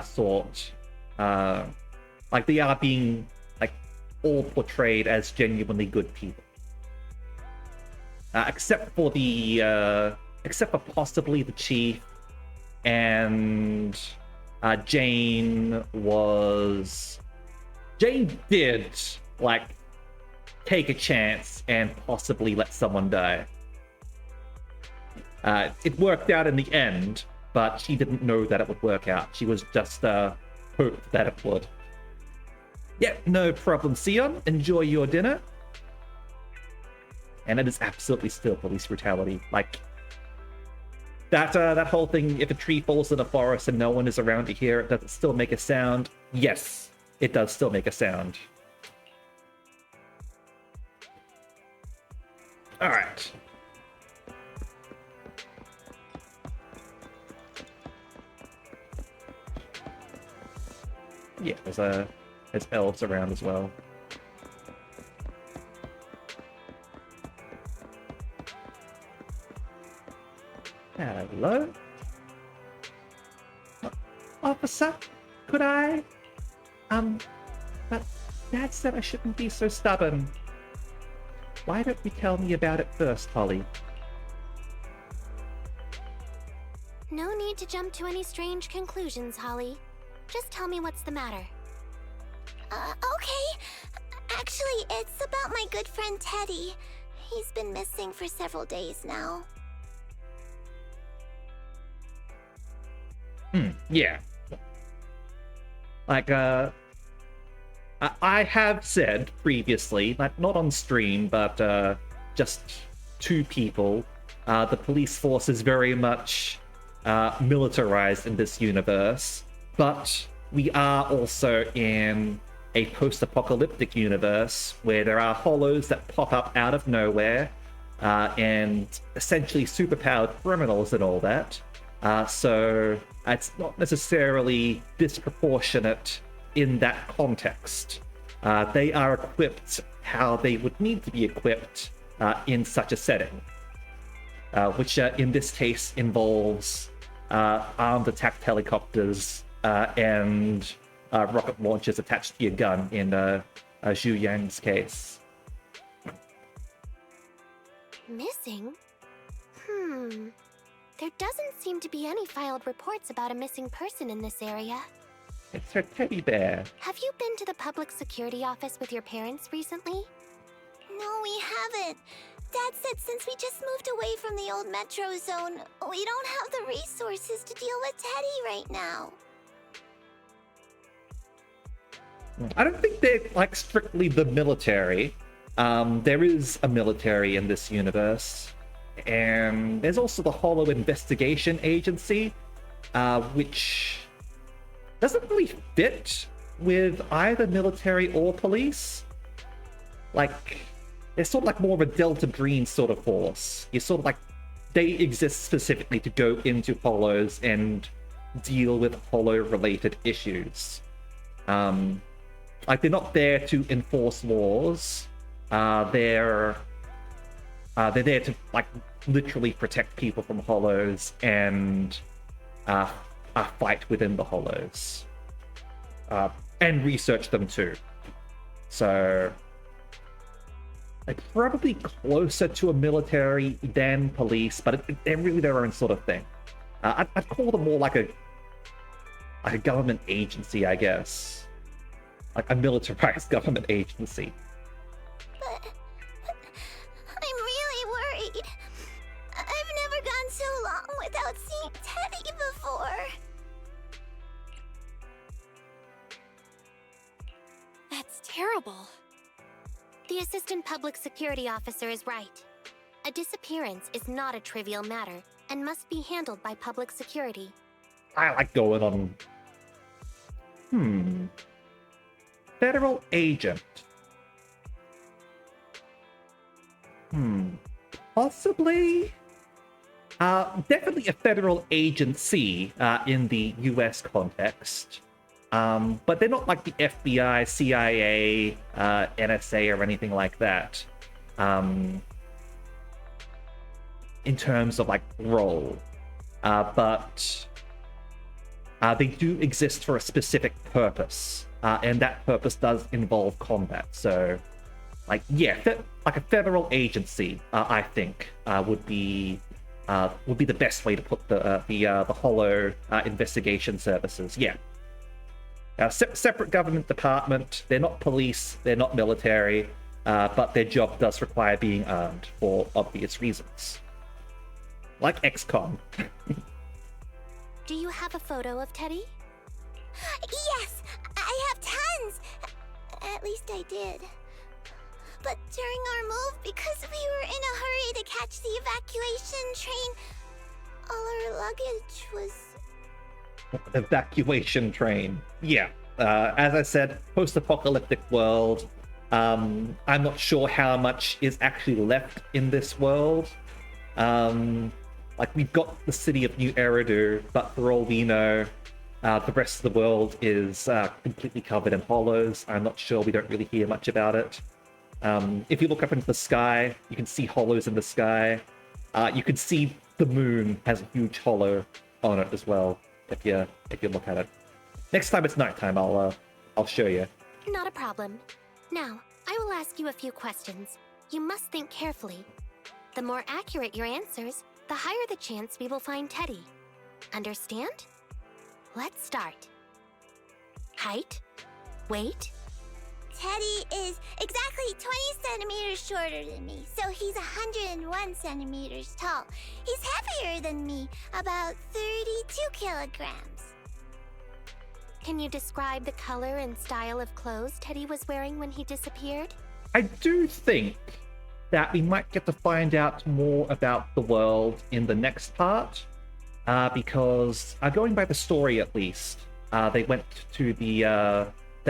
sort. Like, they are being, like, all portrayed as genuinely good people. Except for possibly the chief, and Jane did, like, take a chance and possibly let someone die. It worked out in the end, but she didn't know that it would work out. She was just hoped that it would. Yeah, no problem, Sion. Enjoy your dinner. And it is absolutely still police brutality. Like, that whole thing, if a tree falls in a forest and no one is around to hear it, does it still make a sound? Yes, it does still make a sound. Alright. Yeah, there's elves around as well. Hello? Officer, could I? But Dad said I shouldn't be so stubborn. Why don't you tell me about it first, Holly? No need to jump to any strange conclusions, Holly. Just tell me what's the matter. Okay. Actually, it's about my good friend Teddy. He's been missing for several days now. Yeah. Like, I have said previously, like, not on stream, but just to people, the police force is very much militarized in this universe, but we are also in a post-apocalyptic universe where there are hollows that pop up out of nowhere, and essentially superpowered criminals and all that. So it's not necessarily disproportionate in that context. They are equipped how they would need to be equipped in such a setting, which in this case involves armed attack helicopters and rocket launchers attached to your gun in Zhu Yang's case. Missing? There doesn't seem to be any filed reports about a missing person in this area. It's her teddy bear. Have you been to the public security office with your parents recently? No, we haven't. Dad said since we just moved away from the old metro zone, we don't have the resources to deal with Teddy right now. I don't think they're like strictly the military. There is a military in this universe, and there's also the Hollow Investigation Agency, which doesn't really fit with either military or police. Like, they're sort of like more of a Delta Green sort of force. You're sort of like, they exist specifically to go into Hollows and deal with Hollow-related issues. Like, they're not there to enforce laws. They're there to, like, literally protect people from Hollows and fight within the Hollows. And research them too. So, like, probably closer to a military than police, but they're really their own sort of thing. I'd call them more like a government agency, I guess. Like a militarized government agency. But I'm really worried. I've never gone so long without seeing Teddy before. That's terrible. The Assistant Public Security Officer is right. A disappearance is not a trivial matter and must be handled by public security. I like going on... Federal agent. Possibly? Definitely a federal agency in the US context. But they're not like the FBI, CIA, NSA, or anything like that. In terms of like role. But they do exist for a specific purpose. And that purpose does involve combat. So, like, yeah, like a federal agency, I think, would be the best way to put the Hollow investigation services. Yeah. Separate government department. They're not police. They're not military. But their job does require being armed for obvious reasons. Like XCOM. Do you have a photo of Teddy? Yes, I have tons. At least I did. But during our move, because we were in a hurry to catch the evacuation train, all our luggage was... Evacuation train. Yeah. As I said, post-apocalyptic world. I'm not sure how much is actually left in this world. Like, we've got the city of New Eridu, but for all we know, the rest of the world is completely covered in hollows. I'm not sure. We don't really hear much about it. If you look up into the sky, you can see hollows in the sky. You can see the moon has a huge hollow on it as well, if you look at it. Next time it's nighttime, I'll show you. Not a problem. Now, I will ask you a few questions. You must think carefully. The more accurate your answers, the higher the chance we will find Teddy. Understand? Let's start. Height? Weight? Teddy is exactly 20 centimeters shorter than me, so he's 101 centimeters tall. He's heavier than me, about 32 kilograms. Can you describe the color and style of clothes Teddy was wearing when he disappeared? I do think that we might get to find out more about the world in the next part, because going by the story at least, they went to the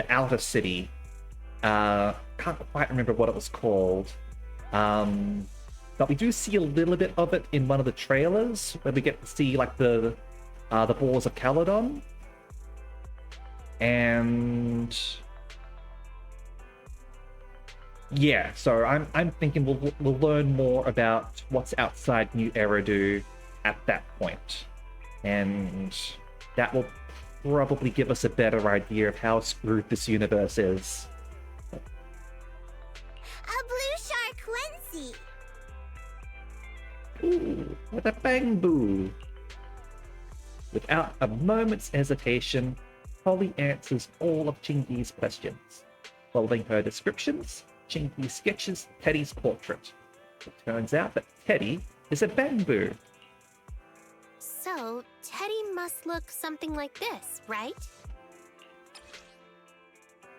outer city. Can't quite remember what it was called, but we do see a little bit of it in one of the trailers where we get to see like the Balls of Caledon, and yeah, so I'm thinking we'll learn more about what's outside New Eridu at that point, and that will probably give us a better idea of how screwed this universe is. A blue shark onesie. Ooh, with a bang boo. Without a moment's hesitation, Holly answers all of Chingy's questions. Following her descriptions, Chingy sketches Teddy's portrait. It turns out that Teddy is a bamboo. So, Teddy must look something like this, right?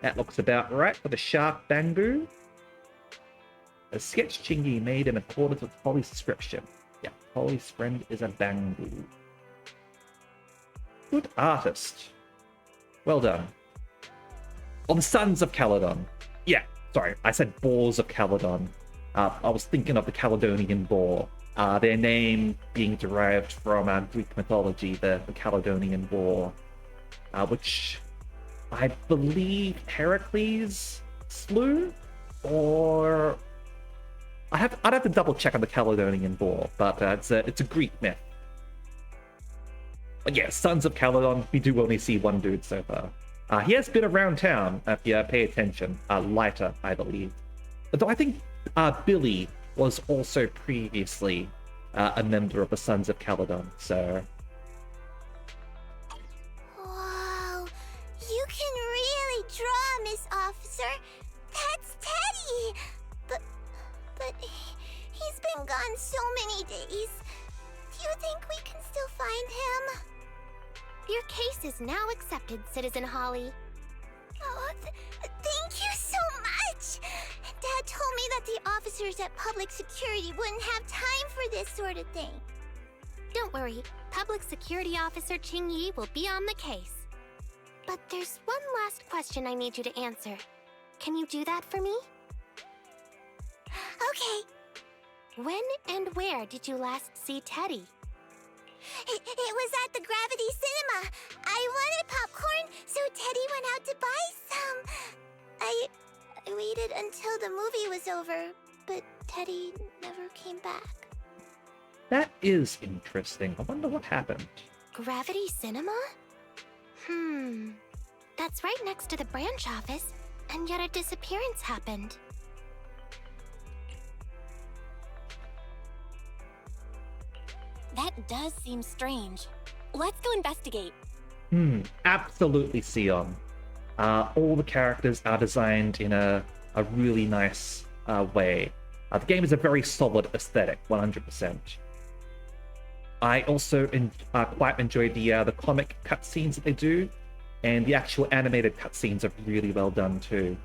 That looks about right for the shark Bangbu. A sketch Chingy made in accordance with Holly's description. Yeah, Holly's friend is a Bangbu. Good artist. Well done. Oh, the Sons of Caledon. Yeah, sorry, I said Boars of Caledon. I was thinking of the Caledonian Boar. Their name being derived from Greek mythology, the Caledonian War, which I believe Heracles slew, or I'd have to double check on the Caledonian War, but it's a Greek myth. But yeah, Sons of Caledon, we do only see one dude so far. He has been around town, if you pay attention. Lighter, I believe. Though I think Billy was also previously a member of the Sons of Caledon, so... Whoa, you can really draw, Miss Officer. That's Teddy. But he's been gone so many days. Do you think we can still find him? Your case is now accepted, Citizen Holly. Oh, thank you so much! Dad told me that the officers at Public Security wouldn't have time for this sort of thing. Don't worry, Public Security Officer Ching Yi will be on the case. But there's one last question I need you to answer. Can you do that for me? Okay. When and where did you last see Teddy? It was at the Gravity Cinema. I wanted popcorn, so Teddy went out to buy some. I waited until the movie was over, but Teddy never came back. That is interesting. I wonder what happened. Gravity Cinema? That's right next to the branch office, and yet a disappearance happened. That does seem strange. Let's go investigate. Absolutely, Sion. All the characters are designed in a really nice way. The game is a very solid aesthetic, 100%. I also quite enjoy the comic cutscenes that they do, and the actual animated cutscenes are really well done too.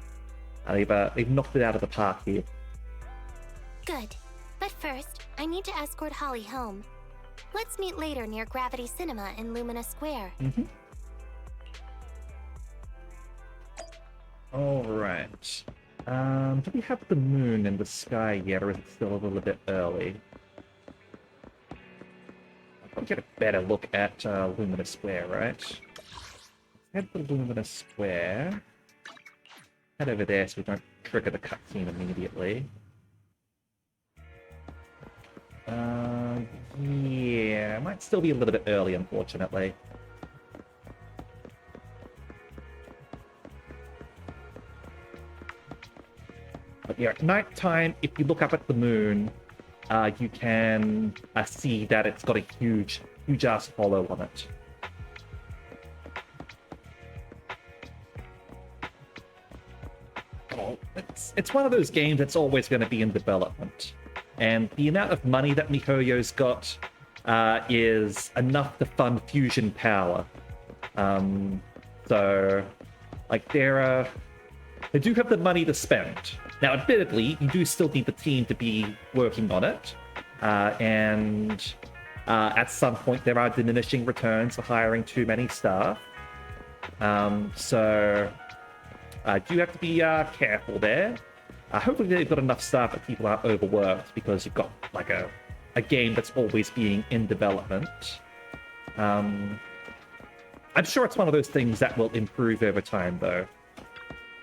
They've knocked it out of the park here. Good. But first, I need to escort Holly home. Let's meet later near Gravity Cinema in Lumina Square. Alright. Do we have the moon in the sky yet, or is it still a little bit early? I'll probably get a better look at Lumina Square, right? Head to Lumina Square. Head over there so we don't trigger the cutscene immediately. Yeah, it might still be a little bit early, unfortunately. But yeah, at nighttime, if you look up at the moon, you can see that it's got a huge ass hollow on it. Oh, it's one of those games that's always going to be in development. And the amount of money that MiHoYo's got is enough to fund Fusion Power. So, like, they do have the money to spend. Now, admittedly, you do still need the team to be working on it. And at some point, there are diminishing returns for hiring too many staff. So, do have to be careful there. Hopefully they've got enough staff that people aren't overworked, because you've got like a game that's always being in development. I'm sure it's one of those things that will improve over time, though.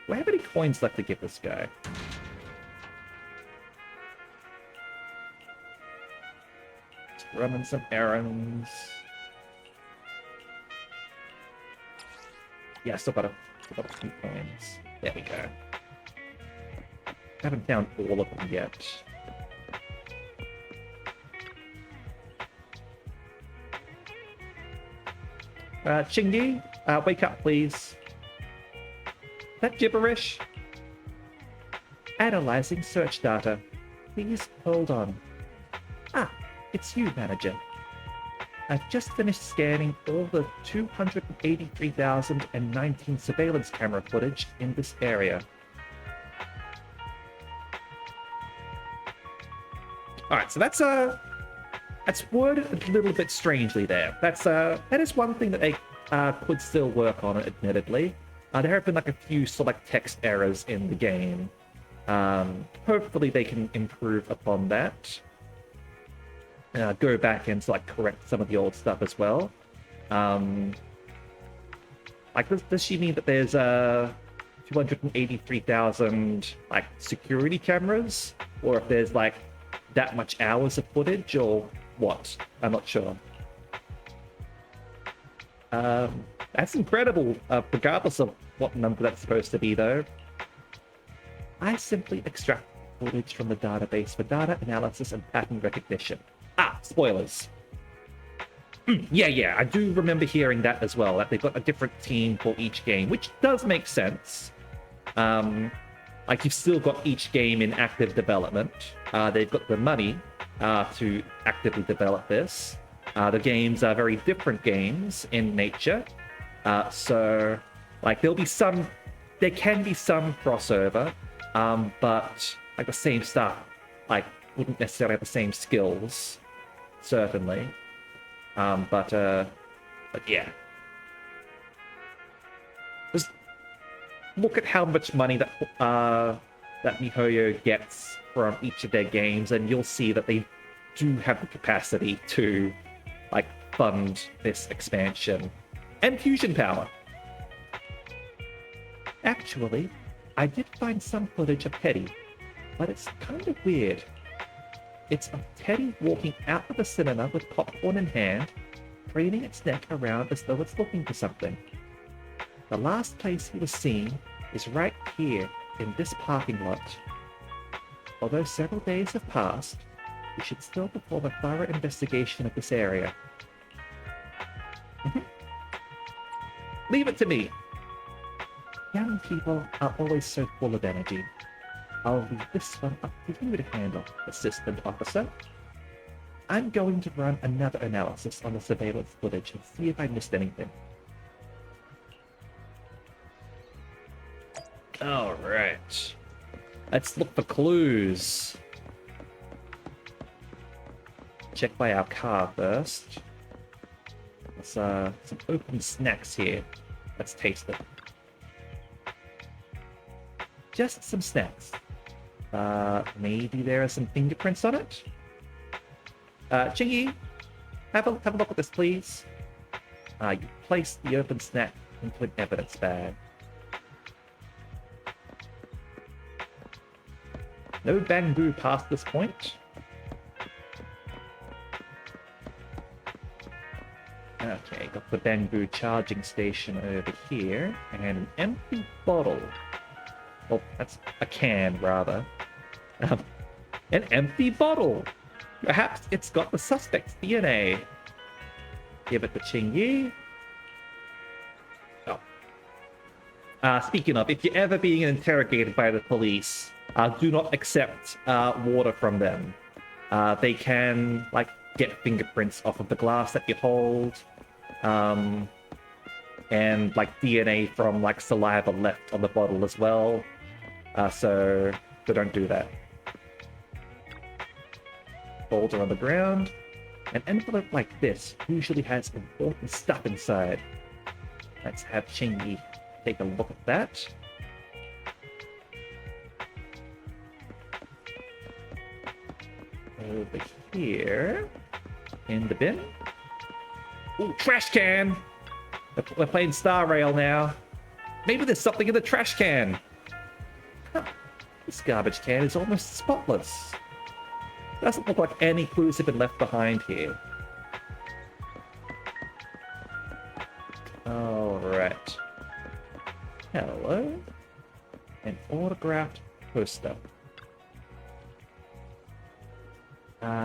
Do I have any coins left to give this guy? Just running some errands. Yeah, still got a few coins. There we go. Haven't found all of them yet. Chingy, wake up, please. Is that gibberish? Analyzing search data. Please hold on. Ah, it's you, manager. I've just finished scanning all the 283,019 surveillance camera footage in this area. Alright, so that's worded a little bit strangely there. That is one thing that they could still work on, admittedly. There have been like a few select text errors in the game. Hopefully they can improve upon that. Go back and like correct some of the old stuff as well. Like, does she mean that there's 283,000 like security cameras, or if there's like that much hours of footage, or what? I'm not sure. That's incredible, regardless of what number that's supposed to be, though. I simply extract footage from the database for data analysis and pattern recognition. Ah, spoilers. Yeah, I do remember hearing that as well, that they've got a different team for each game, which does make sense. Like, you've still got each game in active development. They've got the money to actively develop this. The games are very different games in nature. So, like, there can be some crossover, but, like, the same stuff, like, wouldn't necessarily have the same skills, certainly. But yeah. Just look at how much money that MiHoYo gets from each of their games, and you'll see that they do have the capacity to, like, fund this expansion. And fusion power. Actually, I did find some footage of Teddy, but it's kind of weird. It's of Teddy walking out of the cinema with popcorn in hand, craning its neck around as though it's looking for something. The last place he was seen is right here in this parking lot. Although several days have passed, we should still perform a thorough investigation of this area. Leave it to me. Young people are always so full of energy. I'll leave this one up to you to handle, Assistant Officer. I'm going to run another analysis on the surveillance footage and see if I missed anything. Alright. Let's look for clues. Check by our car first. There's some open snacks here. Let's taste them. Just some snacks. Maybe there are some fingerprints on it? Chingy, have a look at this, please. You place the open snack into an evidence bag. No bamboo past this point. Okay, got the bamboo charging station over here, and an empty bottle. Well, that's a can, rather. An empty bottle! Perhaps it's got the suspect's DNA. Give it to Qingyi. Oh. Speaking of, if you're ever being interrogated by the police, do not accept water from them. They can, like, get fingerprints off of the glass that you hold, and, like, DNA from, like, saliva left on the bottle as well. So don't do that. Folder on the ground. An envelope like this usually has important stuff inside. Let's have Qingyi take a look at that. Over here, in the bin. Ooh, trash can! We're playing Star Rail now. Maybe there's something in the trash can. Huh. This garbage can is almost spotless. Doesn't look like any clues have been left behind here. Alright. Hello. An autographed poster.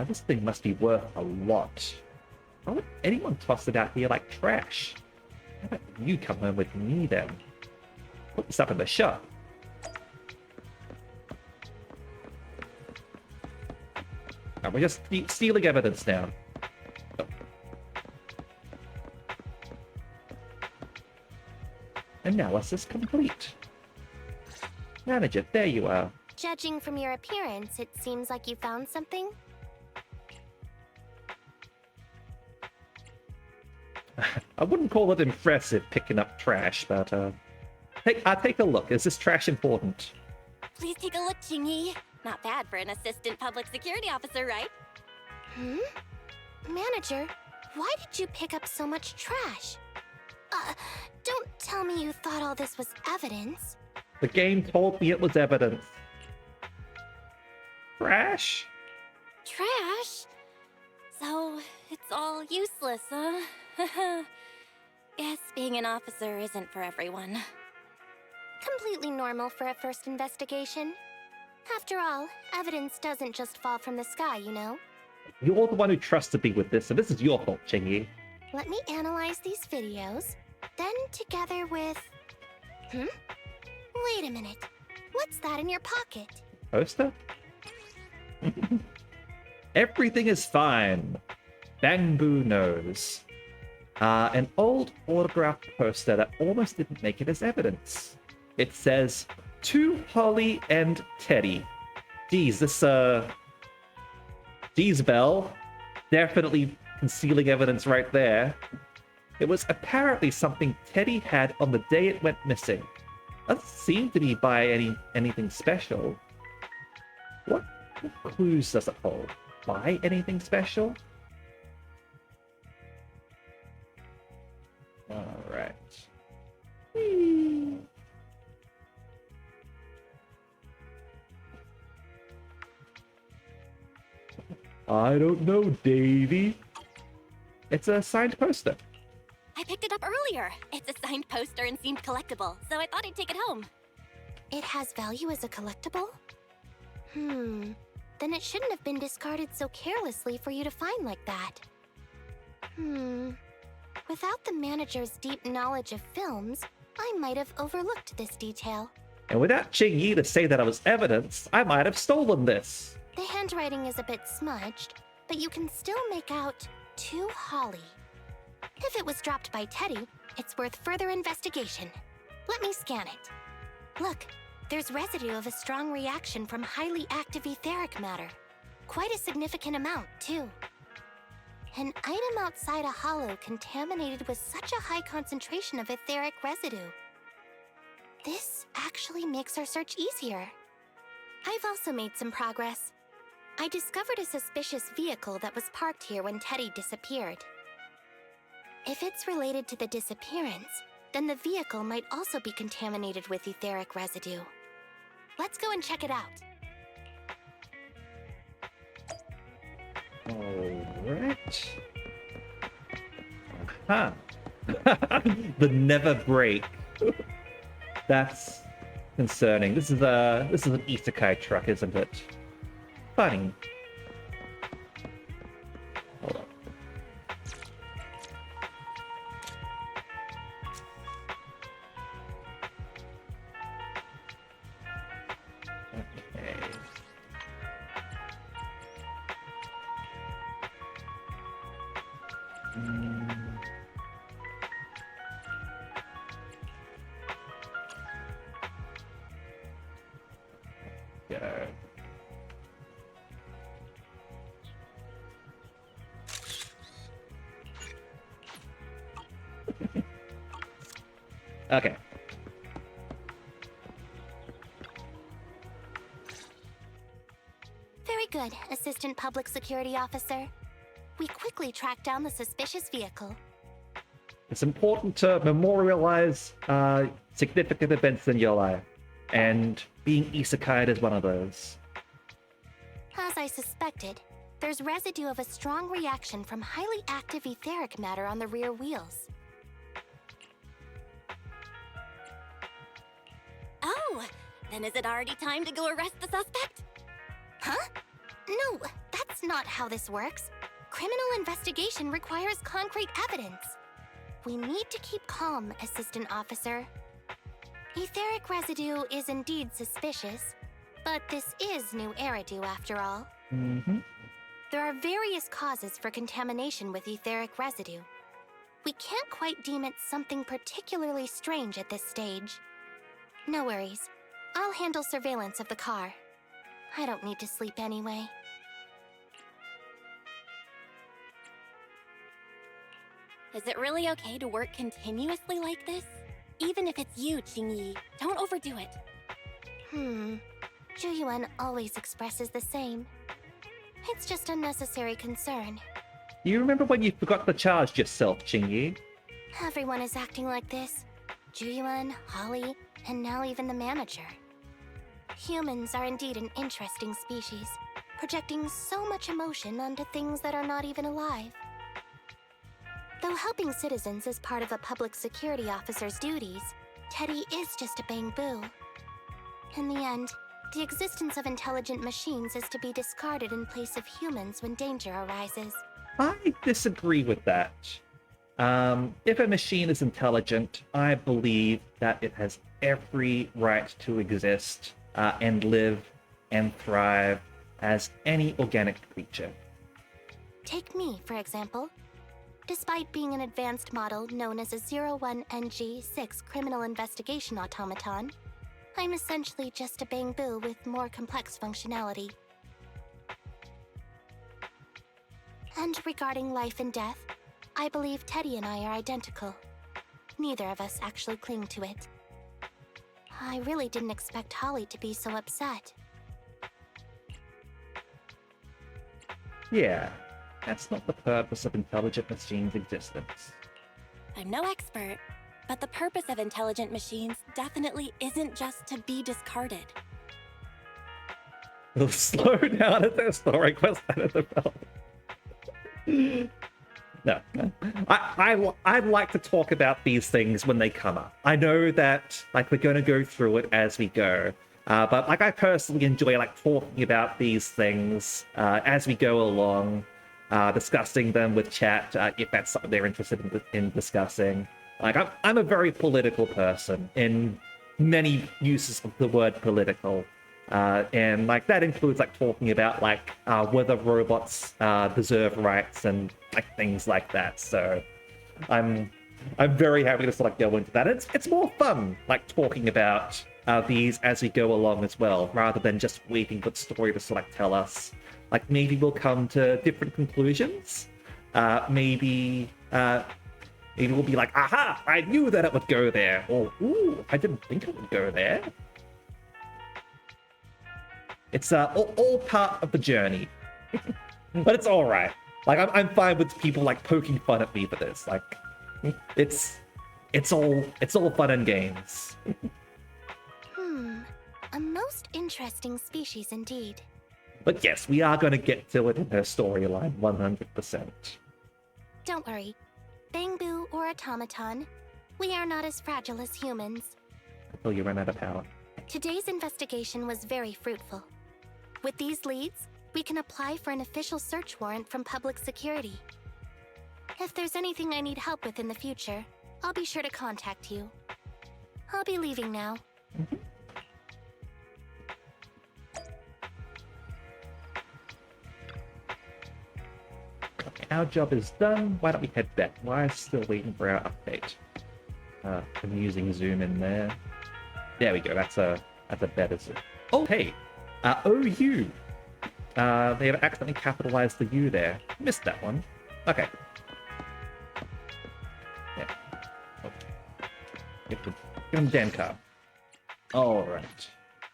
This thing must be worth a lot. Why would anyone toss it out here like trash? How about you come home with me then? Put this up in the shop. We're just stealing evidence now. Oh. Analysis complete. Manager, there you are. Judging from your appearance, it seems like you found something. I wouldn't call it impressive picking up trash, but take a look. Is this trash important? Please take a look, Chingy. Not bad for an assistant public security officer, right? Manager, why did you pick up so much trash? Don't tell me you thought all this was evidence. The game told me it was evidence. Trash? Trash? So, it's all useless, huh? Guess being an officer isn't for everyone. Completely normal for a first investigation. After all, evidence doesn't just fall from the sky, you know? You're the one who trusted me with this, and this is your fault, Chingy. Let me analyze these videos, then together with... Wait a minute. What's that in your pocket? Poster? Everything is fine. Bamboo knows. An old autographed poster that almost didn't make it as evidence. It says, "To Holly and Teddy." Geez, Geez, Belle. Definitely concealing evidence right there. It was apparently something Teddy had on the day it went missing. Doesn't seem to be by anything special. What clues does it hold? By anything special? Alright. I don't know, Davy. It's a signed poster. I picked it up earlier. It's a signed poster and seemed collectible, so I thought I'd take it home. It has value as a collectible? Then it shouldn't have been discarded so carelessly for you to find like that. Without the manager's deep knowledge of films, I might have overlooked this detail. And without Ching-Yi to say that it was evidence, I might have stolen this. The handwriting is a bit smudged, but you can still make out "To Holly." If it was dropped by Teddy, it's worth further investigation. Let me scan it. Look, there's residue of a strong reaction from highly active etheric matter. Quite a significant amount, too. An item outside a hollow contaminated with such a high concentration of etheric residue. This actually makes our search easier. I've also made some progress. I discovered a suspicious vehicle that was parked here when Teddy disappeared. If it's related to the disappearance, then the vehicle might also be contaminated with etheric residue. Let's go and check it out. Alright. Aha. The never break. That's concerning. This is an isekai truck, isn't it? Funny. Hold on. Okay. Go. Okay. Very good, Assistant Public Security Officer. We quickly tracked down the suspicious vehicle. It's important to memorialize significant events in your life, and being isekai'd is one of those. As I suspected, there's residue of a strong reaction from highly active etheric matter on the rear wheels. Oh, then is it already time to go arrest the suspect? Huh? No, that's not how this works. Criminal investigation requires concrete evidence. We need to keep calm, Assistant Officer. Etheric residue is indeed suspicious, but this is new Eridu after all. Mm-hmm. There are various causes for contamination with etheric residue. we can't quite deem it something particularly strange at this stage. No worries. I'll handle surveillance of the car. I don't need to sleep anyway. Is it really okay to work continuously like this? Even if it's you, Qingyi, don't overdo it. Zhuyuan always expresses the same. It's just unnecessary concern. Do you remember when you forgot to charge yourself, Qingyi? Everyone is acting like this. Zhuyuan, Holly, and now even the manager. Humans are indeed an interesting species, projecting so much emotion onto things that are not even alive. Though helping citizens is part of a public security officer's duties, Teddy is just a bamboo. In the end, the existence of intelligent machines is to be discarded in place of humans when danger arises. I disagree with that. If a machine is intelligent, I believe that it has every right to exist and live and thrive as any organic creature. Take me, for example. Despite being an advanced model known as a 01NG6 criminal investigation automaton, I'm essentially just a bamboo with more complex functionality. And regarding life and death, I believe Teddy and I are identical. Neither of us actually cling to it. I really didn't expect Holly to be so upset. Yeah, that's not the purpose of intelligent machines' existence. I'm no expert, but the purpose of intelligent machines definitely isn't just to be discarded. Slow down at their story quest out of the belt. No, I'd like to talk about these things when they come up. I know that we're going to go through it as we go, but I personally enjoy talking about these things as we go along, discussing them with chat if that's something they're interested in discussing. I'm a very political person in many uses of the word political. And that includes talking about whether robots deserve rights and things like that. So I'm very happy to go into that. It's more fun talking about these as we go along as well, rather than just waiting for the story to tell us. Maybe we'll come to different conclusions. Maybe we'll be like, aha, I knew that it would go there, or ooh, I didn't think it would go there. It's all part of the journey. But it's all right. I'm fine with people poking fun at me for this. It's all fun and games. A most interesting species indeed. But yes, we are going to get to it in her storyline 100%. Don't worry. Bamboo or automaton, we are not as fragile as humans. Until you run out of power. Today's investigation was very fruitful. With these leads, we can apply for an official search warrant from public security. If there's anything I need help with in the future, I'll be sure to contact you. I'll be leaving now. Okay, our job is done. Why don't we head back? Why is still waiting for our update? I'm using zoom in there. There we go. That's a better zoom. Oh, hey. OU. They have accidentally capitalized the U there. Missed that one. Okay. Yeah. Oh. Give him Denka. Alright.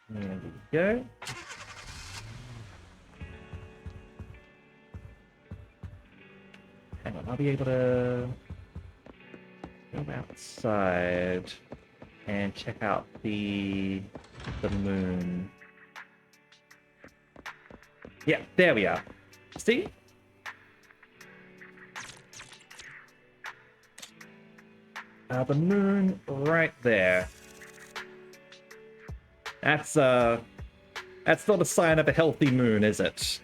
There we go. Hang on, I'll be able to go outside and check out the moon. Yeah, there we are. See? The moon right there. That's not a sign of a healthy moon, is it?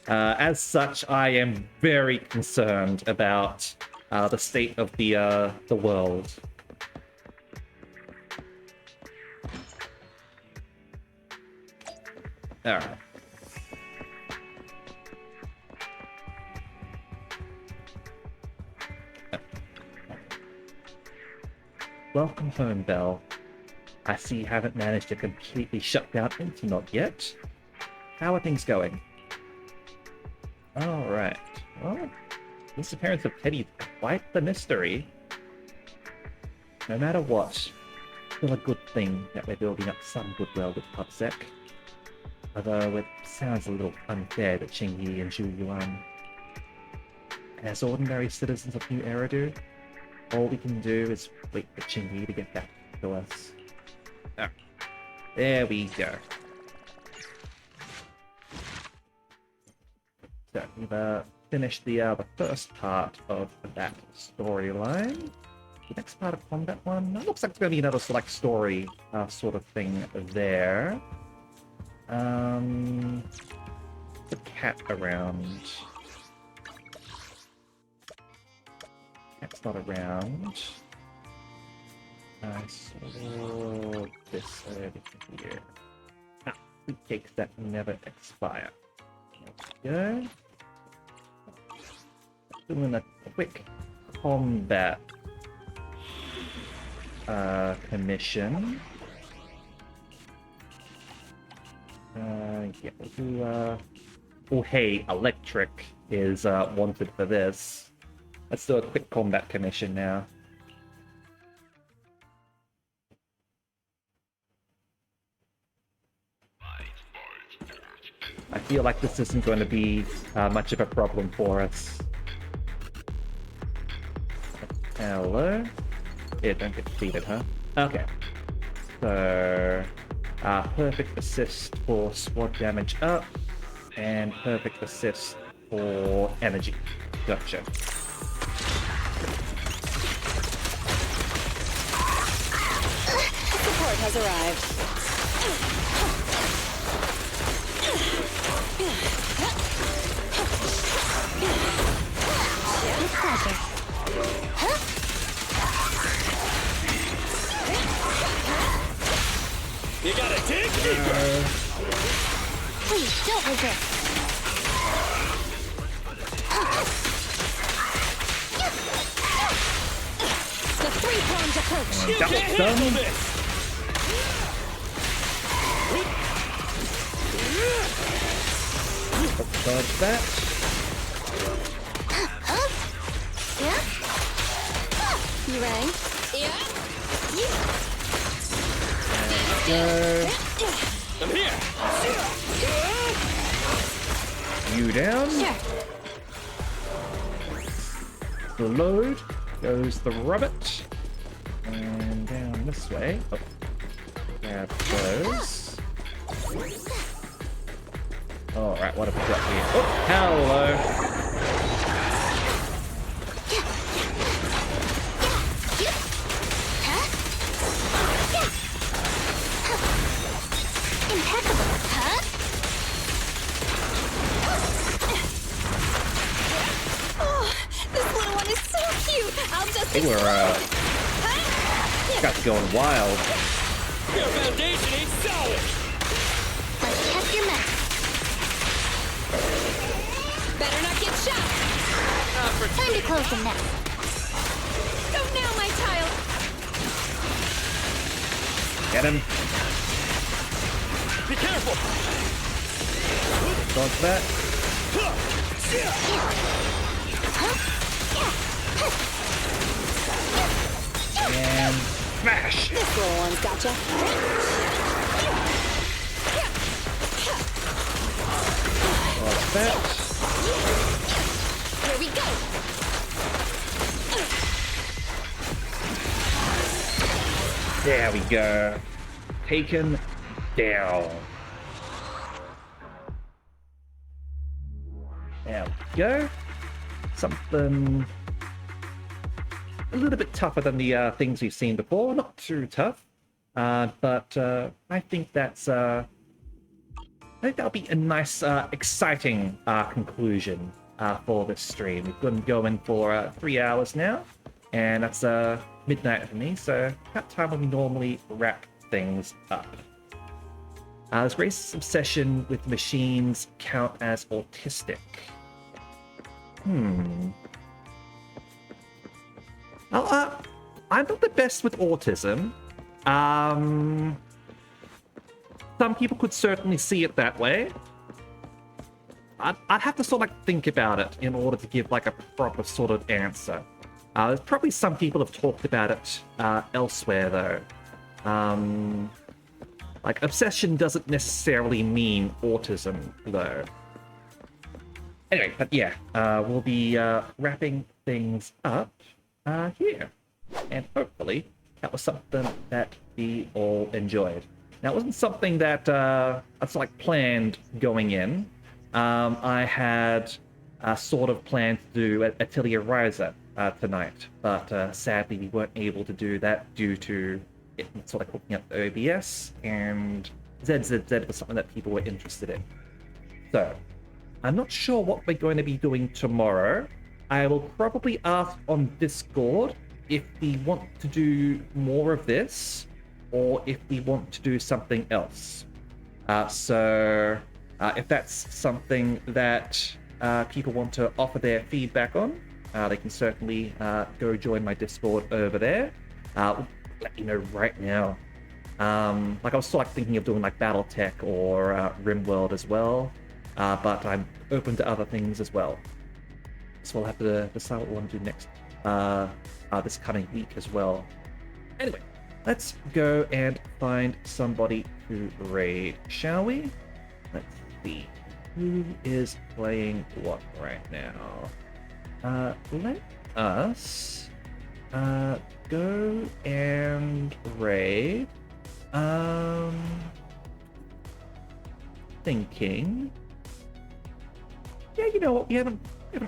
As such, I am very concerned about the state of the world. Alright. Welcome home, Belle. I see you haven't managed to completely shut down Infinite yet. How are things going? Alright. Well, disappearance of Teddy's quite the mystery. No matter what, still a good thing that we're building up some goodwill with PubSec. Although it sounds a little unfair to Qingyi and Zhu Yuan. As ordinary citizens of New Eridu, all we can do is wait for Qingyi to get back to us. Oh, there we go. So we've finished the first part of that storyline. The next part of combat one, that looks like it's going to be another select story sort of thing there. The cat around. Cat's not around. I saw this over here. Ah, sweet cakes that never expire. There we go. Doing a quick combat commission. Yeah, we'll do, oh hey, Electric is wanted for this. Let's do a quick combat commission now. I feel like this isn't going to be much of a problem for us. Hello? Yeah, don't get defeated, huh? Okay. So, perfect assist for squad damage up, and perfect assist for energy. Gotcha. Support has arrived. With pleasure. You gotta dig deeper! Please, don't resist. The three-pronged approach. You can't handle this! Dodge that. You ready? Yeah. Go. I'm here! You down. Sure. The load goes the rabbit. And down this way. Oh. Grab those. Alright, what have we got here? Oh, hello! Impeccable, huh? Oh, this little one is so cute. I'll just. They were, got going wild. Your foundation ain't solid! Let's test your metal. Better not get shot. Time to close the nest. Go now, my child. Get him. Be careful! Dodge that. And smash! This little one's gotcha. Dodge that. Here we go. There we go. Taken down. There we go. Something a little bit tougher than the things we've seen before. Not too tough, but I think that's I think that'll be a nice, exciting conclusion for this stream. We've been going for 3 hours now, and that's midnight for me, so about time when we normally wrap things up. Does Grace's obsession with machines count as autistic? I I'm not the best with autism. Some people could certainly see it that way. I'd have to sort of like think about it in order to give like a proper sort of answer. There's probably some people have talked about it elsewhere though. Like obsession doesn't necessarily mean autism though. Anyway, but yeah, we'll be wrapping things up here. And hopefully that was something that we all enjoyed. Now, it wasn't something that I like planned going in. I had sort of planned to do Atelier Riser tonight, but sadly we weren't able to do that due to it sort of hooking up the OBS, and ZZZ was something that people were interested in. So, I'm not sure what we're going to be doing tomorrow. I will probably ask on Discord if we want to do more of this, or if we want to do something else. If that's something that people want to offer their feedback on, they can certainly go join my Discord over there. Let you know right now. Like I was sort of thinking of doing like BattleTech or RimWorld as well, but I'm open to other things as well. So we'll have to decide what we want to do next this coming week as well. Anyway, let's go and find somebody to raid, shall we? Let's see. Who is playing what right now? Let us go and raid. Thinking. Yeah, you know what? We haven't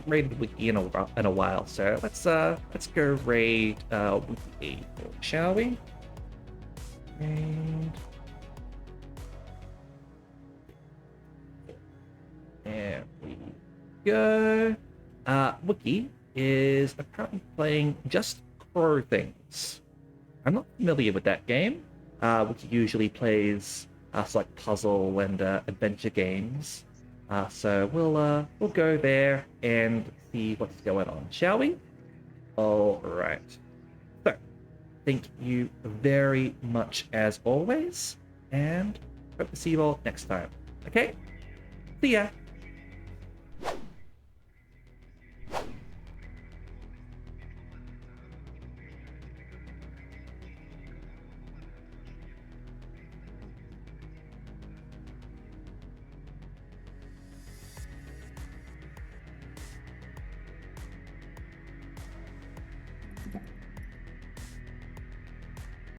raided Wiki in a while, so let's go raid Wiki 8, shall we? And there we go. Wiki is apparently playing Just Crow Things. I'm not familiar with that game. Wiki usually plays like puzzle and adventure games. So we'll go there and see what's going on, shall we? All right. So, thank you very much as always, and hope to see you all next time. Okay? See ya.